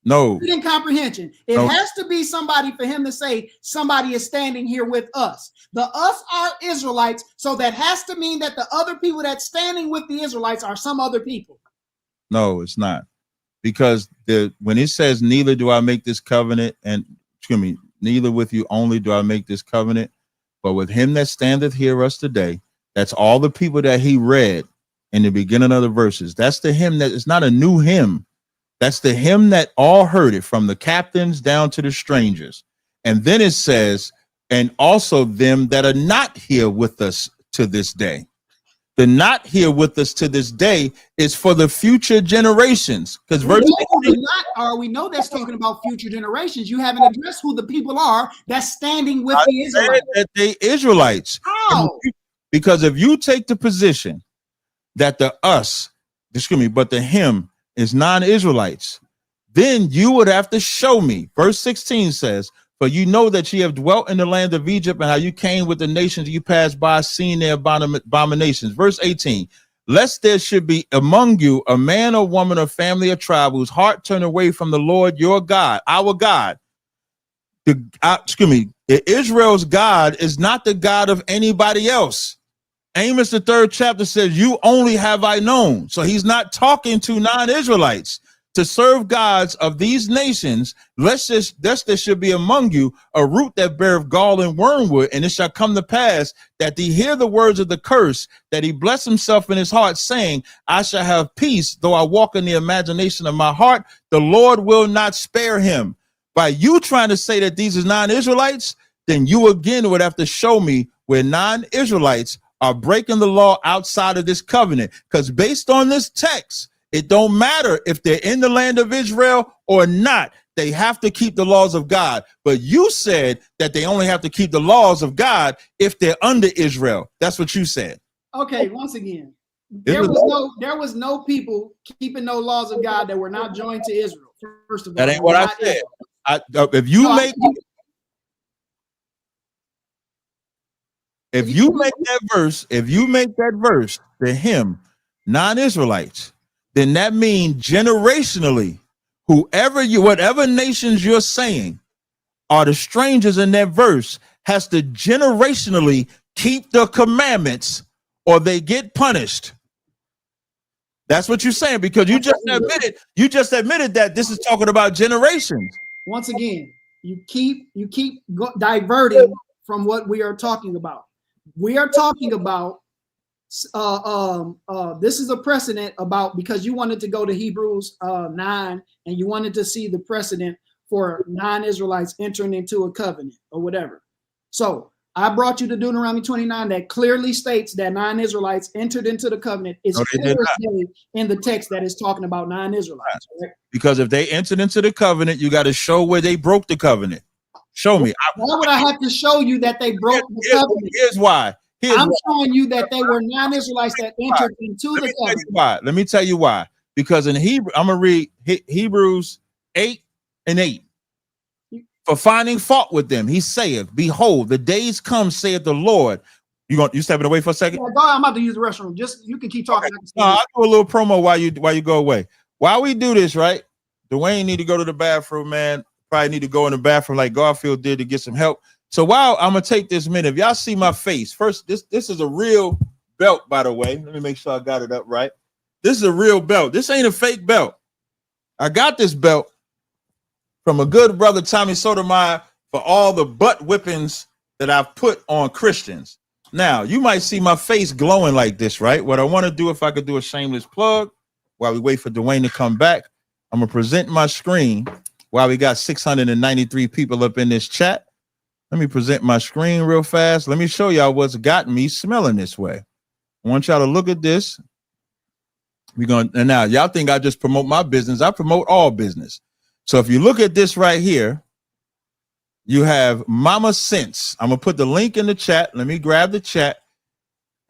S1: No.
S2: In comprehension, it has to be somebody for him to say somebody is standing here with us. The us are Israelites, so that has to mean that the other people that's standing with the Israelites are some other people.
S1: No, it's not, because when it says neither do I make this covenant, and excuse me, neither with you only do I make this covenant, but with him that standeth here us today. That's all the people that he read in the beginning of the verses. That's the hymn that it's not a new hymn. That's the hymn that all heard it, from the captains down to the strangers. And then it says, and also them that are not here with us to this day. The not here with us to this day is for the future generations. Because verse 16,
S2: we know that's talking about future generations. You haven't addressed who the people are that's standing with the Israelites.
S1: That they Israelites.
S2: How?
S1: Because if you take the position that the us, excuse me, but the him is non-Israelites, then you would have to show me. Verse 16 says, for you know that ye have dwelt in the land of Egypt, and how you came with the nations you passed by, seeing their abominations. Verse 18, lest there should be among you a man or woman or family or tribe whose heart turned away from the Lord your God, our God. Israel's God is not the God of anybody else. Amos, the 3rd chapter, says, you only have I known. So he's not talking to non-Israelites. To serve gods of these nations, lest there should be among you a root that beareth gall and wormwood, and it shall come to pass that he hear the words of the curse, that he bless himself in his heart, saying, I shall have peace, though I walk in the imagination of my heart, the Lord will not spare him. By you trying to say that these are non-Israelites, then you again would have to show me where non-Israelites are breaking the law outside of this covenant. Because based on this text, it don't matter if they're in the land of Israel or not. They have to keep the laws of God. But you said that they only have to keep the laws of God if they're under Israel. That's what you said.
S2: Okay, once again, there was no people keeping no laws of God that were not joined to Israel. First of all,
S1: that ain't what I said. If you make that verse to him, non-Israelites, then that means generationally, whatever nations you're saying are the strangers in that verse, has to generationally keep the commandments or they get punished. That's what you're saying, because you just admitted that this is talking about generations.
S2: Once again, you keep diverting from what we are talking about. We are talking about this is a precedent about, because you wanted to go to Hebrews 9 and you wanted to see the precedent for non-Israelites entering into a covenant or whatever. So I brought you to Deuteronomy 29 that clearly states that non-Israelites entered into the covenant. It's in the text that is talking about non-Israelites. Right?
S1: Because if they entered into the covenant, you got to show where they broke the covenant. Show me.
S2: Why would I have to show you that they broke the covenant?
S1: Here's why.
S2: I'm showing you that they were non-Israelites that entered into the covenant.
S1: Let me tell you why. Because in Hebrew, I'm going to read Hebrews 8:8. For finding fault with them, he saith, behold, the days come, saith the Lord. You stepping away for a second?
S2: Yeah, I'm about to use the restroom. Just, you can keep talking.
S1: Okay. No, I'll do a little promo while you go away. While we do this, right? Dwayne need to go to the bathroom, man. Probably need to go in the bathroom like Garfield did to get some help. So while I'm gonna take this minute, if y'all see my face first, this is a real belt, by the way. Let me make sure I got it up right. This is a real belt. This ain't a fake belt. I got this belt from a good brother, Tommy Sotomayor, for all the butt whippings that I've put on Christians. Now, you might see my face glowing like this, right? What I want to do, if I could do a shameless plug while we wait for Dwayne to come back, I'm going to present my screen while we got 693 people up in this chat. Let me present my screen real fast. Let me show y'all what's got me smelling this way. I want y'all to look at this. And now y'all think I just promote my business. I promote all business. So if you look at this right here, you have Mama Sense. I'm going to put the link in the chat. Let me grab the chat.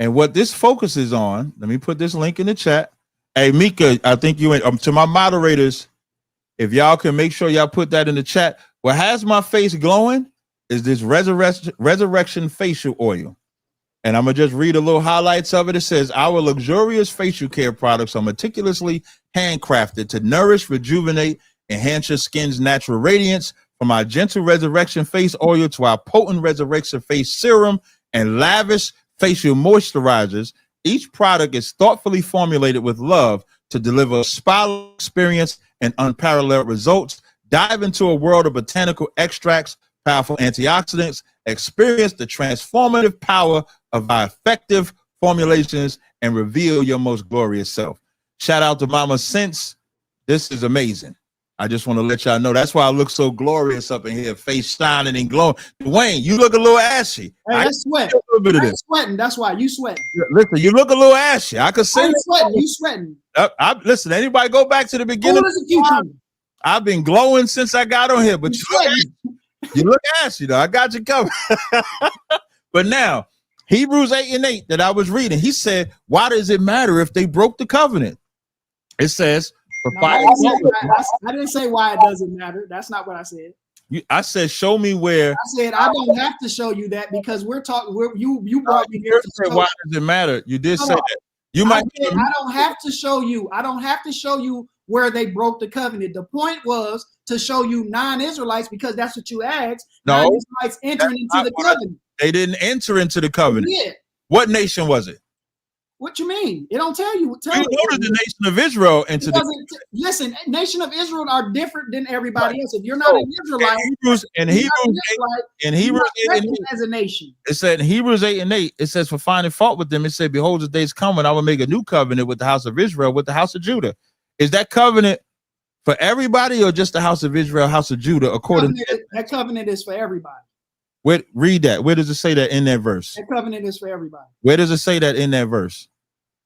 S1: And what this focuses on, let me put this link in the chat. Hey, Mika, I think you went to my moderators. If y'all can make sure y'all put that in the chat. What has my face glowing is this resurrection facial oil. And I'm going to just read a little highlights of it. It says, our luxurious facial care products are meticulously handcrafted to nourish, rejuvenate, enhance your skin's natural radiance. From our gentle resurrection face oil to our potent resurrection face serum and lavish facial moisturizers, each product is thoughtfully formulated with love to deliver a spa experience and unparalleled results. Dive into a world of botanical extracts, powerful antioxidants, experience the transformative power of our effective formulations, and reveal your most glorious self. Shout out to Mama Sense. This is amazing. I just want to let y'all know. That's why I look so glorious up in here, face shining and glowing. Dwayne, you look a little ashy.
S2: Hey, I sweat.
S1: A little bit of this.
S2: Sweating. That's why you sweating.
S1: Listen, you look a little ashy. I could say
S2: I'm sweating. You sweating.
S1: Listen, anybody go back to the beginning? I've been glowing since I got on here, but you look ashy though. I got you covered. But now, Hebrews 8:8 that I was reading, he said, why does it matter if they broke the covenant? It says,
S2: I didn't say why it doesn't matter. That's not what I said.
S1: I said, show me where.
S2: I said, I don't have to show you that because we're talking. You brought me here to show.
S1: Why does it matter? You did say that. You might.
S2: I don't have to show you. I don't have to show you where they broke the covenant. The point was to show you non-Israelites because that's what you asked.
S1: No,
S2: non-Israelites entering into the covenant.
S1: They didn't enter into the covenant.
S2: Yeah.
S1: What nation was it?
S2: What you mean? It don't tell you.
S1: You noted the nation of Israel into the.
S2: Listen, nation of Israel are different than everybody else. If you're not an Israelite,
S1: in Hebrews 8
S2: as a nation.
S1: It said in Hebrews 8:8, it says, for finding fault with them, it said, behold, the days come when I will make a new covenant with the house of Israel, with the house of Judah. Is that covenant for everybody or just the house of Israel, house of Judah? According to
S2: that covenant is for everybody.
S1: Read that. Where does it say that in that verse?
S2: That covenant is for everybody.
S1: Where does it say that in that verse?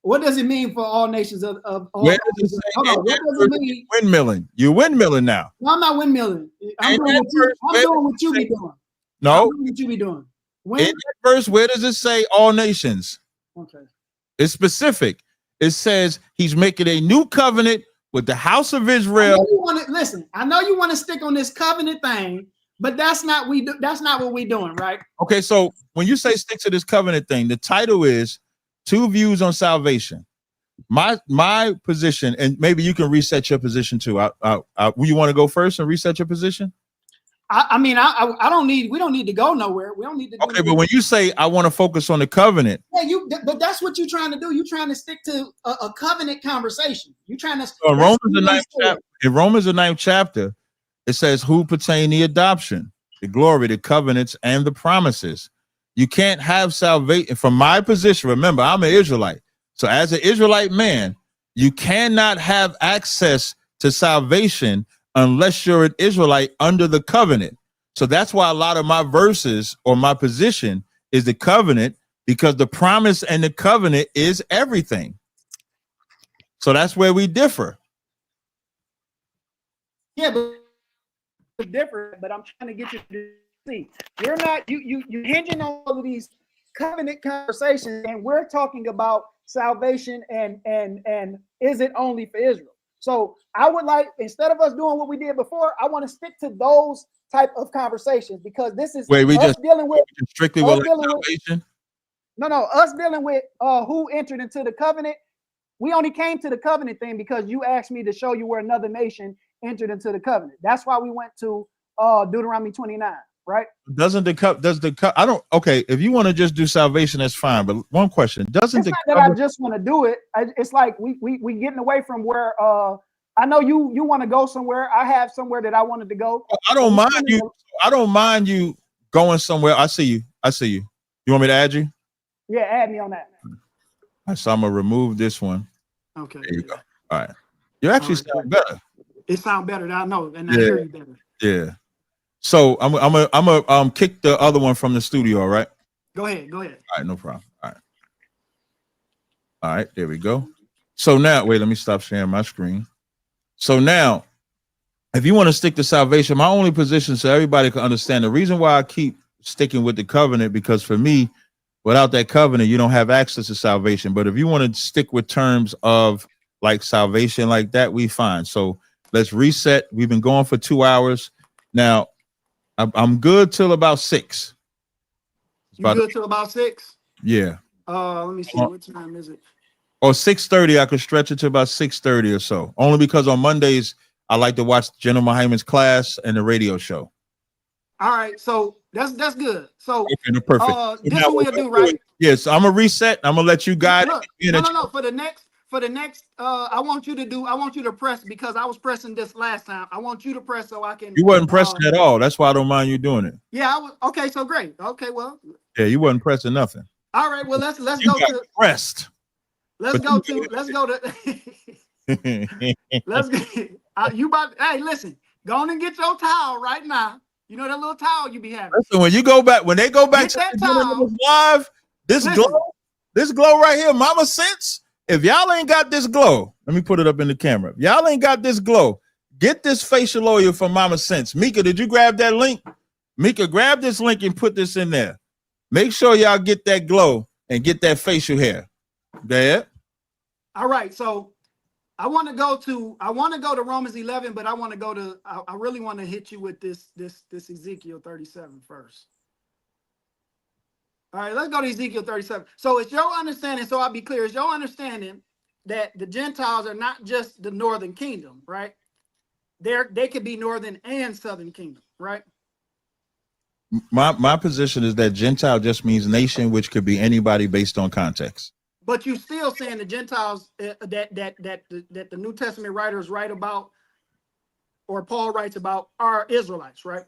S2: What does it mean for all nations of all?
S1: Where does it say what does it mean? Windmilling. You're windmilling now.
S2: No, I'm not windmilling. I'm doing what you be doing.
S1: No.
S2: I'm doing what you be doing.
S1: In that verse, where does it say all nations?
S2: Okay.
S1: It's specific. It says he's making a new covenant with the house of Israel.
S2: Listen, I know you want to stick on this covenant thing, but that's not what we're doing, right?
S1: Okay, so when you say stick to this covenant thing, the title is Two Views on Salvation. My position, and maybe you can reset your position too. You want to go first and reset your position?
S2: I mean, I don't need. We don't need to go nowhere. We don't need to.
S1: Okay, but when you say I want to focus on the covenant,
S2: yeah, but that's what you're trying to do. You're trying to stick to a covenant conversation. You're trying to.
S1: In Romans the 9th chapter, it says who pertain the adoption, the glory, the covenants, and the promises. You can't have salvation from my position. Remember, I'm an Israelite. So as an Israelite man, you cannot have access to salvation unless you're an Israelite under the covenant. So that's why a lot of my verses or my position is the covenant, because the promise and the covenant is everything. So that's where we differ.
S2: Yeah, but it's different. But I'm trying to get you to see. You're not you hinging on all of these covenant conversations, and we're talking about salvation and is it only for Israel? So I would like, instead of us doing what we did before, I want to stick to those type of conversations, because this is dealing with
S1: strictly with salvation.
S2: Us dealing with who entered into the covenant. We only came to the covenant thing because you asked me to show you where another nation entered into the covenant. That's why we went to Deuteronomy 29, right? If you want to just do salvation, that's fine. But one question, I just want to do it. It's like we getting away from where I know you want to go somewhere. I have somewhere that I wanted to go.
S1: I don't mind you. I don't mind you going somewhere. I see you. I see you. You want me to add you?
S2: Yeah, add me on that.
S1: All right, so I'm gonna remove this one.
S2: Okay.
S1: There you go. All right. You actually sound better.
S2: It sounds better. I know, and I
S1: Yeah.
S2: hear you better.
S1: Yeah. So I'm gonna kick the other one from the studio. All right.
S2: Go ahead. Go ahead.
S1: All right. No problem. All right. All right. There we go. So now, wait. Let me stop sharing my screen. So now, if you want to stick to salvation, my only position, so everybody can understand the reason why I keep sticking with the covenant, because for me, without that covenant, you don't have access to salvation. But if you want to stick with terms of like salvation like that, we fine. So let's reset. We've been going for 2 hours. Now I'm good till about 6.
S2: You good till about 6?
S1: Yeah.
S2: Let me see. What time is it?
S1: Or 6:30. I could stretch it to about 6:30 or so. Only because on Mondays I like to watch General Hyman's class and the radio show.
S2: All right, so that's good. So
S1: okay, perfect.
S2: This is what we'll do, right?
S1: Yes, I'm gonna reset. I'm gonna let you guide.
S2: Look, no. For the next, I want you to press, because I was pressing this last time. I want you to press so I can.
S1: You wasn't pressing at all. That's why I don't mind you doing it.
S2: Yeah, I was. Okay, so great. Okay, well.
S1: Yeah, you wasn't pressing nothing.
S2: All right, well let's go to
S1: pressed.
S2: Let's go to let's go. You about? Hey, listen, go on and get your towel right now. You know that little towel you be having.
S1: Listen, when they go back to that towel, live, this glow right here, Mama Sense. If y'all ain't got this glow, let me put it up in the camera. If y'all ain't got this glow, get this facial oil from Mama Sense. Mika, did you grab that link? Mika, grab this link and put this in there. Make sure y'all get that glow and get that facial hair. There.
S2: All right, so I want to go to Romans 11, but I really want to hit you with this Ezekiel 37 first. All right, let's go to Ezekiel 37. So it's your understanding, so I'll be clear, it's your understanding that the Gentiles are not just the northern kingdom, right? They could be northern and southern kingdom, right?
S1: My position is that Gentile just means nation, which could be anybody based on context.
S2: But you still saying the Gentiles that the New Testament writers write about, or Paul writes about, are Israelites, right?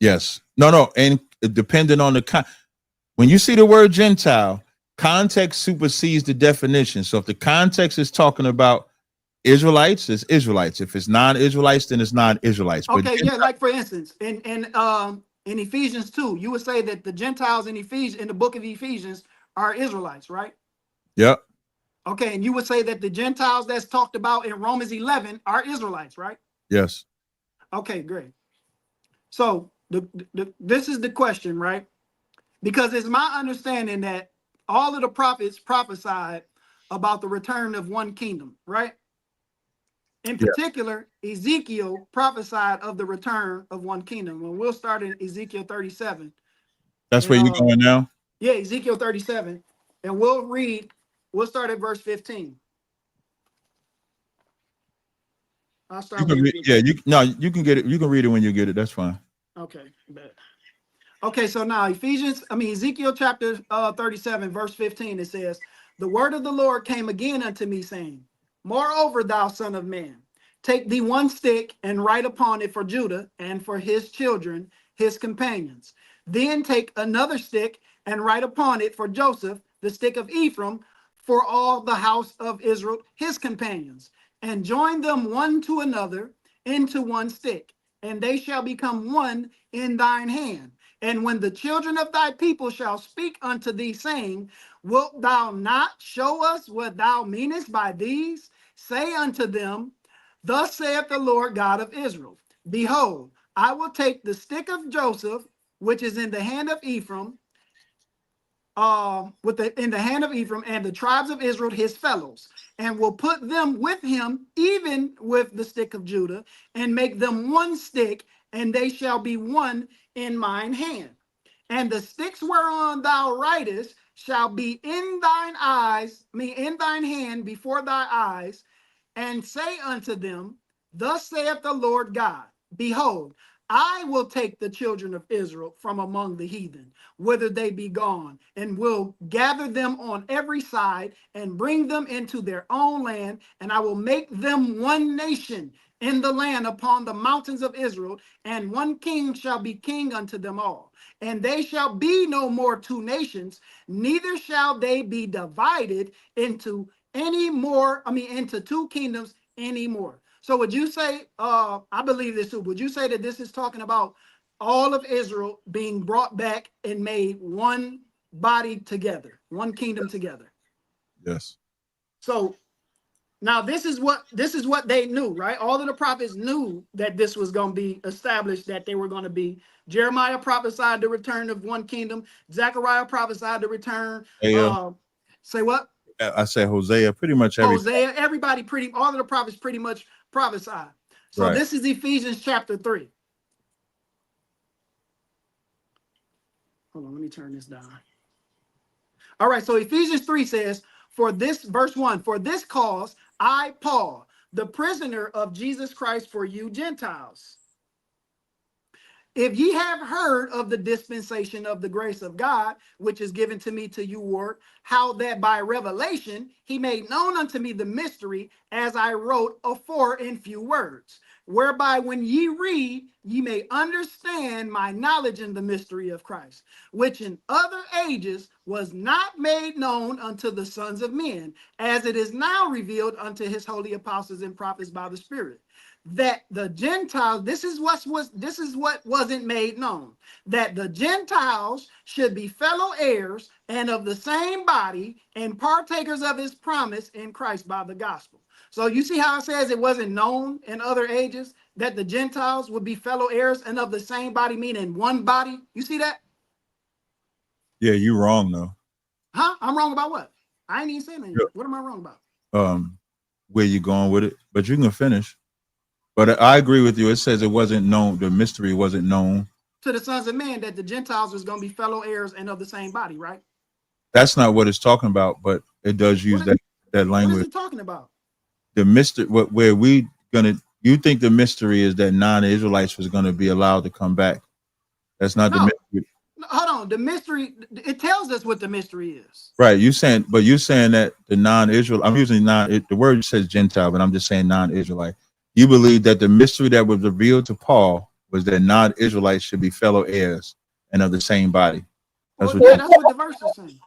S1: Yes. No. And depending on when you see the word Gentile, context supersedes the definition. So if the context is talking about Israelites, it's Israelites. If it's non-Israelites, then it's non-Israelites.
S2: Okay, yeah, like for instance, in Ephesians 2, you would say that the Gentiles in the book of Ephesians are Israelites, right?
S1: Yep.
S2: Okay, and you would say that the Gentiles that's talked about in Romans 11 are Israelites, right?
S1: Yes.
S2: Okay, great. So this is the question, right? Because it's my understanding that all of the prophets prophesied about the return of one kingdom, right? In particular, Ezekiel prophesied of the return of one kingdom. And we'll start in Ezekiel 37.
S1: That's where you're going now?
S2: Yeah, Ezekiel 37. And we'll start at verse 15. I'll start with
S1: you can get it. You can read it when you get it. That's fine.
S2: Okay. Okay, so now Ezekiel chapter 37, verse 15, it says, "The word of the Lord came again unto me, saying, Moreover, thou son of man, take thee one stick and write upon it for Judah and for his children, his companions. Then take another stick and write upon it for Joseph, the stick of Ephraim, for all the house of Israel, his companions, and join them one to another into one stick, and they shall become one in thine hand. And when the children of thy people shall speak unto thee, saying, Wilt thou not show us what thou meanest by these? Say unto them, Thus saith the Lord God of Israel, Behold, I will take the stick of Joseph, which is in the hand of Ephraim, in the hand of Ephraim, and the tribes of Israel, his fellows, and will put them with him, even with the stick of Judah, and make them one stick, and they shall be one in mine hand. And the sticks whereon thou writest shall be in thine in thine hand before thy eyes, and say unto them, Thus saith the Lord God, Behold, I will take the children of Israel from among the heathen, whither they be gone, and will gather them on every side and bring them into their own land, and I will make them one nation in the land upon the mountains of Israel, and one king shall be king unto them all. And they shall be no more two nations, neither shall they be divided into into two kingdoms anymore. So would you say, I believe this too, would you say that this is talking about all of Israel being brought back and made one body together, one kingdom together?
S1: Yes.
S2: So now this is what they knew, right? All of the prophets knew that this was going to be established, that they were going to be. Jeremiah prophesied the return of one kingdom. Zechariah prophesied the return. Say what?
S1: I say Hosea, pretty much
S2: Hosea, all of the prophets pretty much prophesied. So
S1: right.
S2: This is Ephesians chapter 3. Hold on, let me turn this down. All right, so Ephesians 3 says, verse 1, for this cause I, Paul, the prisoner of Jesus Christ for you Gentiles. If ye have heard of the dispensation of the grace of God, which is given to me to you, ward, how that by revelation he made known unto me the mystery, as I wrote afore in few words, whereby when ye read, ye may understand my knowledge in the mystery of Christ, which in other ages was not made known unto the sons of men, as it is now revealed unto his holy apostles and prophets by the Spirit. That the Gentiles, this is what wasn't made known, that the Gentiles should be fellow heirs and of the same body and partakers of his promise in Christ by the gospel. So you see how it says it wasn't known in other ages that the Gentiles would be fellow heirs and of the same body, meaning one body. You see that?
S1: Yeah, you're wrong though.
S2: Huh? I'm wrong about what? I ain't even saying anything. Yeah. What am I wrong about?
S1: Where you going with it? But you can finish. But I agree with you. It says it wasn't known. The mystery wasn't known
S2: to the sons of men that the Gentiles was going to be fellow heirs and of the same body, right?
S1: That's not what it's talking about, but it does use that language.
S2: What is it talking about?
S1: The mystery, you think the mystery is that non-Israelites was going to be allowed to come back. That's not the mystery.
S2: Hold on. The mystery, it tells us what the mystery is.
S1: Right. You're saying that the non-Israel, I'm using the word says Gentile, but I'm just saying non-Israelite. You believe that the mystery that was revealed to Paul was that non-Israelites should be fellow heirs and of the same body.
S2: That's what the verse is saying.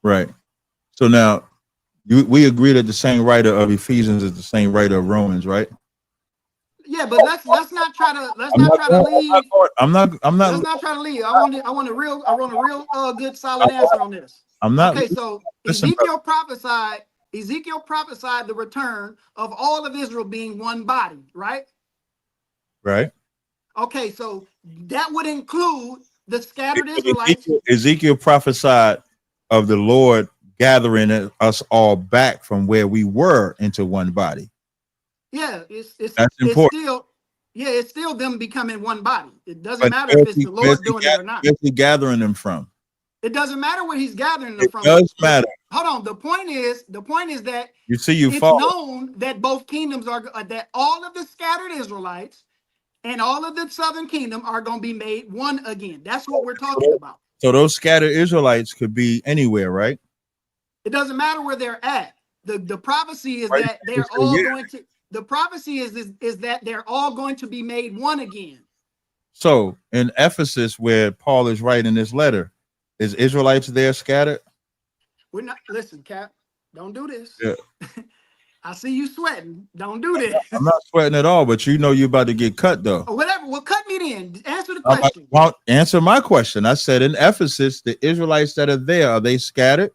S1: Right. So now we agree that the same writer of Ephesians is the same writer of Romans, right?
S2: Yeah, but let's not try to leave. Let's not try to leave. I want a real good solid answer on this. Okay, so Ezekiel prophesied the return of all of Israel being one body, right?
S1: Right.
S2: Okay, so that would include the scattered Israelites.
S1: Ezekiel prophesied of the Lord gathering us all back from where we were into one body.
S2: Yeah, it's
S1: important.
S2: It's still them becoming one body. It doesn't matter if it's the Lord doing it or not.
S1: Where's he gathering them from?
S2: It doesn't matter where he's gathering them from.
S1: It does matter.
S2: Hold on. The point is that
S1: it's
S2: known that both kingdoms that all of the scattered Israelites and all of the southern kingdom are going to be made one again. That's what we're talking about.
S1: So those scattered Israelites could be anywhere, right?
S2: It doesn't matter where they're at. The prophecy is that they're all going to. The prophecy is that they're all going to be made one again.
S1: So in Ephesus, where Paul is writing this letter, is Israelites there scattered?
S2: We're not. Listen, Cap, don't do this.
S1: Yeah.
S2: I see you sweating. Don't do this.
S1: I'm not sweating at all, but you know you're about to get cut though.
S2: Or whatever. Well, cut me then. Answer the question.
S1: Answer my question. I said in Ephesus, the Israelites that are there, are they scattered?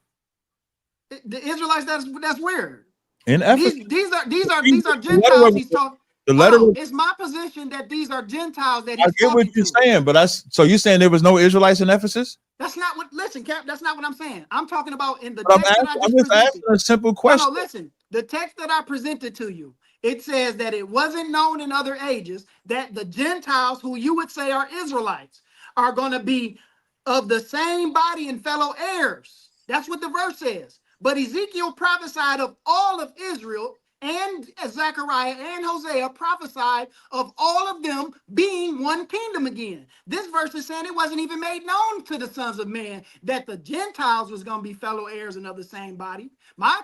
S2: The Israelites, that's weird.
S1: In Ephesus,
S2: these are Gentiles. He's talking.
S1: The letter.
S2: It's my position that these are Gentiles that
S1: I get what you're saying, but so you're saying there was no Israelites in Ephesus?
S2: That's not what. Listen, Cap. That's not what I'm saying. I'm talking about in the
S1: text
S2: that I
S1: I'm just asking a simple question.
S2: No, listen. The text that I presented to you, it says that it wasn't known in other ages that the Gentiles, who you would say are Israelites, are going to be of the same body and fellow heirs. That's what the verse says. But Ezekiel prophesied of all of Israel
S3: and Zechariah and Hosea prophesied of all of them being one kingdom again. This verse is saying it wasn't even made known to the sons of men that the Gentiles was going to be fellow heirs and of the same body. My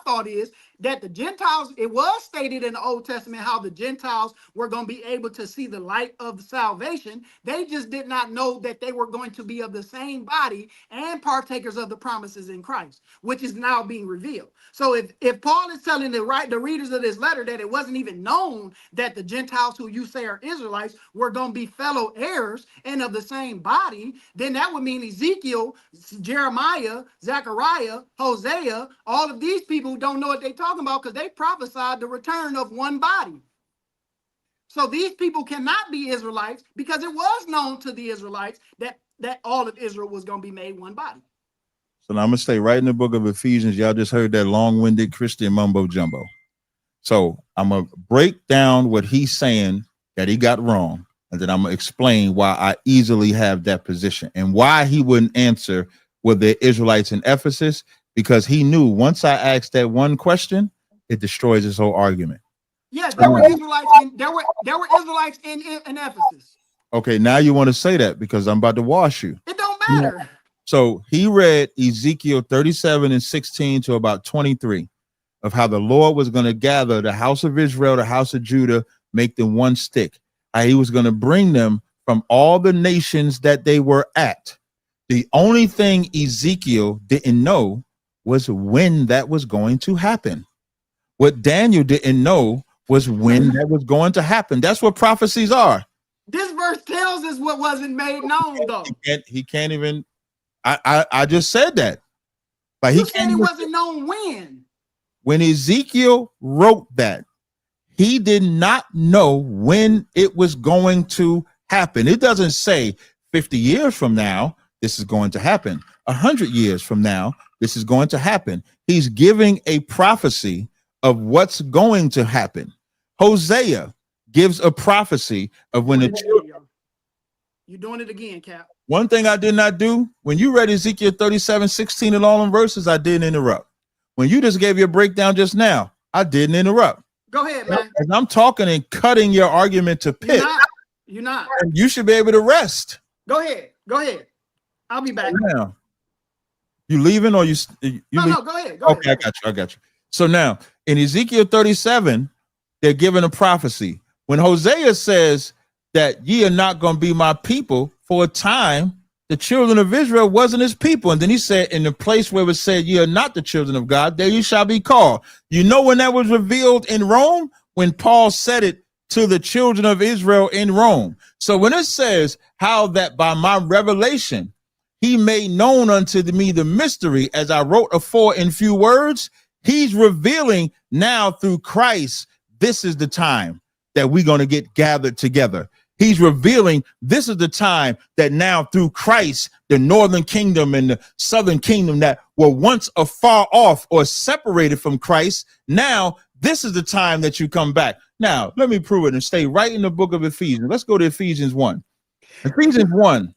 S3: thought is that the Gentiles, it was stated in the Old Testament how the Gentiles were going to be able to see the light of salvation. They just did not know that they were going to be of the same body and partakers of the promises in Christ, which is now being revealed. So if Paul is telling the readers of this letter that it wasn't even known that the Gentiles who you say are Israelites were going to be fellow heirs and of the same body, then that would mean Ezekiel, Jeremiah, Zechariah, Hosea, all of these people who don't know what they're talking about because they prophesied the return of one body. So these people cannot be Israelites because it was known to the Israelites that all of Israel was going to be made one body.
S1: So now I'm going to stay right in the book of Ephesians. Y'all just heard that long-winded Christian mumbo jumbo. So I'm going to break down what he's saying that he got wrong. And then I'm going to explain why I easily have that position and why he wouldn't answer were there Israelites in Ephesus, because he knew once I asked that one question, it destroys his whole argument.
S3: Yeah, there were Israelites in Ephesus.
S1: Okay, now you want to say that because I'm about to wash you.
S3: It don't matter.
S1: Yeah. So he read Ezekiel 37 and 16 to about 23 of how the Lord was going to gather the house of Israel, the house of Judah, make them one stick. How he was going to bring them from all the nations that they were at. The only thing Ezekiel didn't know was when that was going to happen. What Daniel didn't know was when that was going to happen. That's what prophecies are.
S3: This verse tells us what wasn't made known, though.
S1: He can't even. I just said that. But
S3: he said it wasn't known when.
S1: When Ezekiel wrote that, he did not know when it was going to happen. It doesn't say 50 years from now, this is going to happen. 100 years from now, this is going to happen. He's giving a prophecy of what's going to happen. Hosea gives a prophecy of when the children.
S3: You're doing it again, Cap.
S1: One thing I did not do, when you read Ezekiel 37, 16 and all them verses, I didn't interrupt. When you just gave your breakdown just now, I didn't interrupt.
S3: Go ahead, man.
S1: And I'm talking and cutting your argument to pit.
S3: You're not.
S1: And you should be able to rest.
S3: Go ahead. I'll be back.
S1: Now, you leaving or you
S3: No, go ahead.
S1: Okay, I got you. So now in Ezekiel 37, they're given a prophecy. When Hosea says that ye are not going to be my people for a time, the children of Israel wasn't his people. And then he said, in the place where it was said, ye are not the children of God, there you shall be called. You know when that was revealed in Rome? When Paul said it to the children of Israel in Rome. So when it says how that by my revelation, he made known unto me the mystery, as I wrote afore in few words, he's revealing now through Christ, this is the time that we're going to get gathered together. He's revealing this is the time that now through Christ, the northern kingdom and the southern kingdom that were once afar off or separated from Christ, now this is the time that you come back. Now, let me prove it and stay right in the book of Ephesians. Let's go to Ephesians 1. Ephesians 1,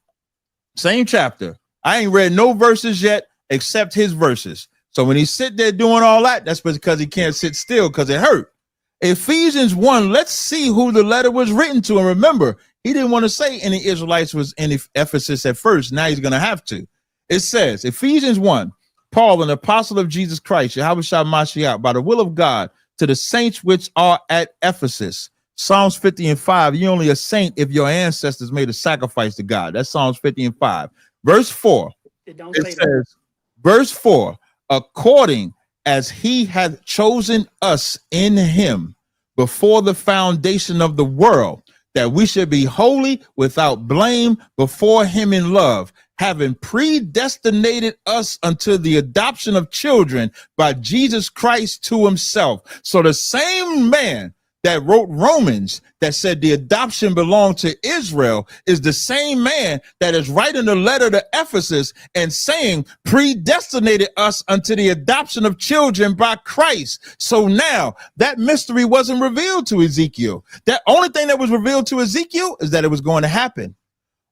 S1: same chapter. I ain't read no verses yet except his verses. So when he's sitting there doing all that, that's because he can't sit still because it hurt. Ephesians 1, let's see who the letter was written to. And remember, he didn't want to say any Israelites was in Ephesus at first. Now he's going to have to. It says, Ephesians 1, Paul, an apostle of Jesus Christ, Yahweh Shah Mashiach, by the will of God, to the saints which are at Ephesus. Psalms 50 and 5, you're only a saint if your ancestors made a sacrifice to God. That's Psalms 50 and 5. Verse 4, it says, verse 4, according as he hath chosen us in him before the foundation of the world, that we should be holy without blame before him in love, having predestinated us unto the adoption of children by Jesus Christ to himself. So the same man that wrote Romans that said the adoption belonged to Israel is the same man that is writing a letter to Ephesus and saying predestinated us unto the adoption of children by Christ. So now that mystery wasn't revealed to Ezekiel. That only thing that was revealed to Ezekiel is that it was going to happen.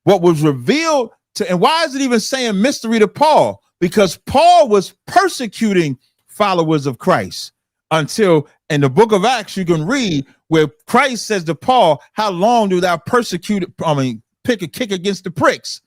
S1: What was revealed to, and why is it even saying mystery to Paul? Because Paul was persecuting followers of Christ until in the book of Acts, you can read where Christ says to Paul, how long do thou persecute, pick a kick against the pricks?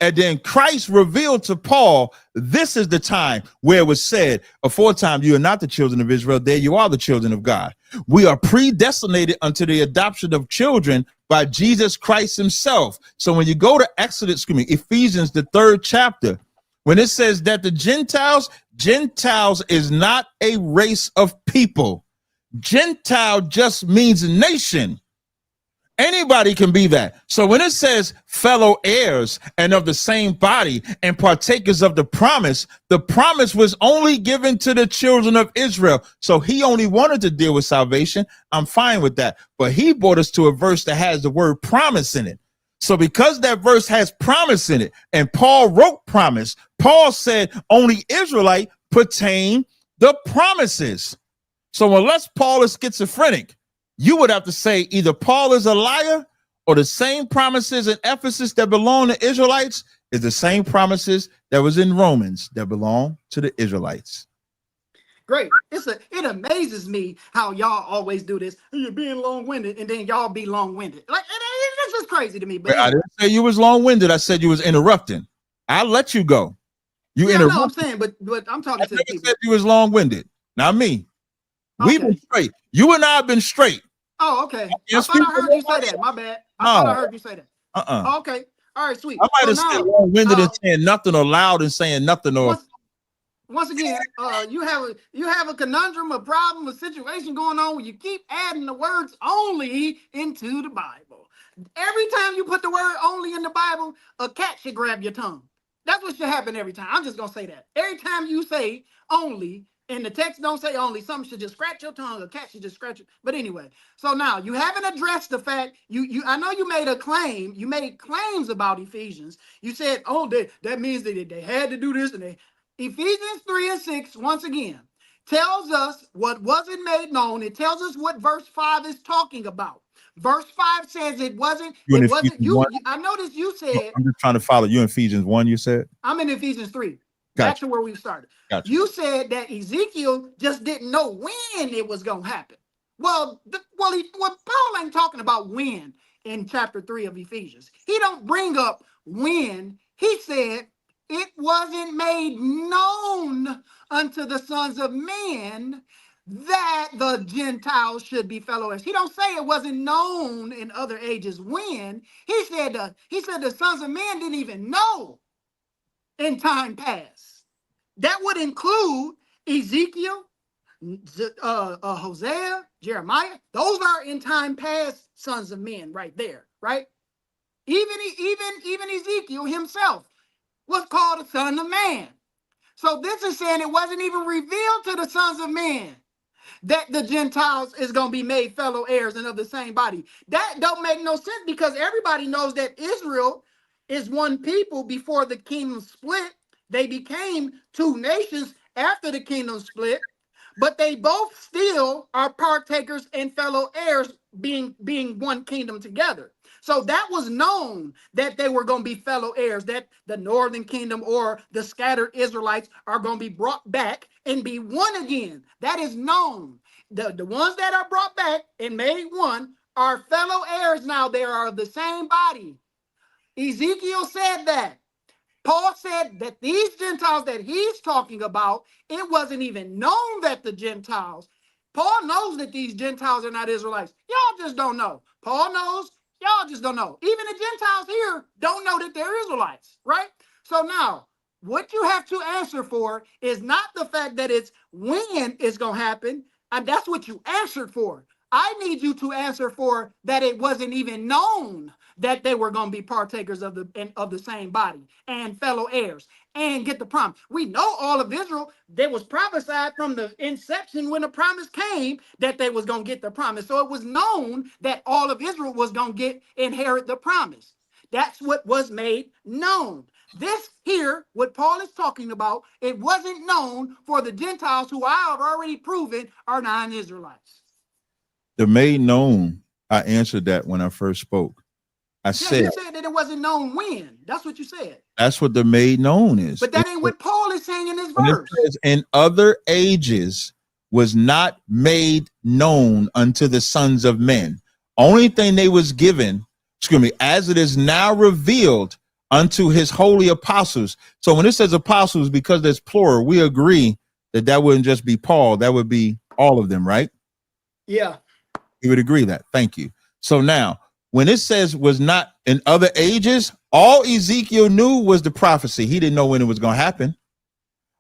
S1: And then Christ revealed to Paul, this is the time where it was said, aforetime, you are not the children of Israel, there you are the children of God. We are predestinated unto the adoption of children by Jesus Christ himself. So when you go to Ephesians, the 3rd chapter, when it says that the Gentiles is not a race of people. Gentile just means nation. Anybody can be that. So when it says fellow heirs and of the same body and partakers of the promise was only given to the children of Israel. So he only wanted to deal with salvation. I'm fine with that. But he brought us to a verse that has the word promise in it. So because that verse has promise in it, and Paul wrote promise, Paul said only Israelite pertain the promises. So unless Paul is schizophrenic, you would have to say either Paul is a liar or the same promises in Ephesus that belong to Israelites is the same promises that was in Romans that belong to the Israelites.
S3: Great. It amazes me how y'all always do this. You're being long-winded, and then y'all be long-winded. Like, this is crazy to me. But
S1: I didn't say you was long-winded. I said you was interrupting. I'll let you go. You interrupt.
S3: No, I'm saying, but I'm talking to the people.
S1: Said you was long-winded. Not me.
S3: Okay.
S1: We've been straight. You and I have been straight.
S3: Oh, okay. I thought I heard you say that. My bad. I thought I heard you say that. Okay. All right, sweet.
S1: I might have said long-winded and saying nothing or loud and saying nothing or.
S3: Once again, you have a conundrum, a problem, a situation going on where you keep adding the words only into the Bible. Every time you put the word only in the Bible, a cat should grab your tongue. That's what should happen every time. I'm just going to say that. Every time you say only, and the text don't say only, something should just scratch your tongue. A cat should just scratch it. But anyway, so now you haven't addressed the fact, I know you made a claim. You made claims about Ephesians. You said, oh, that means that they had to do this. And Ephesians 3:6, once again, tells us what wasn't made known. It tells us what verse 5 is talking about. Verse 5 says it wasn't you. I noticed you said.
S1: I'm just trying to follow you in Ephesians 1, you said?
S3: I'm in Ephesians 3.
S1: Gotcha.
S3: Back to where we started.
S1: Gotcha.
S3: You said that Ezekiel just didn't know when it was going to happen. Well, Paul ain't talking about when in chapter 3 of Ephesians. He don't bring up when. He said it wasn't made known unto the sons of men that the Gentiles should be fellow heirs. He don't say it wasn't known in other ages when. He said the sons of men didn't even know in time past. That would include Ezekiel, Hosea, Jeremiah. Those are in time past sons of men right there, right? Even Ezekiel himself was called a son of man. So this is saying it wasn't even revealed to the sons of men that the Gentiles is going to be made fellow heirs and of the same body. That don't make no sense because everybody knows that Israel is one people before the kingdom split. They became two nations after the kingdom split, but they both still are partakers and fellow heirs being one kingdom together. So that was known that they were going to be fellow heirs, that the northern kingdom or the scattered Israelites are going to be brought back and be one again. That is known. The ones that are brought back and made one are fellow heirs now. They are of the same body. Ezekiel said that. Paul said that these Gentiles that he's talking about, it wasn't even known that the Gentiles, Paul knows that these Gentiles are not Israelites. Y'all just don't know. Paul knows, y'all just don't know. Even the Gentiles here don't know that they're Israelites, right? So now, what you have to answer for is not the fact that it's when it's going to happen, and that's what you answered for. I need you to answer for that it wasn't even known that they were going to be partakers of the same body and fellow heirs and get the promise. We know all of Israel, there was prophesied from the inception when the promise came that they was going to get the promise. So it was known that all of Israel was going to inherit the promise. That's what was made known. This here, what Paul is talking about, it wasn't known for the Gentiles who I have already proven are non-Israelites.
S1: The made known, I answered that when I first spoke. You said
S3: that it wasn't known when. That's what you said.
S1: That's what the made known is.
S3: But that ain't what Paul is saying in this verse.
S1: In other ages, was not made known unto the sons of men. Only thing they was given, excuse me, as it is now revealed unto his holy apostles. So when it says apostles, because there's plural, we agree that that wouldn't just be Paul, that would be all of them, right?
S3: Yeah.
S1: You would agree that. Thank you. So now, when it says was not in other ages, all Ezekiel knew was the prophecy. He didn't know when it was going to happen.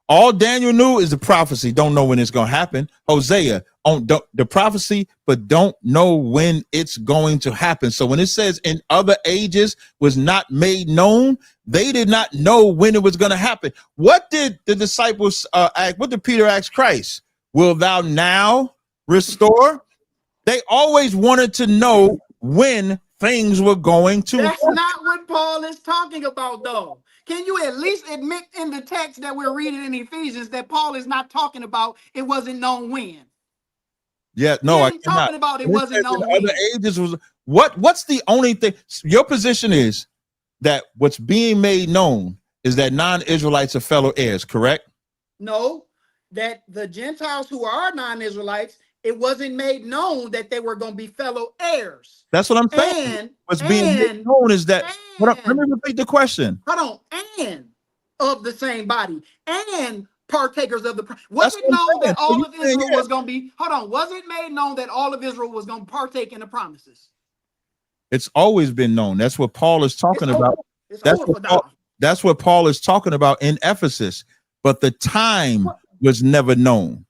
S1: All Daniel knew is the prophecy. Don't know when it's going to happen. Hosea, the prophecy, but don't know when it's going to happen. So when it says in other ages was not made known, they did not know when it was going to happen. What did the disciples ask? What did Peter ask Christ? Will thou now restore? They always wanted to know when things were going to
S3: That's
S1: happen.
S3: not what Paul is talking about, though. Can you at least admit in the text that we're reading in Ephesians that Paul is not talking about it wasn't known when?
S1: Yeah,
S3: He
S1: no, I
S3: ain't
S1: cannot.
S3: talking about it
S1: When
S3: wasn't
S1: says in
S3: known when.
S1: other ages was what's the only thing? Your position is that what's being made known is that non-Israelites are fellow heirs, correct?
S3: No, that the Gentiles who are non-Israelites, it wasn't made known that they were going to be fellow heirs.
S1: That's what I'm saying. What's being made known is that. Let me repeat the question.
S3: Hold on, and of the same body, and partakers of the. Was
S1: That's
S3: it
S1: what I'm
S3: known
S1: saying.
S3: that
S1: So
S3: all
S1: you
S3: of
S1: saying,
S3: Israel
S1: yeah.
S3: was going to be? Hold on, was it made known that all of Israel was going to partake in the promises?
S1: It's always been known. That's what Paul is talking about.
S3: It's
S1: That's
S3: over
S1: what
S3: for
S1: Paul,
S3: now.
S1: that's what Paul is talking about in Ephesus. But the time was never known.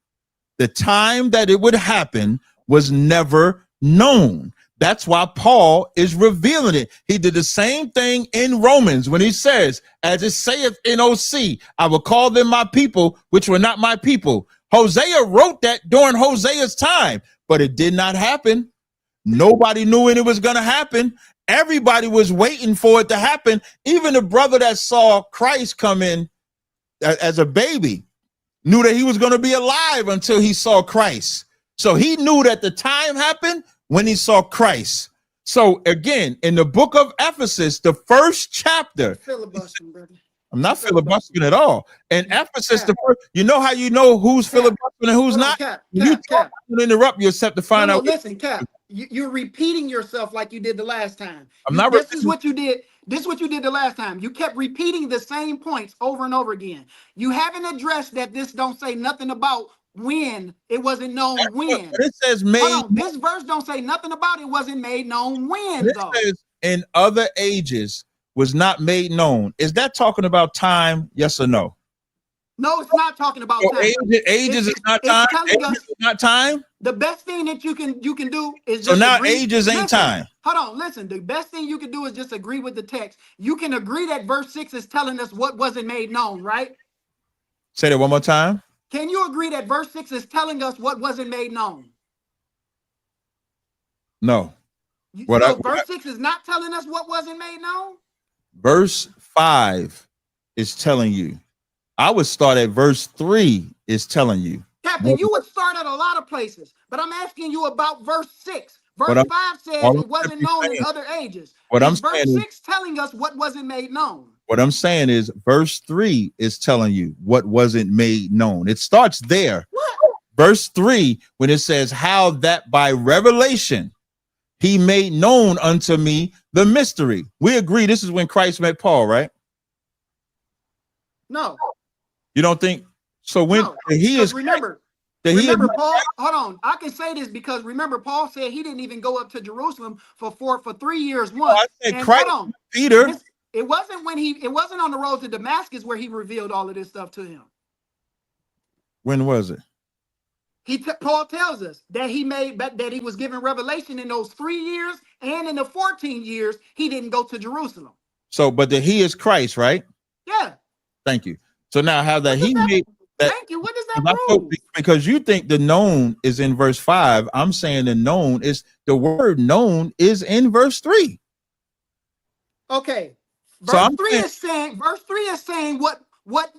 S1: The time that it would happen was never known. That's why Paul is revealing it. He did the same thing in Romans when he says, as it saith in OC, I will call them my people, which were not my people. Hosea wrote that during Hosea's time, but it did not happen. Nobody knew when it was going to happen. Everybody was waiting for it to happen. Even the brother that saw Christ come in as a baby knew that he was going to be alive until he saw Christ. So he knew that the time happened when he saw Christ. So again, in the book of Ephesus, the first chapter,
S3: Filibustering, brother.
S1: I'm not filibustering at all. In Ephesus, you know how you know who's filibustering and who's not?
S3: Cap,
S1: You
S3: Cap.
S1: interrupt yourself to find out.
S3: Listen, Cap. You're repeating yourself like you did the last time.
S1: This
S3: is what you did. This is what you did the last time. You kept repeating the same points over and over again. You haven't addressed that this don't say nothing about when it wasn't known when.
S1: It says made.
S3: Hold on, this verse don't say nothing about it wasn't made known when, though.
S1: It says in other ages was not made known. Is that talking about time? Yes or no?
S3: No, it's not talking about time.
S1: Ages is not time. Ages is not time.
S3: The best thing that you can do is
S1: so
S3: just
S1: now
S3: agree.
S1: Ages ain't time.
S3: Hold on, listen. The best thing you can do is just agree with the text. You can agree that verse 6 is telling us what wasn't made known, right?
S1: Say that one more time.
S3: Can you agree that verse 6 is telling us what wasn't made known?
S1: No.
S3: Verse 6 is not telling us what wasn't made known?
S1: Verse 5 is telling you. I would start at verse 3 is telling you.
S3: Captain, you would start at a lot of places, but I'm asking you about verse 6. Verse 5 says it wasn't known in other ages. Verse 6 telling us what wasn't made known.
S1: What I'm saying is verse 3 is telling you what wasn't made known. It starts there.
S3: What?
S1: Verse 3, when it says how that by revelation he made known unto me the mystery. We agree this is when Christ met Paul, right?
S3: No.
S1: You don't think so? When he is
S3: remember Paul, hold on. I can say this because remember, Paul said he didn't even go up to Jerusalem for 3 years once.
S1: Christ, Peter.
S3: It wasn't on the road to Damascus where he revealed all of this stuff to him.
S1: When was it?
S3: Paul tells us that that he was given revelation in those 3 years, and in the 14 years he didn't go to Jerusalem.
S1: So, but he is Christ, right?
S3: Yeah.
S1: Thank you. So now how that he made that.
S3: Thank you. What does that prove?
S1: Because you think the known is in verse 5. I'm saying the known is the word known is in verse 3.
S3: Okay. Verse 3 is saying what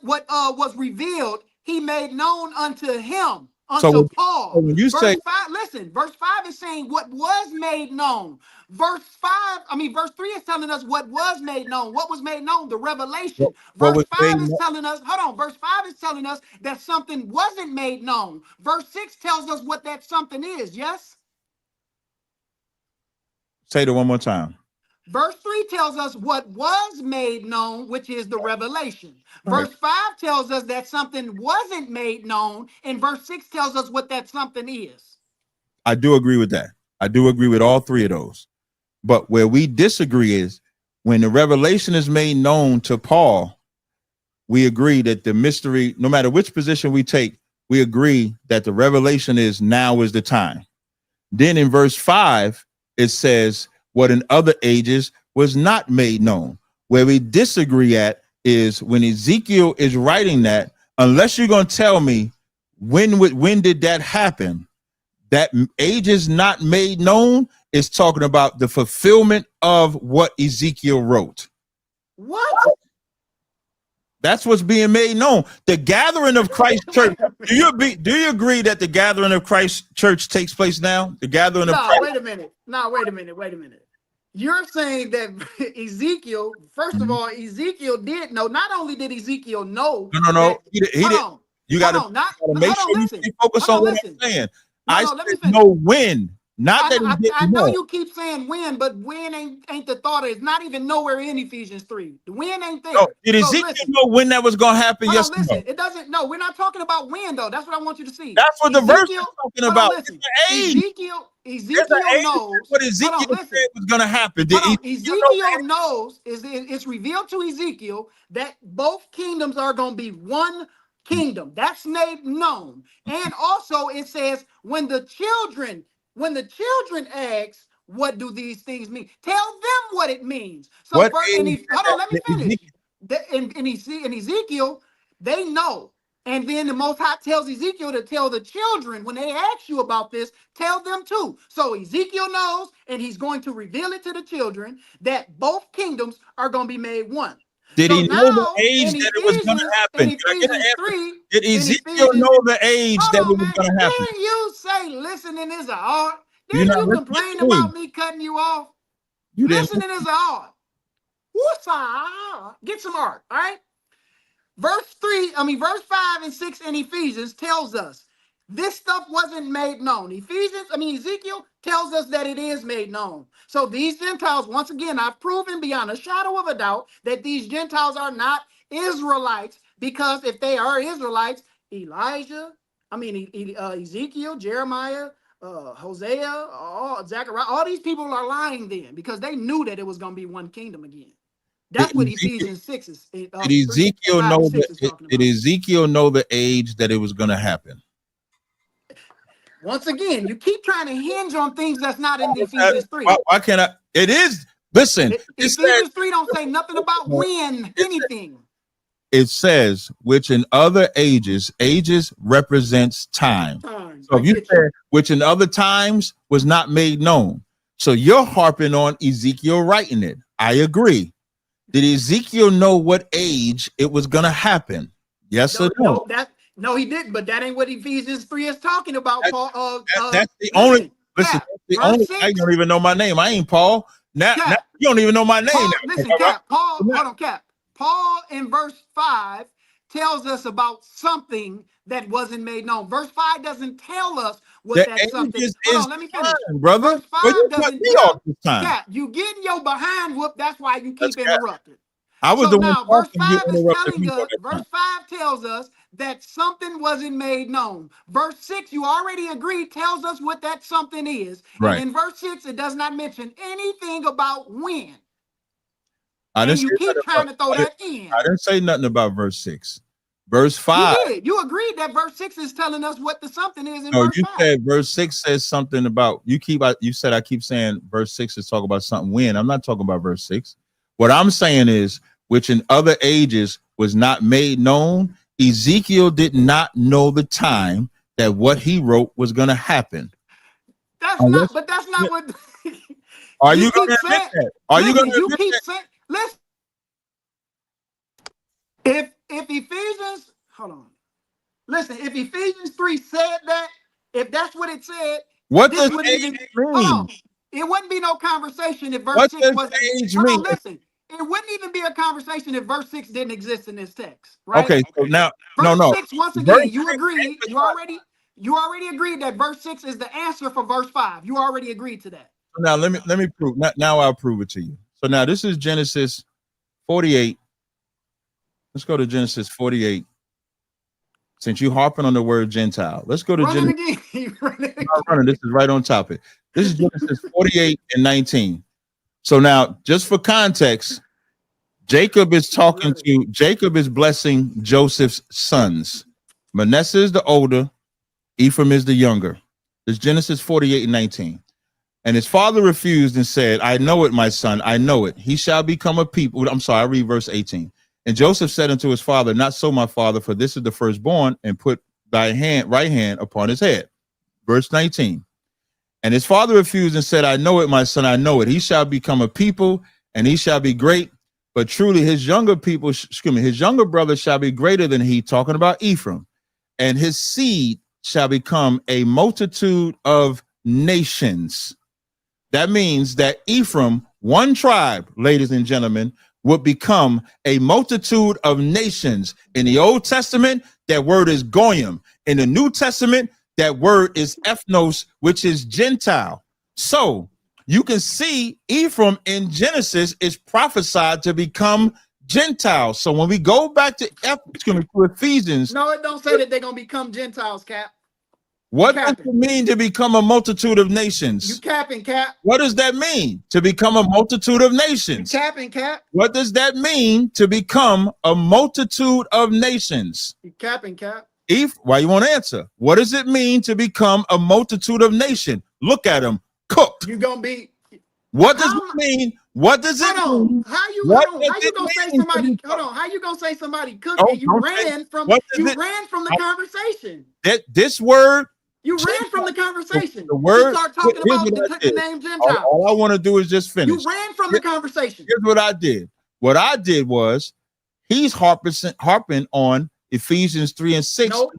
S3: was revealed, he made known unto him, unto Paul.
S1: when you
S3: Verse
S1: say
S3: 5, listen, verse 5 is saying what was made known. Verse 3 is telling us what was made known. What was made known? The revelation.
S1: what
S3: Verse
S1: was
S3: 5
S1: made
S3: is
S1: known,
S3: telling us, hold on, verse 5 is telling us that something wasn't made known. Verse 6 tells us what that something is, yes?
S1: say it one more time.
S3: Verse 3 tells us what was made known, which is the revelation.
S1: Right.
S3: Verse 5 tells us that something wasn't made known, and verse 6 tells us what that something is.
S1: I do agree with that. I do agree with all three of those. But where we disagree is when the revelation is made known to Paul, we agree that the mystery, no matter which position we take, we agree that the revelation is now is the time. Then in verse 5, it says what in other ages was not made known. Where we disagree at is when Ezekiel is writing that, unless you're going to tell me when did that happen, that age is not made known is talking about the fulfillment of what Ezekiel wrote.
S3: What?
S1: That's what's being made known. The gathering of Christ Church. Do you agree that the gathering of Christ Church takes place now? The gathering of Christ.
S3: Wait a minute. Wait a minute. You're saying that Ezekiel, first of all, Ezekiel did know. Not only did Ezekiel know.
S1: No. He didn't. You got to make sure you stay focused on what I'm saying. I said know when. Not that he didn't
S3: I know
S1: know.
S3: you keep saying when, but when ain't the thought. It's not even nowhere in Ephesians 3. The when ain't there.
S1: No, did Ezekiel know when that was going to happen? Yes.
S3: Listen, it doesn't. No, we're not talking about when though. That's what I want you to see.
S1: That's what the verse is talking about.
S3: Listen,
S1: Age.
S3: Ezekiel knows
S1: what Ezekiel said was going to happen.
S3: Ezekiel knows it's revealed to Ezekiel that both kingdoms are going to be one kingdom. That's made known. And also it says when the children ask, what do these things mean? Tell them what it means. So let me finish. In Ezekiel, they know. And then the Most High tells Ezekiel to tell the children when they ask you about this, tell them too. So Ezekiel knows, and he's going to reveal it to the children that both kingdoms are going to be made one.
S1: Did he know the age that it was going to happen? Did Ezekiel know the age that it was going to happen?
S3: Didn't you say listening is an art? Didn't you complain about me cutting you off? Listening is an art. Get some art, all right? Verse 5 and 6 in Ephesians tells us this stuff wasn't made known. Ezekiel tells us that it is made known. So these Gentiles, once again, I've proven beyond a shadow of a doubt that these Gentiles are not Israelites, because if they are Israelites, Ezekiel, Jeremiah, Hosea, Zechariah, all these people are lying then because they knew that it was going to be one kingdom again. That's what Ephesians 6 is. Did
S1: Ezekiel know the age that it was going to happen?
S3: Once again, you keep trying to hinge on things that's not in Ephesians 3.
S1: Why can't I? It is. Listen,
S3: Ephesians 3 don't say nothing about when, anything.
S1: It says, which in other ages represents time. So if you said, which in other times was not made known. So you're harping on Ezekiel writing it. I agree. Did Ezekiel know what age it was going to happen? Yes or no?
S3: No, he didn't. But that ain't what Ephesians 3 is talking about, Paul.
S1: That's the only. Listen, I don't even know my name. I ain't Paul. Now you don't even know my name.
S3: Cap. Paul in verse 5 tells us about something that wasn't made known. Verse 5 doesn't tell us what that something is. Let me finish.
S1: Brother.
S3: Verse 5 doesn't tell us. Cap, you getting your behind whooped. That's why you keep interrupting.
S1: I was
S3: verse 5 is telling us, verse 5 tells us that something wasn't made known. Verse 6, you already agreed, tells us what that something is.
S1: Right.
S3: And in verse 6, it does not mention anything about when.
S1: You
S3: keep trying to throw that in.
S1: I didn't say nothing about verse 6. Verse 5.
S3: You did. You agreed that verse 6 is telling us what the something is in
S1: verse 5.
S3: You
S1: said verse 6 says something about you said I keep saying verse 6 is talking about something when. I'm not talking about verse 6. What I'm saying is, which in other ages was not made known. Ezekiel did not know the time that what he wrote was going to happen.
S3: That's not what.
S1: Are you going to admit that? Are you going to admit that?
S3: Listen, if Ephesians, hold on. listen, if Ephesians 3 said that, if that's what it said,
S1: What
S3: this
S1: does
S3: wouldn't
S1: age
S3: even hold on.
S1: mean?
S3: It wouldn't be no conversation if verse
S1: What
S3: 6
S1: does
S3: wasn't.
S1: age
S3: Hold
S1: mean?
S3: on, listen. It wouldn't even be a conversation if verse 6 didn't exist in this text, right?
S1: Okay, so now,
S3: Verse
S1: no.
S3: 6, once
S1: Verse
S3: again, you
S1: 6
S3: agreed. You already agreed that verse 6 is the answer for verse 5. You already agreed to that.
S1: Now let me prove. Now I'll prove it to you. So now this is Genesis 48. Let's go to Genesis 48. Since you harping on the word Gentile, let's go to
S3: Run it
S1: Genesis.
S3: again. Run it
S1: I'm not
S3: again.
S1: running. This is right on topic. This is Genesis 48 and 19. So now, just for context, Jacob is blessing Joseph's sons. Manasseh is the older, Ephraim is the younger. It's Genesis 48 and 19. And his father refused and said, I know it, my son, I know it. He shall become a people. I'm sorry, I read verse 18. And Joseph said unto his father, not so, my father, for this is the firstborn, and put thy right hand upon his head. Verse 19. And his father refused and said, I know it, my son, I know it. He shall become a people, and he shall be great. But truly his younger brother shall be greater than he, talking about Ephraim. And his seed shall become a multitude of nations. That means that Ephraim, one tribe, ladies and gentlemen, would become a multitude of nations. In the Old Testament, that word is goyim. In the New Testament, that word is ethnos, which is Gentile. So you can see Ephraim in Genesis is prophesied to become Gentiles. So when we go back to Ephesians,
S3: No, it don't say that they're gonna become Gentiles, Cap.
S1: what does it mean to become a multitude of nations?
S3: You capping, Cap.
S1: What does that mean to become a multitude of nations?
S3: You capping, Cap.
S1: What does that mean to become a multitude of nations?
S3: You capping, Cap.
S1: Why you want to answer? What does it mean to become a multitude of nation? Look at them cooked.
S3: You gonna be.
S1: What does it mean? What does it mean?
S3: How you gonna say somebody? Hold on. How you gonna say somebody cooked? And you ran from the conversation.
S1: This word.
S3: You ran from the conversation.
S1: The word.
S3: You start talking about the name Gentile.
S1: All I want to do is just finish.
S3: You ran from the conversation.
S1: Here's what I did. What I did was he's harping on Ephesians 3 and 6.
S3: No,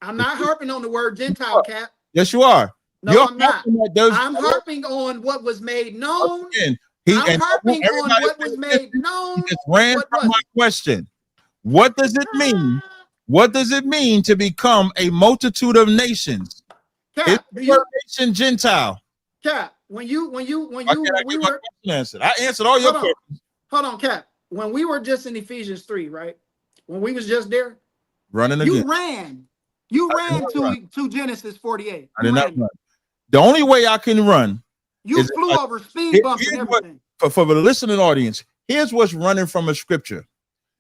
S3: I'm not harping on the word Gentile, Cap.
S1: Yes, you are.
S3: No, I'm not. I'm harping on what was made known. I'm harping on what was made known.
S1: He just ran from my question. What does it mean? What does it mean to become a multitude of nations?
S3: Cap,
S1: nation Gentile.
S3: Cap, when we were
S1: answered. I answered all your questions.
S3: Hold on, Cap. When we were just in Ephesians 3, right? When we was just there,
S1: running
S3: again. You ran to Genesis 48.
S1: I did not run. The only way I can run.
S3: You flew over speed bumps and everything.
S1: For the listening audience, here's what's running from a scripture.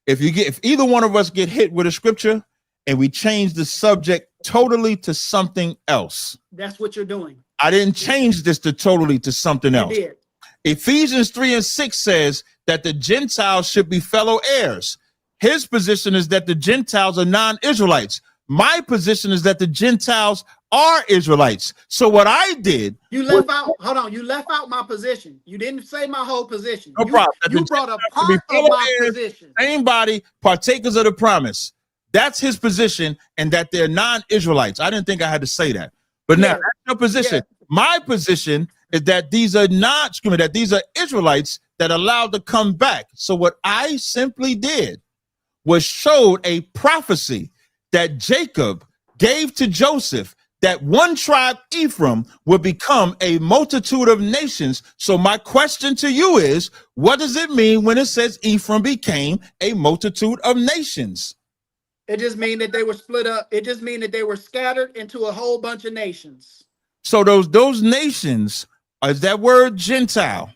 S1: If either one of us get hit with a scripture and we change the subject totally to something else.
S3: That's what you're doing.
S1: I didn't change this totally to something else.
S3: You did.
S1: Ephesians 3 and 6 says that the Gentiles should be fellow heirs. His position is that the Gentiles are non-Israelites. My position is that the Gentiles are Israelites. So what I did,
S3: you left out my position. You didn't say my whole position.
S1: No problem.
S3: You brought a part of my position.
S1: Same body, partakers of the promise. That's his position, and that they're non-Israelites. I didn't think I had to say that. But now that's your position. Yeah. My position is that these are these are Israelites that are allowed to come back. So what I simply did was showed a prophecy that Jacob gave to Joseph, that one tribe, Ephraim, would become a multitude of nations. So my question to you is, what does it mean when it says Ephraim became a multitude of nations?
S3: It just means that they were split up. It just means that they were scattered into a whole bunch of nations.
S1: So those nations, is that word Gentile?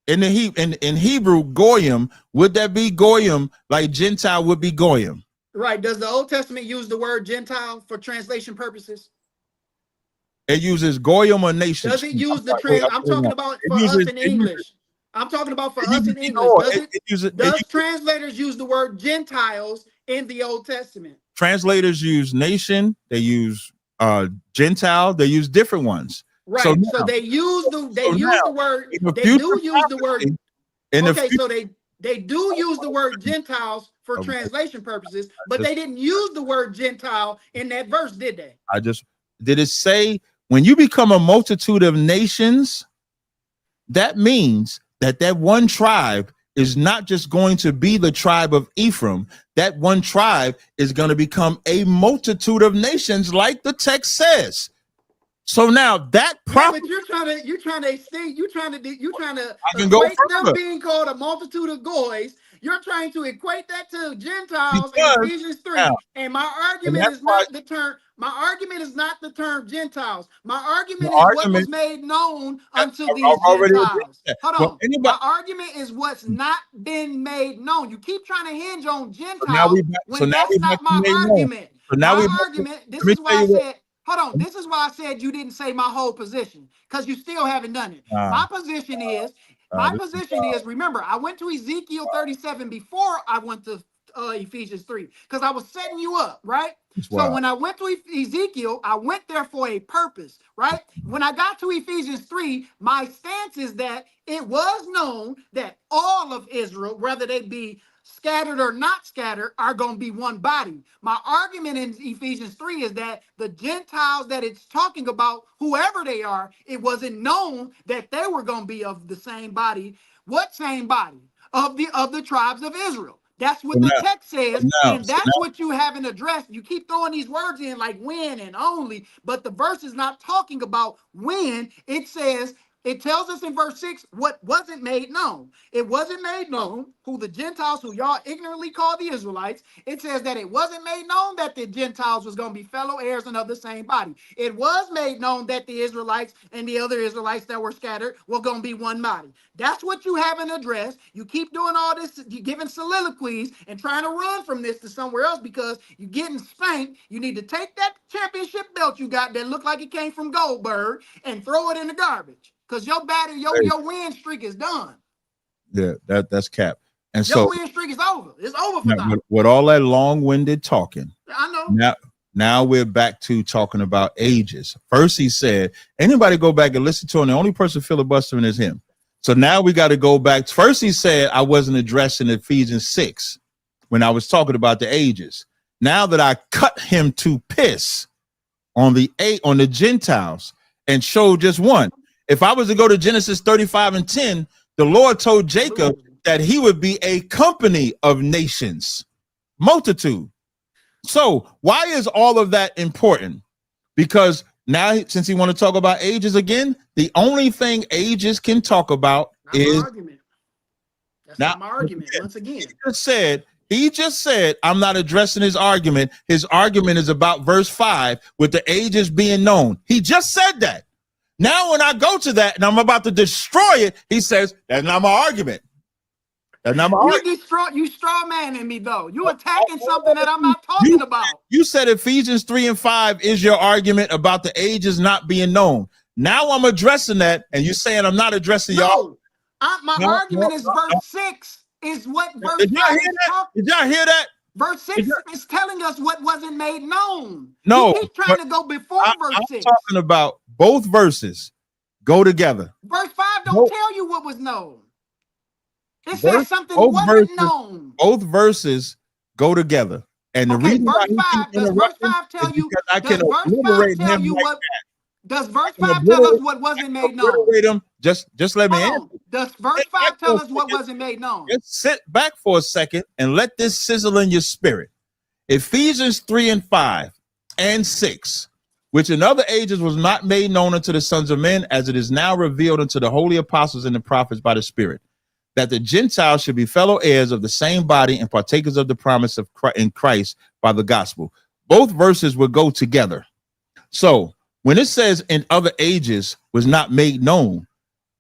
S1: In Hebrew, goyim, would that be goyim like Gentile would be goyim?
S3: Right. Does the Old Testament use the word Gentile for translation purposes?
S1: It uses goyim or nation.
S3: Does it use the I'm talking about for us in English. I'm talking about for us in English. Does translators use the word Gentiles in the Old Testament?
S1: Translators use nation. They use Gentile. They use different ones.
S3: Right. So they use the word. They do use the word. Okay. So they do use the word Gentiles for translation purposes, but they didn't use the word Gentile in that verse, did they?
S1: Did it say when you become a multitude of nations, that means that one tribe is not just going to be the tribe of Ephraim. That one tribe is going to become a multitude of nations, like the text says. So now that
S3: but you're trying to equate them being called a multitude of goys. You're trying to equate that to Gentiles in Ephesians 3. And my argument is not the term. My argument is not the term Gentiles. My argument is what was made known unto these Gentiles. Hold on. My argument is what's not been made known. You keep trying to hinge on Gentiles when that's not my argument. My argument, this is why I said, hold on. This is why I said you didn't say my whole position, because you still haven't done it. My position is, remember, I went to Ezekiel 37 before I went to Ephesians 3, because I was setting you up, right? So when I went to Ezekiel, I went there for a purpose, right? When I got to Ephesians 3, my stance is that it was known that all of Israel, whether they be scattered or not scattered, are going to be one body. My argument in Ephesians 3 is that the Gentiles that it's talking about, whoever they are, it wasn't known that they were going to be of the same body. What same body? Of the tribes of Israel. That's what the text says, and that's what you haven't addressed. You keep throwing these words in like when and only, but the verse is not talking about when. It tells us in verse 6 what wasn't made known. It wasn't made known who the Gentiles, who y'all ignorantly call the Israelites. It says that it wasn't made known that the Gentiles was going to be fellow heirs and of the same body. It was made known that the Israelites and the other Israelites that were scattered were going to be one body. That's what you haven't addressed. You keep doing all this, you're giving soliloquies and trying to run from this to somewhere else because you're getting spanked. You need to take that championship belt you got that looked like it came from Goldberg and throw it in the garbage. Because your win streak is done.
S1: Yeah, that's cap. And
S3: your win streak is over. It's over for now.
S1: With all that long-winded talking,
S3: I know.
S1: Now we're back to talking about ages. First, he said, anybody go back and listen to him. The only person filibustering is him. So now we got to go back. First, he said I wasn't addressing Ephesians 6 when I was talking about the ages. Now that I cut him to piss on the Gentiles and showed just one. If I was to go to Genesis 35 and 10, the Lord told Jacob that he would be a company of nations, multitude. So why is all of that important? Because now, since he want to talk about ages again, the only thing ages can talk about is
S3: argument. That's not my argument. Once again,
S1: he just said, I'm not addressing his argument. His argument is about verse 5 with the ages being known. He just said that. Now, when I go to that and I'm about to destroy it, he says, that's not my argument. That's not my argument.
S3: You straw manning me, though. You attacking something that I'm not talking about.
S1: You said Ephesians 3 and 5 is your argument about the ages not being known. Now I'm addressing that, and you're saying I'm not addressing y'all.
S3: My argument is verse 6 is what verse 5 is talking.
S1: Did y'all hear that?
S3: Verse 6 is telling us what wasn't made known.
S1: No.
S3: You keep trying to go before verse 6.
S1: I'm talking about both verses go together.
S3: Verse 5 don't tell you what was known. It says something wasn't known.
S1: Both verses go together. And the reason
S3: verse 5, does verse 5 tell you does verse 5 tell us what wasn't made known?
S1: Just let me answer.
S3: Does verse 5 tell us what wasn't made known?
S1: Just sit back for a second and let this sizzle in your spirit. Ephesians 3 and 5 and 6, which in other ages was not made known unto the sons of men, as it is now revealed unto the holy apostles and the prophets by the Spirit, that the Gentiles should be fellow heirs of the same body and partakers of the promise of in Christ by the gospel. Both verses will go together. So when it says in other ages was not made known,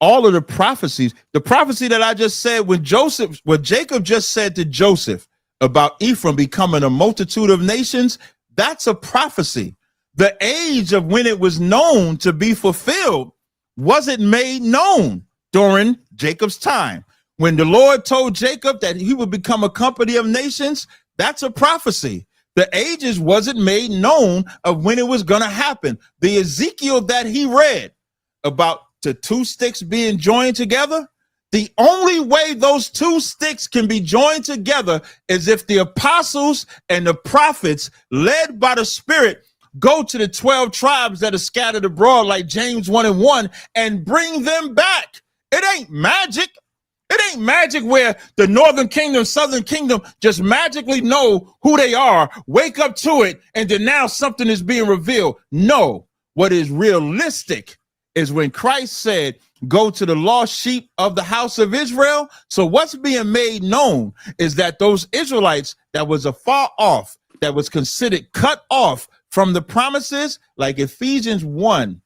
S1: all of the prophecies, the prophecy that I just said what Jacob just said to Joseph about Ephraim becoming a multitude of nations, that's a prophecy. The age of when it was known to be fulfilled wasn't made known during Jacob's time. When the Lord told Jacob that he would become a company of nations, that's a prophecy. The ages wasn't made known of when it was going to happen. The Ezekiel that he read about the two sticks being joined together, The only way those two sticks can be joined together is if the apostles and the prophets, led by the Spirit, go to the 12 tribes that are scattered abroad, like James 1:1, and bring them back. It ain't magic. It ain't magic where the northern kingdom, southern kingdom just magically know who they are, wake up to it, and then now something is being revealed. No, what is realistic is when Christ said, go to the lost sheep of the house of Israel. So what's being made known is that those Israelites that was afar off, that was considered cut off from the promises, like Ephesians 1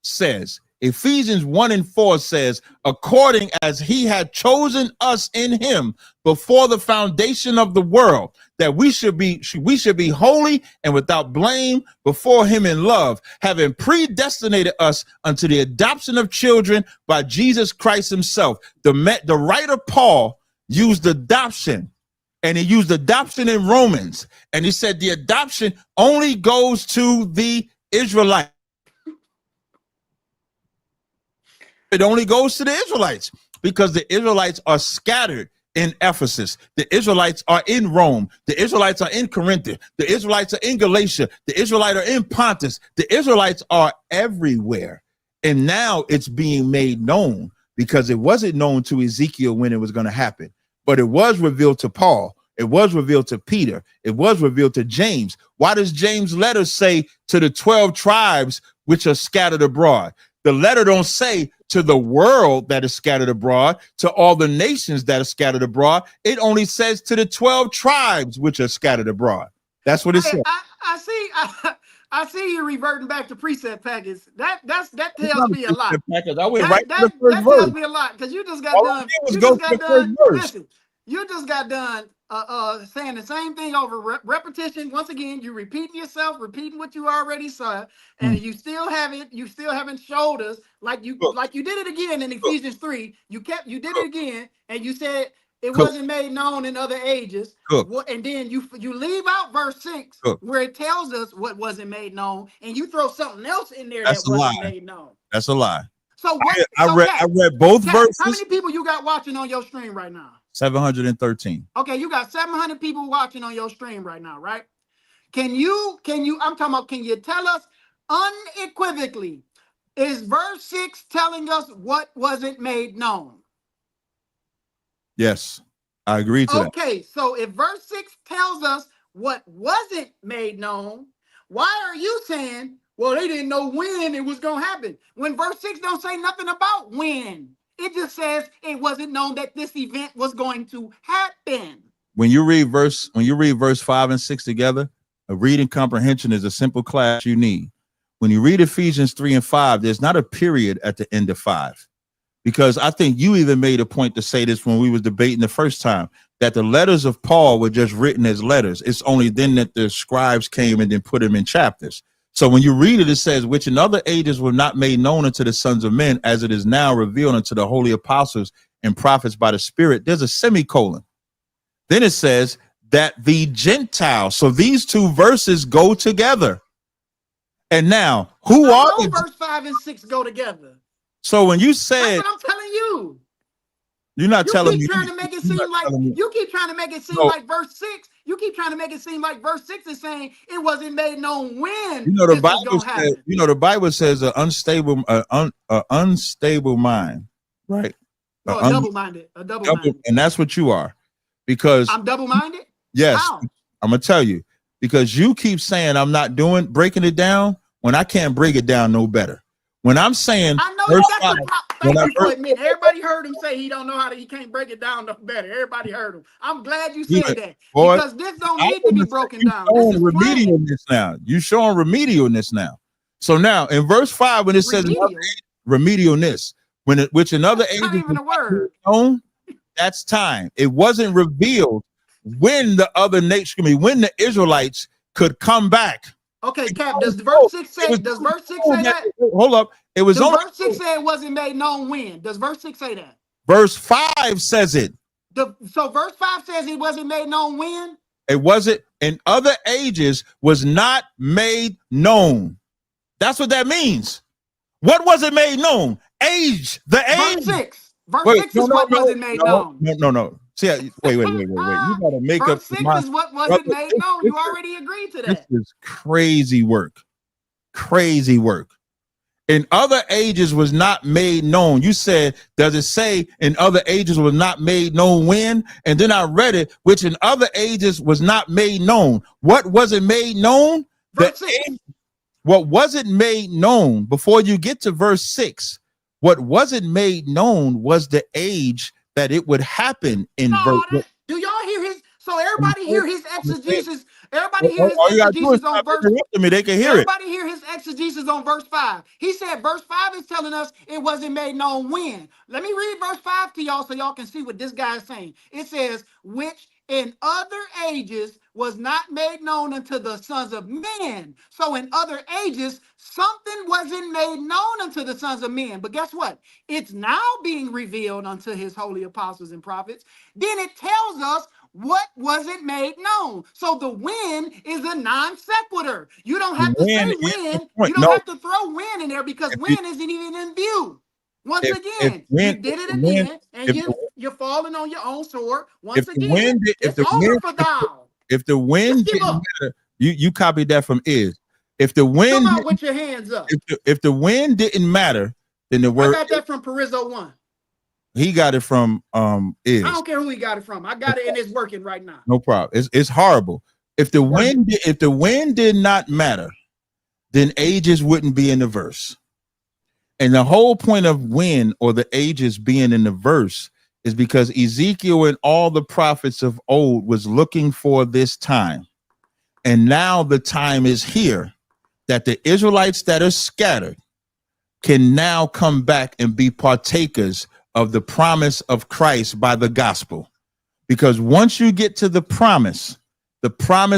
S1: says, Ephesians 1:4 says, according as he had chosen us in him before the foundation of the world, that we should be holy and without blame before him in love, having predestinated us unto the adoption of children by Jesus Christ himself. The writer Paul used adoption, and he used adoption in Romans, and he said the adoption only goes to the Israelites. It only goes to the Israelites because the Israelites are scattered in Ephesus. The Israelites are in Rome. The Israelites are in Corinth. The Israelites are in Galatia. The Israelites are in Pontus. The Israelites are everywhere. And now it's being made known because it wasn't known to Ezekiel when it was going to happen, but it was revealed to Paul. It was revealed to Peter. It was revealed to James. Why does James' letter say to the 12 tribes which are scattered abroad? The letter don't say to the world that is scattered abroad, to all the nations that are scattered abroad. It only says to the 12 tribes which are scattered abroad. That's what it says.
S3: I see you reverting back to precept packets. That tells me a lot.
S1: I went right to the first
S3: that
S1: verse.
S3: tells me a lot because you just got
S1: All
S3: done.
S1: I did was go to the first verse.
S3: Listen, you just got done saying the same thing over repetition. Once again, you repeating yourself, repeating what you already said, and you still haven't showed us like you did it again in Ephesians 3. You did it again, and you said it wasn't made known in other ages. And then you leave out verse 6 where it tells us what wasn't made known, and you throw something else in there that wasn't made known.
S1: That's a lie.
S3: So
S1: I read both verses. How
S3: many people you got watching on your stream right now?
S1: 713.
S3: Okay, you got 700 people watching on your stream right now, right? Can you tell us unequivocally, is verse 6 telling us what wasn't made known?
S1: Yes, I agree to that.
S3: Okay, so if verse 6 tells us what wasn't made known, why are you saying, well, they didn't know when it was going to happen? When verse 6 don't say nothing about when. It just says it wasn't known that this event was going to happen. When you read verse
S1: 5 and 6 together, a reading comprehension is a simple class you need. When you read Ephesians 3 and 5, there's not a period at the end of 5. Because I think you even made a point to say this when we was debating the first time, that the letters of Paul were just written as letters. It's only then that the scribes came and then put them in chapters. So when you read it, it says, which in other ages were not made known unto the sons of men, as it is now revealed unto the holy apostles and prophets by the Spirit. There's a semicolon. Then it says that the Gentiles. So these two verses go together. And now, who are
S3: verse 5 and 6 go together?
S1: So when you said,
S3: that's what I'm telling you.
S1: You're not telling me.
S3: You keep trying to make it seem like verse 6. You keep trying to make it seem like verse 6 is saying it wasn't made known when.
S1: The Bible says, the Bible says an unstable mind, right?
S3: No, a double-minded.
S1: And that's what you are. Because
S3: I'm double-minded?
S1: Yes.
S3: How?
S1: I'm gonna tell you, because you keep saying I'm not breaking it down when I can't break it down no better. When I'm saying,
S3: I know you got the thank you for admitting. Everybody heard him say he can't break it down no better. Everybody heard him. I'm glad you said that, because this don't need to be broken down. This is
S1: remedialness now. You showing remedialness now. So now in verse 5, when it says remedialness, which another age is
S3: even a word.
S1: Known, that's time. It wasn't revealed when the other nation, when the Israelites could come back.
S3: Okay, Cap, does verse 6 say that?
S1: Hold up. It was only
S3: verse 6 say it wasn't made known when. Does verse 6 say that?
S1: Verse 5 says it.
S3: So verse 5 says it wasn't made known when?
S1: It wasn't in other ages was not made known. That's what that means. What was it made known? Age. The age.
S3: Verse
S1: Wait,
S3: 6 is what wasn't made known.
S1: No. See, wait. You gotta make up
S3: Verse
S1: your
S3: 6
S1: mind.
S3: is what wasn't
S1: Brother,
S3: made known. You already agreed to
S1: this
S3: that.
S1: is crazy work. Crazy work. In other ages was not made known. You said, does it say in other ages was not made known when? And then I read it, which in other ages was not made known. What wasn't made known?
S3: Verse 6.
S1: What wasn't made known before you get to verse 6, what wasn't made known was the age that it would happen in verse.
S3: Do y'all hear his? So everybody hear his exegesis. Everybody hear his
S1: all you gotta do is
S3: exegesis on
S1: stop
S3: verse.
S1: interrupting me. They can hear it.
S3: Everybody hear his exegesis on verse 5. He said verse 5 is telling us it wasn't made known when. Let me read verse 5 to y'all so y'all can see what this guy is saying. It says, which in other ages was not made known unto the sons of men. So in other ages, something wasn't made known unto the sons of men. But guess what? It's now being revealed unto his holy apostles and prophets. Then it tells us what wasn't made known. So the when is a non sequitur. You don't have to say when. You don't have to throw when in there because when isn't even in view. Once again, you did it again, and you're falling on your own sword. Once again, it's over for thou.
S1: If the wind didn't matter, you copied that from is. If the wind,
S3: come out with your hands up.
S1: If the wind didn't matter, then the word.
S3: I got that from Perizzo 1.
S1: He got it from is.
S3: I don't care who he got it from. I got it and it's working right now.
S1: No problem. It's horrible. If the wind did not matter, then ages wouldn't be in the verse. And the whole point of when or the ages being in the verse is because Ezekiel and all the prophets of old was looking for this time. And now the time is here that the Israelites that are scattered can now come back and be partakers of the promise of Christ by the gospel. Because once you get to the promise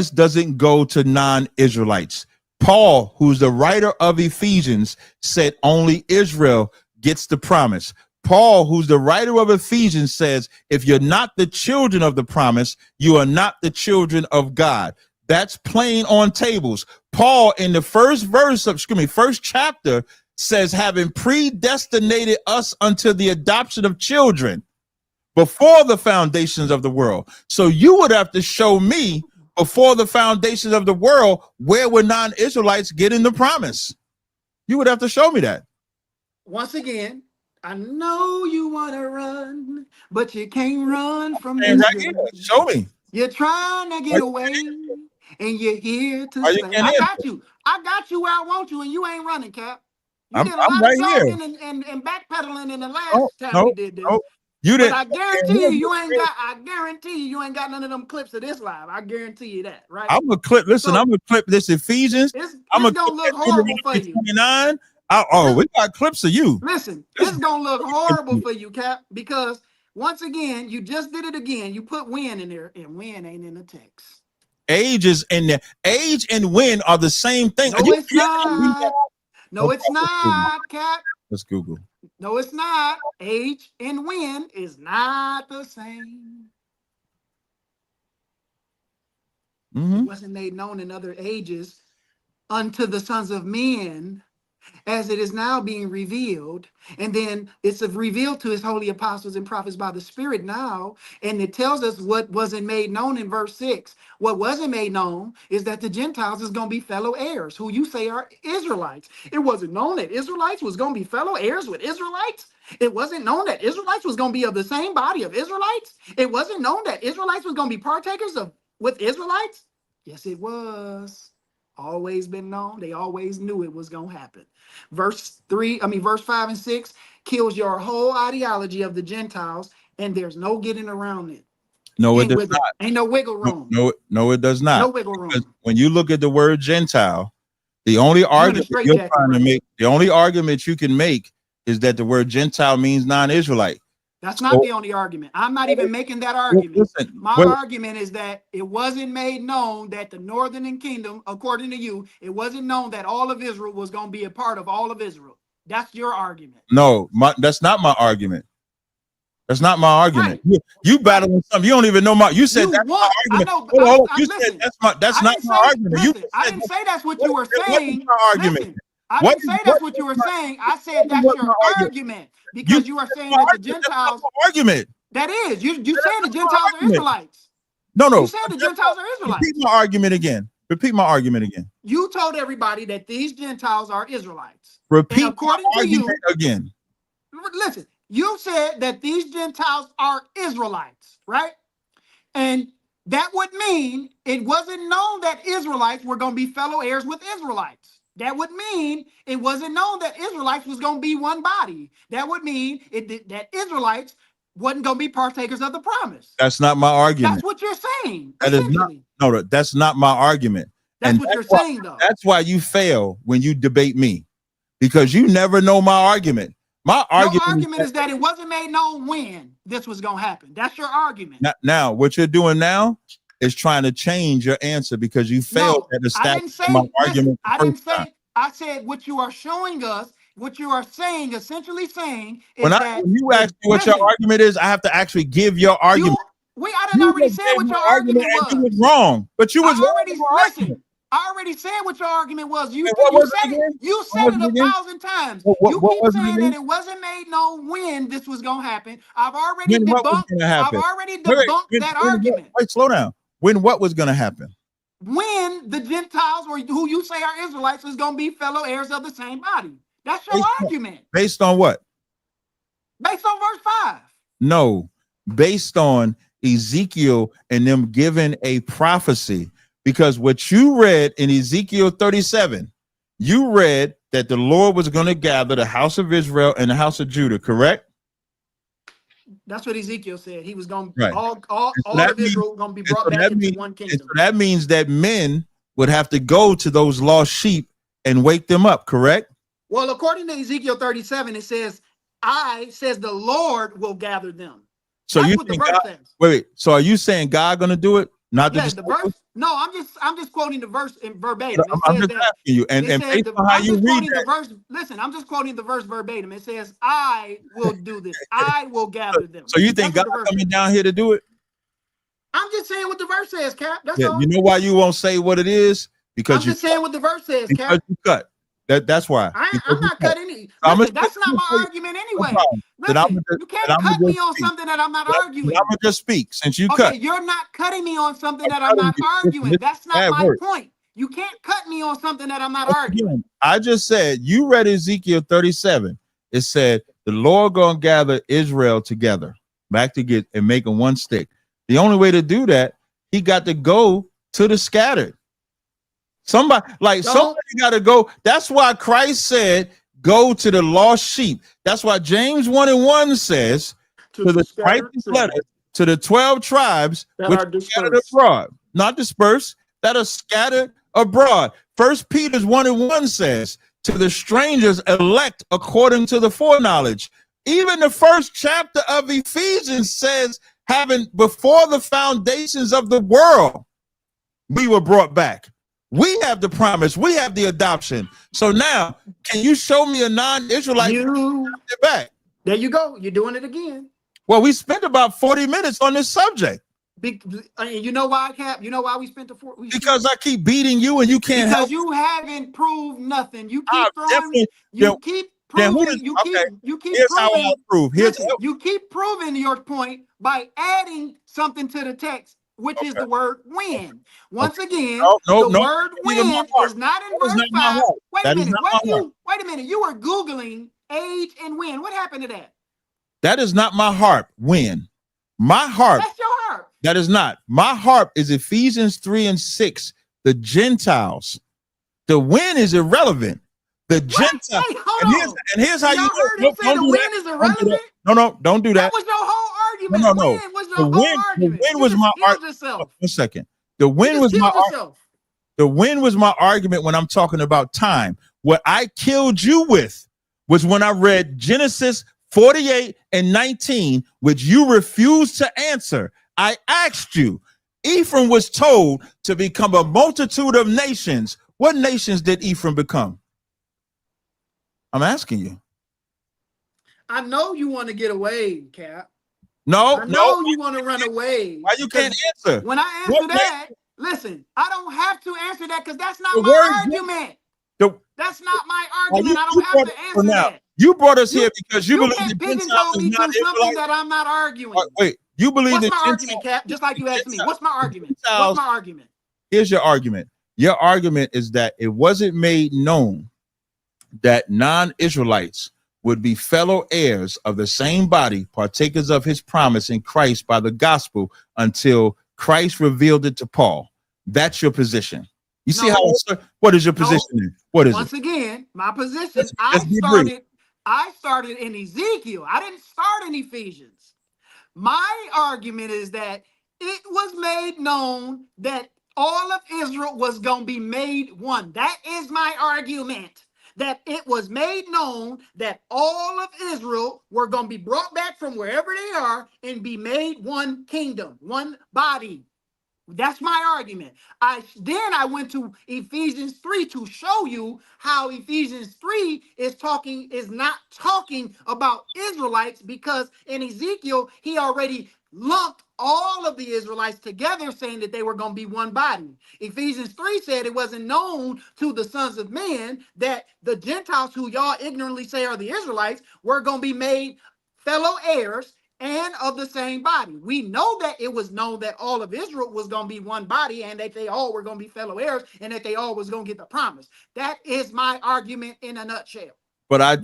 S1: doesn't go to non-Israelites. Paul, who's the writer of Ephesians, said only Israel gets the promise. Paul, who's the writer of Ephesians, says, if you're not the children of the promise, you are not the children of God. That's plain on tables. Paul, in the first chapter, says, having predestinated us unto the adoption of children before the foundations of the world. So you would have to show me before the foundations of the world, where were non-Israelites getting the promise? You would have to show me that.
S3: Once again, I know you want to run, but you can't run from this.
S1: Right here. Show me.
S3: You're trying to get away, and you're here to say, I got you where I want you, and you ain't running, Cap. You did a lot of talking and backpedaling in the last time we did this.
S1: You didn't.
S3: But I guarantee you ain't got none of them clips of this live. I guarantee you that, right?
S1: I'm gonna clip. Listen, so, I'm gonna clip this Ephesians.
S3: I'm gonna look horrible for you.
S1: 29. We got clips of you.
S3: Listen, this is gonna look horrible for you, Cap, because once again, you just did it again. You put when in there, and when ain't in the text.
S1: Age is in there. Age and when are the same thing.
S3: No, it's not. No, it's not, Cap.
S1: Let's Google.
S3: No, it's not. Age and when is not the same. It wasn't made known in other ages unto the sons of men, as it is now being revealed. And then it's revealed to his holy apostles and prophets by the Spirit now. And it tells us what wasn't made known in verse 6. What wasn't made known is that the Gentiles is going to be fellow heirs, who you say are Israelites. It wasn't known that Israelites was going to be fellow heirs with Israelites. It wasn't known that Israelites was going to be of the same body of Israelites. It wasn't known that Israelites was going to be partakers with Israelites. Yes, it was. Always been known. They always knew it was going to happen. Verse 5 and 6 kills your whole ideology of the Gentiles, and there's no getting around it.
S1: No, it does not.
S3: Ain't no wiggle room.
S1: No, it does not.
S3: No wiggle room.
S1: Because when you look at the word Gentile, the only argument you're trying to make, the only argument you can make is that the word Gentile means non-Israelite.
S3: That's not the only argument. I'm not even making that argument. My argument is that it wasn't made known that the northern kingdom, according to you, it wasn't known that all of Israel was going to be a part of all of Israel. That's your argument.
S1: No, that's not my argument. That's not my argument. Right. You battling something. You don't even know you said that's my argument.
S3: I know.
S1: You said that's not my argument.
S3: I didn't say that's what you were saying. I didn't say that's what you were saying. I said that's your argument. because you are saying that the Gentiles.
S1: Argument.
S3: That is, you saying the Gentiles are Israelites.
S1: No.
S3: You said the Gentiles are Israelites.
S1: Repeat my argument again.
S3: You told everybody that these Gentiles are Israelites.
S1: Repeat
S3: and according
S1: my
S3: to you
S1: argument again.
S3: Listen, you said that these Gentiles are Israelites, right? And that would mean it wasn't known that Israelites were going to be fellow heirs with Israelites. That would mean it wasn't known that Israelites was going to be one body. That would mean that Israelites wasn't going to be partakers of the promise.
S1: That's not my argument.
S3: That's what you're saying.
S1: That is not, no, that's not my argument.
S3: That's what you're saying, though.
S1: That's why you fail when you debate me, because you never know my argument. Your argument
S3: is that it wasn't made known when this was going to happen. That's your argument.
S1: Now, what you're doing now is trying to change your answer because you failed at establishing my argument.
S3: I didn't say. I said what you are showing us. What you are saying, essentially saying, is that
S1: when you ask me what your argument is, I have to actually give your argument.
S3: I didn't already say what your argument was.
S1: You was wrong, but you was
S3: listen. I already said what your argument was. You said it 1,000 times. You keep saying that it wasn't made known when this was going to happen. I've already debunked that argument.
S1: Wait, slow down. When what was going to happen?
S3: When the Gentiles, or who you say are Israelites, is going to be fellow heirs of the same body. That's your argument.
S1: Based on what?
S3: Based on verse 5.
S1: No, based on Ezekiel and them giving a prophecy. Because what you read in Ezekiel 37, you read that the Lord was going to gather the house of Israel and the house of Judah, correct?
S3: That's what Ezekiel said. He was going to, all of Israel going to be brought back into one kingdom.
S1: So that means that men would have to go to those lost sheep and wake them up, correct?
S3: Well, according to Ezekiel 37, it says, the Lord will gather them.
S1: So
S3: that's
S1: you
S3: what
S1: think
S3: the verse
S1: God,
S3: says.
S1: wait, so are you saying God going to do it? Not the
S3: verse. No, I'm just quoting the verse in verbatim.
S1: I'm just asking you, and based on how you read that.
S3: Verse, listen, I'm just quoting the verse verbatim. It says, I will do this. I will gather them.
S1: So you think God coming down here to do it?
S3: I'm just saying what the verse says, Cap. That's all.
S1: You know why you won't say what it is? Because
S3: I'm just saying what the verse says, Cap.
S1: You cut. That's why.
S3: I'm not cutting any. Listen, that's not my argument anyway. Listen, you can't cut me on something that I'm not arguing.
S1: I'm gonna just speak since you cut.
S3: You're not cutting me on something that I'm not arguing. That's not my point. You can't cut me on something that I'm not arguing.
S1: I just said you read Ezekiel 37. It said the Lord gonna gather Israel together back together and make them one stick. The only way to do that, he got to go to the scattered. Somebody got to go. That's why Christ said, go to the lost sheep. That's why James 1:1 says to the righteous letter to the 12 tribes that which are scattered abroad, not dispersed, that are scattered abroad. 1 Peter 1:1 says to the strangers elect according to the foreknowledge. Even the first chapter of Ephesians says, having before the foundations of the world, we were brought back. We have the promise. We have the adoption. So now, can you show me a non-Israelite back?
S3: There you go. You're doing it again.
S1: Well, we spent about 40 minutes on this subject.
S3: You know why, Cap? You know why we spent
S1: because I keep beating you and you can't help.
S3: Because you haven't proved nothing. You keep throwing. You keep proving. You keep
S1: Here's
S3: proving.
S1: How I'll prove.
S3: You keep proving your point by adding something to the text, which is the word when. Once again, the word when is not in verse 5. Wait a minute. Wait a minute. You were Googling age and when. What happened to that?
S1: That is not my harp. When. My harp.
S3: That's your harp.
S1: That is not. My harp is Ephesians 3:6. The Gentiles. The when is irrelevant. The Gentiles. And here's how you
S3: heard him say the when is irrelevant?
S1: No, don't do that.
S3: That was your whole argument.
S1: No.
S3: When was your whole argument?
S1: The when was my argument. 1 second. The when was my argument. The when was my argument when I'm talking about time. What I killed you with was when I read Genesis 48:19, which you refused to answer. I asked you, Ephraim was told to become a multitude of nations. What nations did Ephraim become? I'm asking you.
S3: I know you want to get away, Cap.
S1: No,
S3: I know you want to run away.
S1: Why you can't answer?
S3: When I answer that, listen, I don't have to answer that because that's not my argument. That's not my argument. I don't have to answer that.
S1: You brought us here because you believe
S3: can't
S1: the Gentiles
S3: pigeonhole
S1: is
S3: me to
S1: not
S3: something
S1: Israelites.
S3: that I'm not arguing.
S1: Wait, you believe
S3: What's
S1: the
S3: my
S1: Gentiles,
S3: argument, Cap? Just like you asked me. What's my argument?
S1: Gentiles,
S3: What's my argument?
S1: Here's your argument. Your argument is that it wasn't made known that non-Israelites would be fellow heirs of the same body, partakers of his promise in Christ by the gospel, until Christ revealed it to Paul. That's your position. You see how? What is your position? What is
S3: Once
S1: it?
S3: again, my position.
S1: Let's be brief.
S3: I started in Ezekiel. I didn't start in Ephesians. My argument is that it was made known that all of Israel was going to be made one. That is my argument. That it was made known that all of Israel were going to be brought back from wherever they are and be made one kingdom, one body. That's my argument. Then I went to Ephesians 3 to show you how Ephesians 3 is not talking about Israelites, because in Ezekiel he already lumped all of the Israelites together, saying that they were going to be one body. Ephesians 3 said it wasn't known to the sons of men that the Gentiles, who y'all ignorantly say are the Israelites, were going to be made fellow heirs and of the same body. We know that it was known that all of Israel was going to be one body, and that they all were going to be fellow heirs, and that they all was going to get the promise. That is my argument in a nutshell.
S1: But I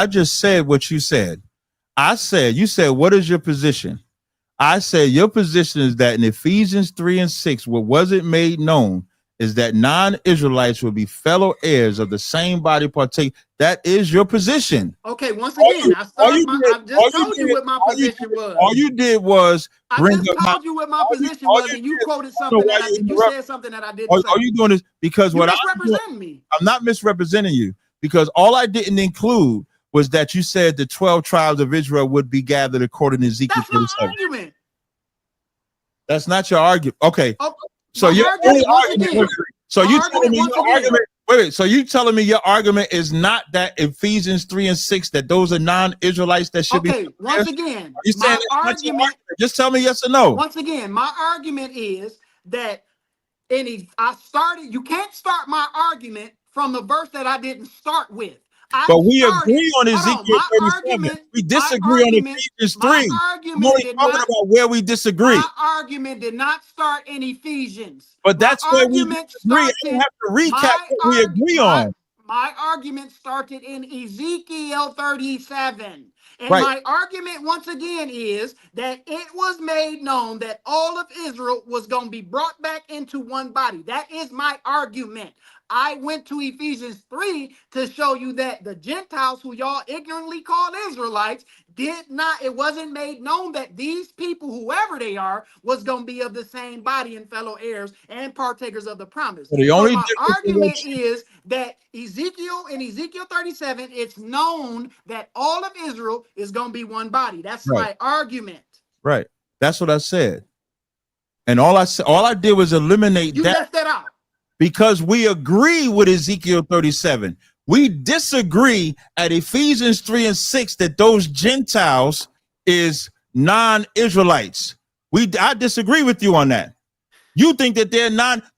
S1: just said what you said. You said, what is your position? I said, your position is that in Ephesians 3 and 6, what wasn't made known is that non-Israelites will be fellow heirs of the same body partake. That is your position.
S3: Okay, once again, I just told you what my position was.
S1: All you did was
S3: I just told you what my position was, and you quoted something that you said something that I didn't say.
S1: All you doing is because
S3: you misrepresenting me.
S1: I'm not misrepresenting you, because all I didn't include was that you said the 12 tribes of Israel would be gathered according to Ezekiel 37.
S3: That's my argument.
S1: That's not your argument. Okay. So your argument. So you telling me your argument? Wait. So you telling me your argument is not that Ephesians 3 and 6, that those are non-Israelites that should be?
S3: Okay. Once again,
S1: you saying argument? Just tell me yes or no.
S3: Once again, my argument is that you can't start my argument from the verse that I didn't start with.
S1: But we agree on Ezekiel 37. We disagree on Ephesians 3. I'm only talking about where we disagree.
S3: My argument did not start in Ephesians.
S1: But that's where we disagree. I don't have to recap what we agree on.
S3: My argument started in Ezekiel 37. And my argument, once again, is that it was made known that all of Israel was going to be brought back into one body. That is my argument. I went to Ephesians 3 to show you that the Gentiles, who y'all ignorantly call Israelites, it wasn't made known that these people, whoever they are, was going to be of the same body and fellow heirs and partakers of the promise. My argument is that in Ezekiel 37, it's known that all of Israel is going to be one body. That's my argument.
S1: Right. That's what I said. And all I did was eliminate that.
S3: You left that out.
S1: Because we agree with Ezekiel 37. We disagree at Ephesians 3 and 6 that those Gentiles is non-Israelites. I disagree with you on that. You think that they're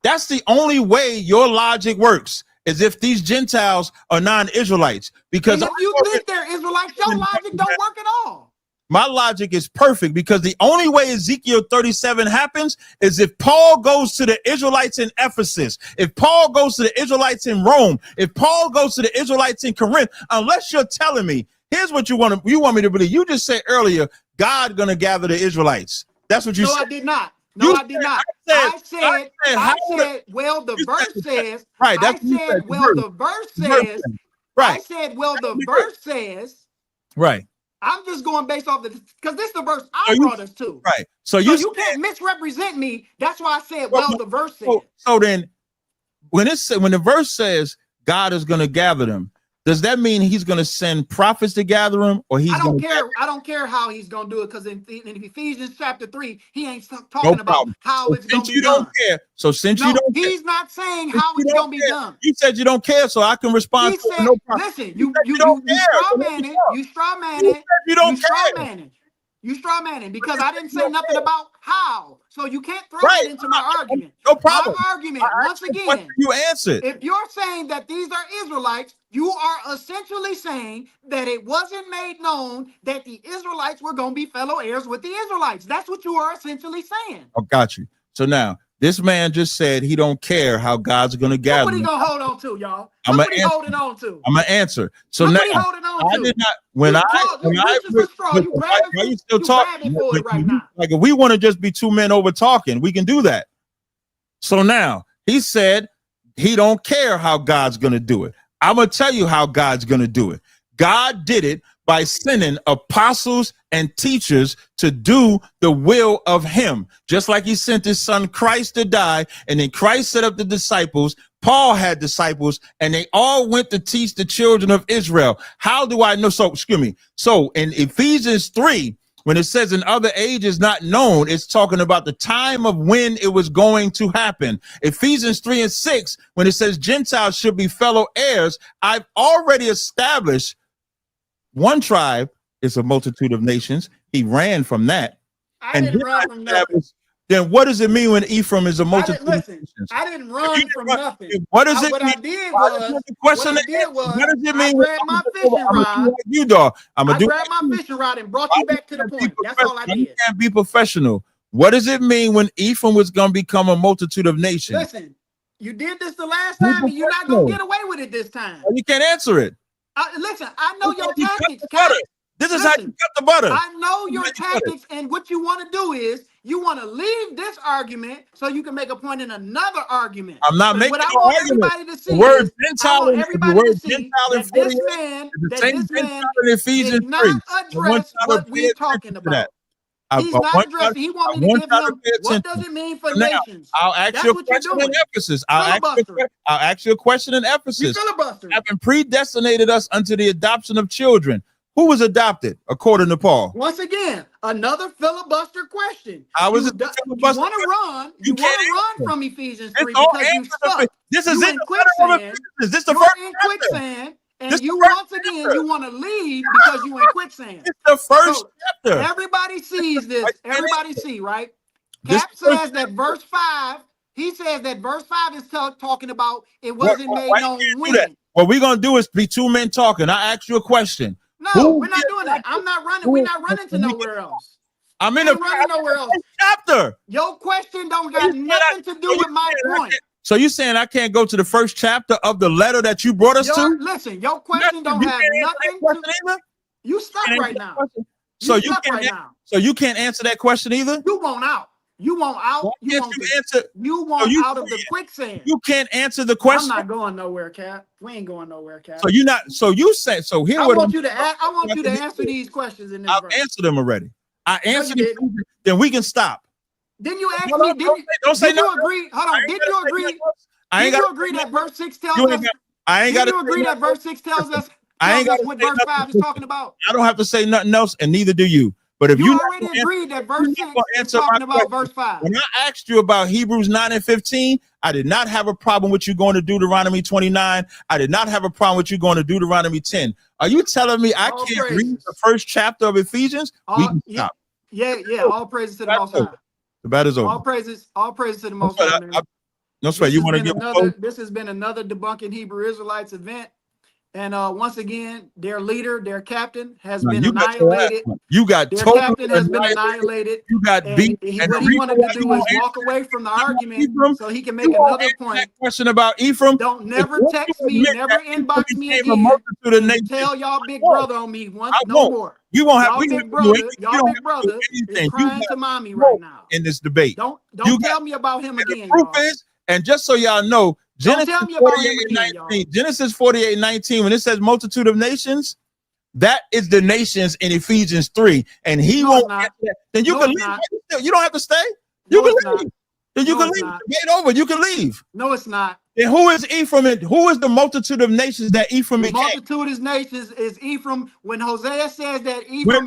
S1: that's the only way your logic works, is if these Gentiles are non-Israelites. Because
S3: if you think they're Israelites, your logic don't work at all.
S1: My logic is perfect, because the only way Ezekiel 37 happens is if Paul goes to the Israelites in Ephesus, if Paul goes to the Israelites in Rome, if Paul goes to the Israelites in Corinth. Unless you're telling me, here's what you want me to believe. You just said earlier, God gonna gather the Israelites. That's what you said.
S3: No, I did not. No, I did not. I said, well, the verse says. Right. I said, well, the verse says. Right. I said, well, the verse says.
S1: Right.
S3: I'm just going based off because this is the verse I brought us to.
S1: Right. So
S3: you can't misrepresent me. That's why I said, well, the verse says.
S1: So then when the verse says God is going to gather them, does that mean he's going to send prophets to gather them, or I
S3: don't care how he's going to do it, because in Ephesians chapter 3, he ain't talking about how it's going to be done. He's not saying how it's going to be done.
S1: You said you don't care, so I can respond.
S3: He said, listen, you straw manning. You straw manning. You straw manning because I didn't say nothing about How? So you can't throw
S1: Right.
S3: it into my argument.
S1: No problem.
S3: My argument, once again,
S1: You answered.
S3: if you're saying that these are Israelites, you are essentially saying that it wasn't made known that the Israelites were going to be fellow heirs with the Israelites. That's what you are essentially saying.
S1: I got you. So now this man just said he don't care how God's going to gather.
S3: Look what he going to hold on to, y'all.
S1: I'm
S3: Look what he holding on to.
S1: I'm gonna answer. So
S3: Look
S1: now
S3: what he holding on
S1: I
S3: to.
S1: did not. When
S3: You
S1: I
S3: reaching for straw. You grabbing
S1: why you still
S3: you
S1: talking?
S3: grabbing for it right now.
S1: Like if we want to just be two men over talking, we can do that. So now he said he don't care how God's gonna do it. I'm gonna tell you how God's gonna do it. God did it by sending apostles and teachers to do the will of him, just like he sent his son Christ to die, and then Christ set up the disciples. Paul had disciples, and they all went to teach the children of Israel. How do I know? So excuse me. So in Ephesians 3, when it says in other ages not known, it's talking about the time of when it was going to happen. Ephesians 3 and 6, when it says Gentiles should be fellow heirs, I've already established one tribe is a multitude of nations. He ran from that.
S3: I didn't run from nothing.
S1: Then what does it mean when Ephraim is a multitude of nations?
S3: I didn't run from nothing.
S1: What does it
S3: What
S1: mean?
S3: I did was, what does it mean? I grabbed my fishing rod.
S1: You dog.
S3: I grabbed my fishing rod and brought you back to the point. That's all I did.
S1: You can't be professional. What does it mean when Ephraim was going to become a multitude of nations?
S3: Listen, you did this the last time, and you're not going to get away with it this time.
S1: You can't answer it.
S3: Listen, I know your tactics.
S1: This is how you cut the butter.
S3: I know your tactics, and what you want to do is you want to leave this argument so you can make a point in another argument.
S1: I'm not making
S3: what I
S1: no
S3: want
S1: argument.
S3: everybody to see
S1: The word
S3: is,
S1: Gentile,
S3: I want everybody
S1: the word
S3: to see
S1: Gentile in
S3: that this
S1: 48
S3: man,
S1: is the same Gentile in Ephesians
S3: did
S1: 3.
S3: not address what we're talking about. He's not addressing. He want me to give him what does it mean for nations.
S1: I'll ask you a question in Ephesus. I'll ask you a question in Ephesus. Having predestinated us unto the adoption of children. Who was adopted according to Paul?
S3: Once again, another filibuster question.
S1: I was
S3: you want to run. You want to run from Ephesians 3 because you stuck.
S1: This is in
S3: quicksand.
S1: This is the first
S3: in quicksand. And you once again, you want to leave because you in quicksand.
S1: It's the first chapter.
S3: Everybody sees this. Everybody see, right? Cap says that verse 5, he says that verse 5 is talking about it wasn't made known when.
S1: What we're going to do is be two men talking. I ask you a question.
S3: No, we're not doing that. I'm not running. We're not running to nowhere else.
S1: I'm in a
S3: running nowhere else.
S1: Chapter.
S3: Your question don't got nothing to do with my point.
S1: So you saying I can't go to the first chapter of the letter that you brought us to?
S3: Listen, your question don't have nothing to. You stuck right now.
S1: So you can't. So you can't answer that question either.
S3: You want out. You want out. You want out of the quicksand.
S1: You can't answer the question.
S3: I'm not going nowhere, Cap. We ain't going nowhere, Cap.
S1: So you're not. So you say. So here.
S3: I want you to answer these questions in this.
S1: I've answered them already. I answered them. Then we can stop.
S3: Didn't you ask me? Did you agree? Hold on. Did you agree? Did you agree that verse 6 tells us?
S1: I ain't got to
S3: agree that verse 6 tells us. I ain't got what verse 5 is talking about.
S1: I don't have to say nothing else, and neither do you. But if
S3: you already agreed that verse 6 is talking about verse 5.
S1: When I asked you about Hebrews 9 and 15, I did not have a problem with you going to Deuteronomy 29. I did not have a problem with you going to Deuteronomy 10. Are you telling me I can't read the first chapter of Ephesians? We can stop.
S3: Yeah. All praises to the Most High.
S1: The battle's over.
S3: All praises to the Most High.
S1: No sweat. You want to give
S3: this has been another Debunking Hebrew Israelites event. And once again, their leader, their captain has been annihilated.
S1: You got
S3: their captain has been annihilated.
S1: You got beat.
S3: And what he wanted to do is walk away from the argument so he can make another point.
S1: Question about Ephraim.
S3: Don't never text me, never inbox me again. And tell y'all big brother on me once no more.
S1: You won't have
S3: big brother is crying to mommy right now
S1: in this debate.
S3: Don't tell me about him again.
S1: The proof is, and just so y'all know, Genesis 48:19, when it says multitude of nations, that is the nations in Ephesians 3. And he won't answer that. Then you can leave. You don't have to stay. You can leave. Then you can leave. Get over. You can leave.
S3: No, it's not.
S1: And who is Ephraim? And who is the multitude of nations that Ephraim
S3: The
S1: became?
S3: multitude of nations is Ephraim. When Hosea says that
S1: Where-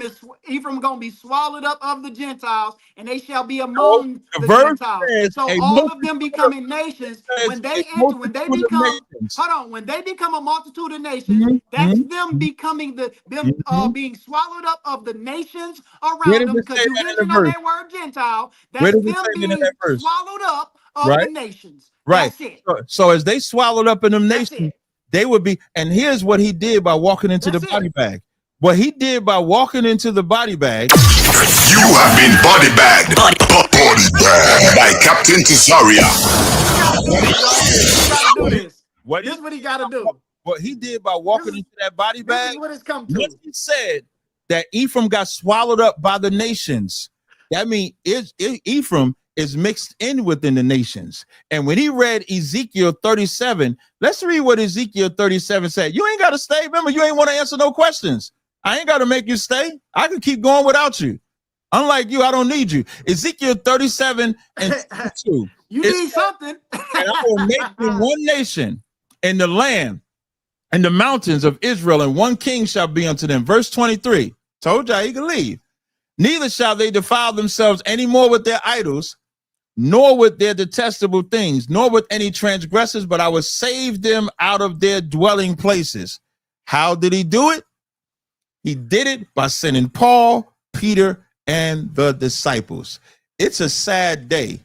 S3: Ephraim gonna be swallowed up of the Gentiles, and they shall be among
S1: the
S3: the
S1: verse
S3: Gentiles.
S1: says
S3: So
S1: a
S3: all of them
S1: multitude
S3: becoming nations,
S1: says
S3: when they
S1: a
S3: enter, when they
S1: multitude of
S3: become,
S1: nations.
S3: hold on, when they become a multitude of nations,
S1: Mhm,
S3: that's
S1: mhm,
S3: them becoming
S1: mhm.
S3: being swallowed up of the nations
S1: Where
S3: around
S1: does
S3: them.
S1: it
S3: Because
S1: say
S3: you
S1: that in the
S3: mentioned on
S1: verse?
S3: that word Gentile,
S1: Where
S3: that's
S1: does it
S3: them
S1: say that in
S3: being
S1: that verse?
S3: swallowed up of
S1: Right,
S3: the nations.
S1: right.
S3: That's it.
S1: So as they swallowed up in them
S3: That's
S1: nations,
S3: it.
S1: they would be. And here's what he did by walking into the
S3: That's
S1: body
S3: it.
S1: bag. What he did by walking into the body bag.
S4: You have been body bagged. Body bagged by Captain Tazaryach.
S3: He got to do this, y'all. He got to do this.
S1: What
S3: This
S1: he
S3: is what he got to do.
S1: what he did by walking
S3: This is
S1: into that body
S3: this
S1: bag.
S3: is what it's come
S1: When
S3: to.
S1: he said that Ephraim got swallowed up by the nations, that means Ephraim is mixed in within the nations. And when he read Ezekiel 37, let's read what Ezekiel 37 said. You ain't got to stay. Remember, you ain't want to answer no questions. I ain't got to make you stay. I can keep going without you. Unlike you, I don't need you. Ezekiel 37 and 2.
S3: You need something.
S1: And I will make them one nation in the land and the mountains of Israel, and one king shall be unto them. Verse 23. Told y'all he could leave. Neither shall they defile themselves any more with their idols, nor with their detestable things, nor with any transgressors, but I will save them out of their dwelling places. How did he do it? He did it by sending Paul, Peter, and the disciples. It's a sad day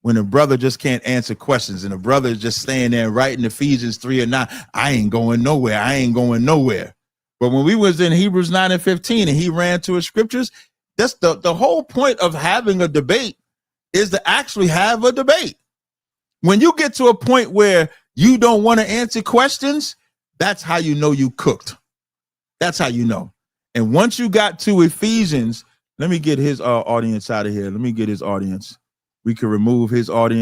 S1: when a brother just can't answer questions and a brother is just staying there writing Ephesians 3 and 9. I ain't going nowhere. I ain't going nowhere. But when we was in Hebrews 9 and 15 and he ran to his scriptures, that's the whole point of having a debate is to actually have a debate. When you get to a point where you don't want to answer questions, that's how you know you cooked. That's how you know. And once you got to Ephesians, let me get his audience out of here. Let me get his audience. We can remove his audience.